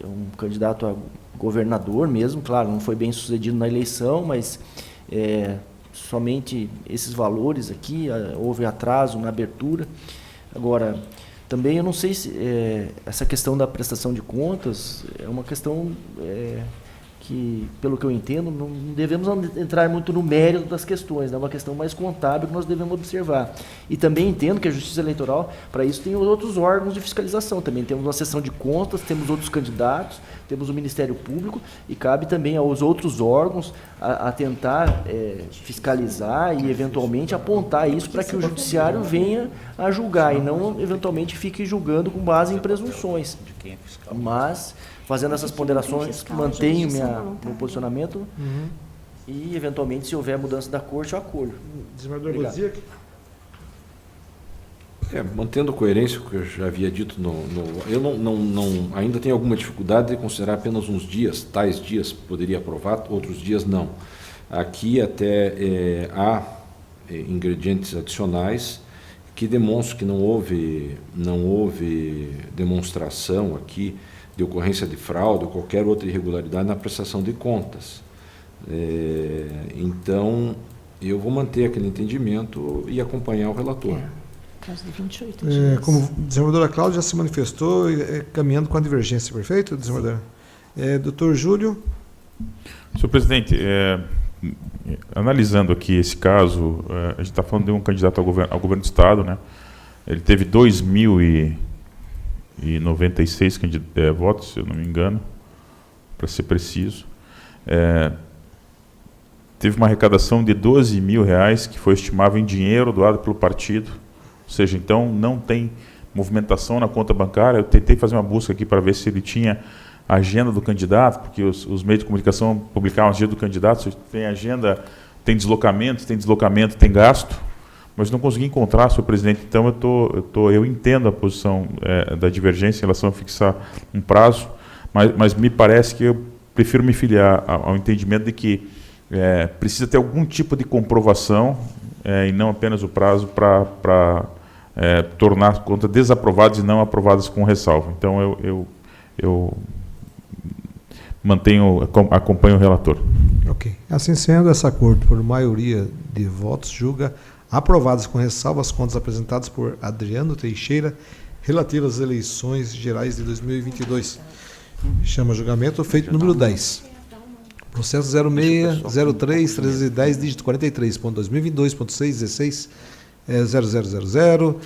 um candidato a governador mesmo, claro, não foi bem sucedido na eleição, mas somente esses valores aqui, houve atraso na abertura. Agora, também eu não sei se essa questão da prestação de contas é uma questão que, pelo que eu entendo, não devemos entrar muito no mérito das questões, é uma questão mais contábil que nós devemos observar. E também entendo que a Justiça Eleitoral, para isso, tem outros órgãos de fiscalização. Também temos uma seção de contas, temos outros candidatos, temos o Ministério Público e cabe também aos outros órgãos a tentar fiscalizar e, eventualmente, apontar isso para que o Judiciário venha a julgar e não, eventualmente, fique julgando com base em presunções. Mas, fazendo essas ponderações, mantenho meu posicionamento e, eventualmente, se houver mudança da corte, eu acolho. Desembargador Bodziak. Mantendo coerência com o que eu já havia dito, eu ainda tenho alguma dificuldade de considerar apenas uns dias, tais dias poderia aprovar, outros dias não. Aqui até há ingredientes adicionais que demonstram que não houve demonstração aqui de ocorrência de fraude ou qualquer outra irregularidade na prestação de contas. Então, eu vou manter aquele entendimento e acompanhar o relator. Caso de 28 dias. Como a desembargadora Cláudia já se manifestou, caminhando com a divergência, perfeito, desembargadora? Doutor Júlio. Senhor presidente, analisando aqui esse caso, a gente está falando de um candidato ao governo do Estado, né? Ele teve 2.096 votos, se eu não me engano, para ser preciso. Teve uma arrecadação de R$12 mil, que foi estimável em dinheiro doado pelo partido. Ou seja, então não tem movimentação na conta bancária. Eu tentei fazer uma busca aqui para ver se ele tinha a agenda do candidato, porque os meios de comunicação publicavam a agenda do candidato, se tem agenda, tem deslocamento, tem gasto, mas não consegui encontrar, senhor presidente. Então eu entendo a posição da divergência em relação a fixar um prazo, mas me parece que eu prefiro me filiar ao entendimento de que precisa ter algum tipo de comprovação e não apenas o prazo para tornar contas desaprovadas e não aprovadas com ressalva. Então, eu acompanho o relator. Ok. Assim sendo, essa corte, por maioria de votos, julga aprovadas com ressalva as contas apresentadas por Adriano Teixeira relativas às eleições gerais de 2022. Chama julgamento feito número 10. Processo 0603-310, dígito 43.2022.616-0000,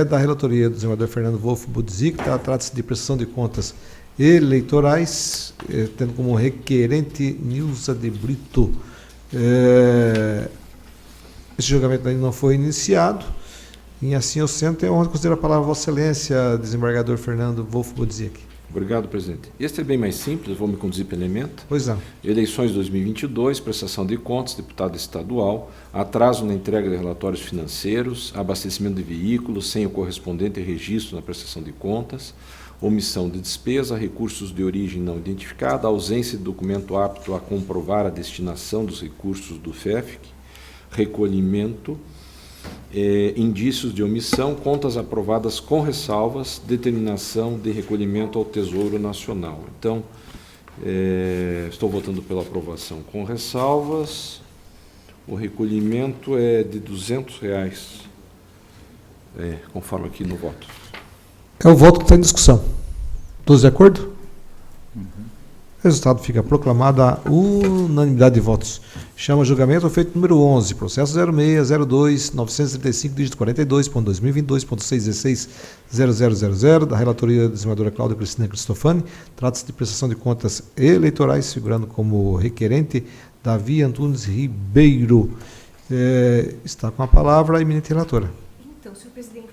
da relatoria do desembargador Fernando Wolff Bodziak, trata-se de prestação de contas eleitorais, tendo como requerente Nilza de Brito. Esse julgamento ainda não foi iniciado, e assim eu sento e onde considero a palavra Vossa Excelência, desembargador Fernando Wolff Bodziak. Obrigado, presidente. Este é bem mais simples, vou me conduzir pela emenda. Pois não. Eleições 2022, prestação de contas, deputado estadual, atraso na entrega de relatórios financeiros, abastecimento de veículos sem o correspondente registro na prestação de contas, omissão de despesa, recursos de origem não identificada, ausência de documento apto a comprovar a destinação dos recursos do FEFC, recolhimento, indícios de omissão, contas aprovadas com ressalvas, determinação de recolhimento ao Tesouro Nacional. Então, estou votando pela aprovação com ressalvas. O recolhimento é de R$200, conforme aqui no voto. É o voto que está em discussão. Todos de acordo? O resultado fica proclamado a unanimidade de votos. Chama julgamento feito número 11, processo 0602-935, dígito 42.2022.616-0000, da relatoria da desembargadora Cláudia Cristina Cristofani. Trata-se de prestação de contas eleitorais, figurando como requerente Davi Antunes Ribeiro. Está com a palavra a eminente relatora. Então, senhor presidente,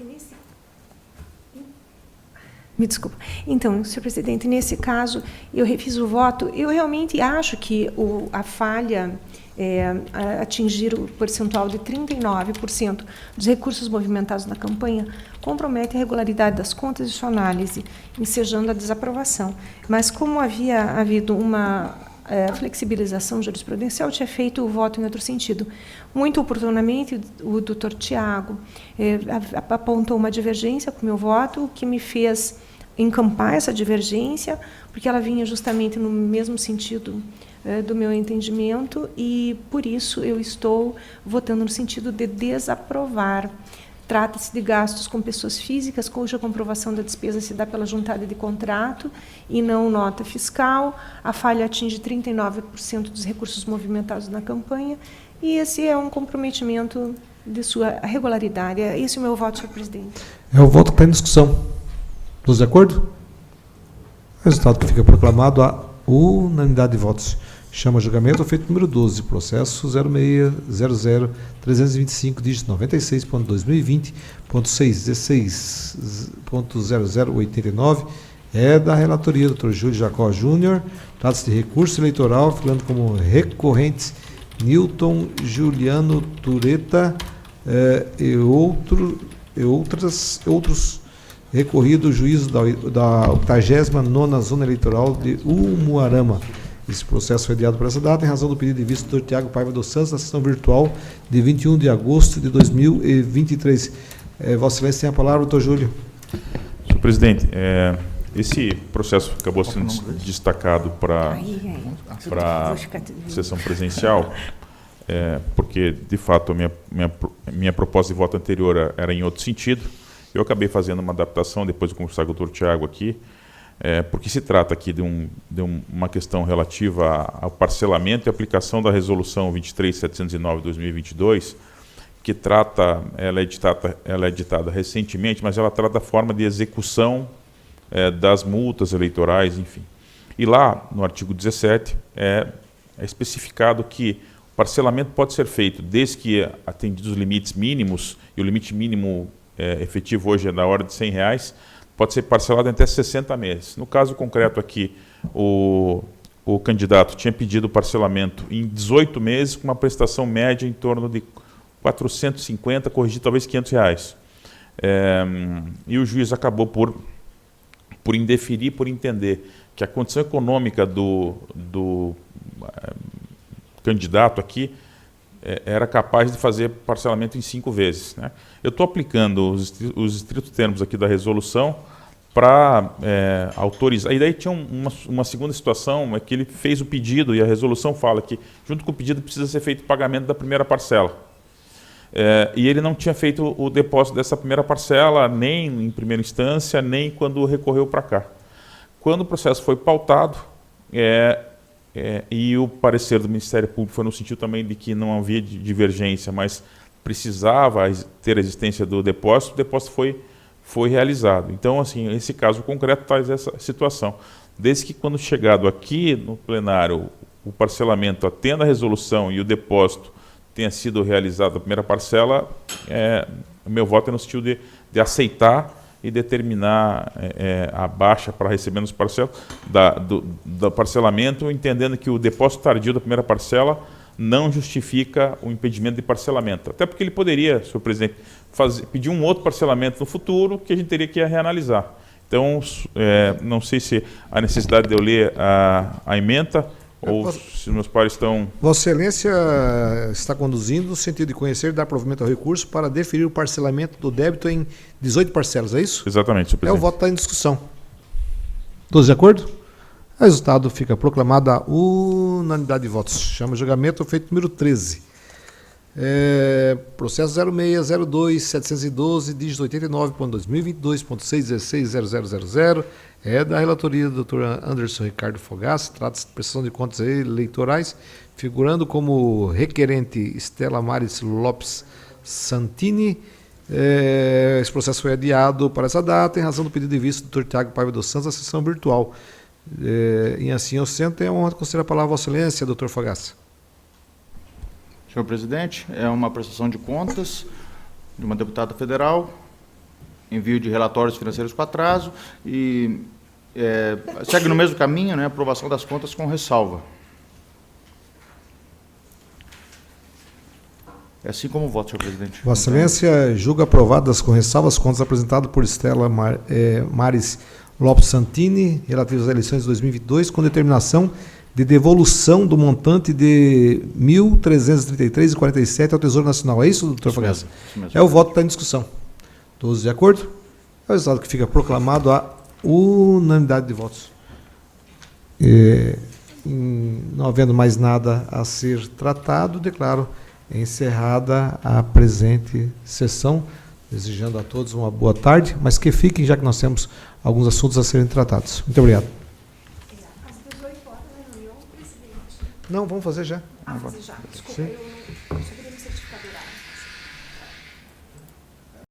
Me desculpa. Então, senhor presidente, nesse caso, eu refiz o voto. Eu realmente acho que a falha atingir o percentual de 39% dos recursos movimentados na campanha compromete a regularidade das contas e sua análise, ensejando a desaprovação. Mas, como havia havido uma flexibilização jurisprudencial, eu tinha feito o voto em outro sentido. Muito oportunamente, o doutor Tiago apontou uma divergência com o meu voto, o que me fez encampar essa divergência, porque ela vinha justamente no mesmo sentido do meu entendimento, e por isso eu estou votando no sentido de desaprovar. Trata-se de gastos com pessoas físicas, cuja comprovação da despesa se dá pela juntada de contrato e não nota fiscal. A falha atinge 39% dos recursos movimentados na campanha, e esse é um comprometimento de sua regularidade. Esse é o meu voto, senhor presidente. É o voto que está em discussão. Todos de acordo? Resultado que fica proclamado a unanimidade de votos. Chama a julgamento o feito número 12, processo 0600-325, dígito 96.2020.616.0089, é da relatoria do Dr. Júlio Jacó Júnior. Trata-se de recurso eleitoral, ficando como recorrentes Newton Juliano Tureta e outros recorrido juízo da 89ª Zona Eleitoral de Umuarama. Esse processo foi adiado para essa data em razão do pedido de vista do Dr. Tiago Paiva dos Santos na sessão virtual de 21 de agosto de 2023. Vossa Excelência tem a palavra, doutor Júlio. Senhor presidente, esse processo acabou sendo destacado para a sessão presencial, porque, de fato, a minha proposta de voto anterior era em outro sentido. Eu acabei fazendo uma adaptação, depois de conversar com o doutor Tiago aqui, porque se trata aqui de uma questão relativa ao parcelamento e aplicação da Resolução 23.709/2022, que trata, ela é editada recentemente, mas ela trata da forma de execução das multas eleitorais, enfim. E lá, no artigo 17, é especificado que o parcelamento pode ser feito desde que atendidos os limites mínimos, e o limite mínimo efetivo hoje é da ordem de R$100, pode ser parcelado em até 60 meses. No caso concreto aqui, o candidato tinha pedido o parcelamento em 18 meses, com uma prestação média em torno de 450, corrigido talvez R$500. E o juiz acabou por indeferir, por entender que a condição econômica do candidato aqui era capaz de fazer parcelamento em 5 vezes, né? Eu estou aplicando os estritos termos aqui da resolução para autorizar. E daí tinha uma segunda situação, é que ele fez o pedido e a resolução fala que, junto com o pedido, precisa ser feito o pagamento da primeira parcela. E ele não tinha feito o depósito dessa primeira parcela, nem em primeira instância, nem quando recorreu para cá. Quando o processo foi pautado, e o parecer do Ministério Público foi no sentido também de que não havia divergência, mas precisava ter a existência do depósito, o depósito foi realizado. Então, assim, esse caso concreto traz essa situação. Desde que, quando chegado aqui no plenário, o parcelamento atenda a resolução e o depósito tenha sido realizado a primeira parcela, o meu voto é no sentido de aceitar e determinar a baixa para receber nos parcelas do parcelamento, entendendo que o depósito tardio da primeira parcela não justifica o impedimento de parcelamento. Até porque ele poderia, senhor presidente, pedir um outro parcelamento no futuro que a gente teria que reanalisar. Então, não sei se há necessidade de eu ler a ementa ou se meus pares estão... Vossa Excelência está conduzindo no sentido de conhecer e dar provimento ao recurso para deferir o parcelamento do débito em 18 parcelas, é isso? Exatamente, senhor presidente. O voto está em discussão. Todos de acordo? O resultado fica proclamado a unanimidade de votos. Chama o julgamento o feito número 13. Processo 0602-712, dígito 89.2022.616.0000, é da relatoria do Dr. Anderson Ricardo Fogaça. Trata-se de prestação de contas eleitorais, figurando como requerente Estela Maris Lopes Santini. Esse processo foi adiado para essa data em razão do pedido de vista do Dr. Tiago Paiva dos Santos, a sessão virtual. Em assim eu sento, é uma honra considerar a palavra a Vossa Excelência, Dr. Fogaça. Senhor presidente, é uma prestação de contas de uma deputada federal envio de relatórios financeiros com atraso e segue no mesmo caminho, né, aprovação das contas com ressalva. É assim como o voto, senhor presidente. Vossa Excelência julga aprovadas com ressalvas as contas apresentadas por Estela Maris Lopes Santini, relativas às eleições de 2022, com determinação de devolução do montante de R$ 1.333,47 ao Tesouro Nacional. É isso, doutor Fagasa? É o voto que está em discussão. Todos de acordo? É o resultado que fica proclamado a unanimidade de votos. Não havendo mais nada a ser tratado, declaro encerrada a presente sessão, desejando a todos uma boa tarde, mas que fiquem, já que nós temos alguns assuntos a serem tratados. Muito obrigado. Às 18 horas, reunião, presidente. Não, vamos fazer já. Fazer já. Desculpa, eu só queria me certificar.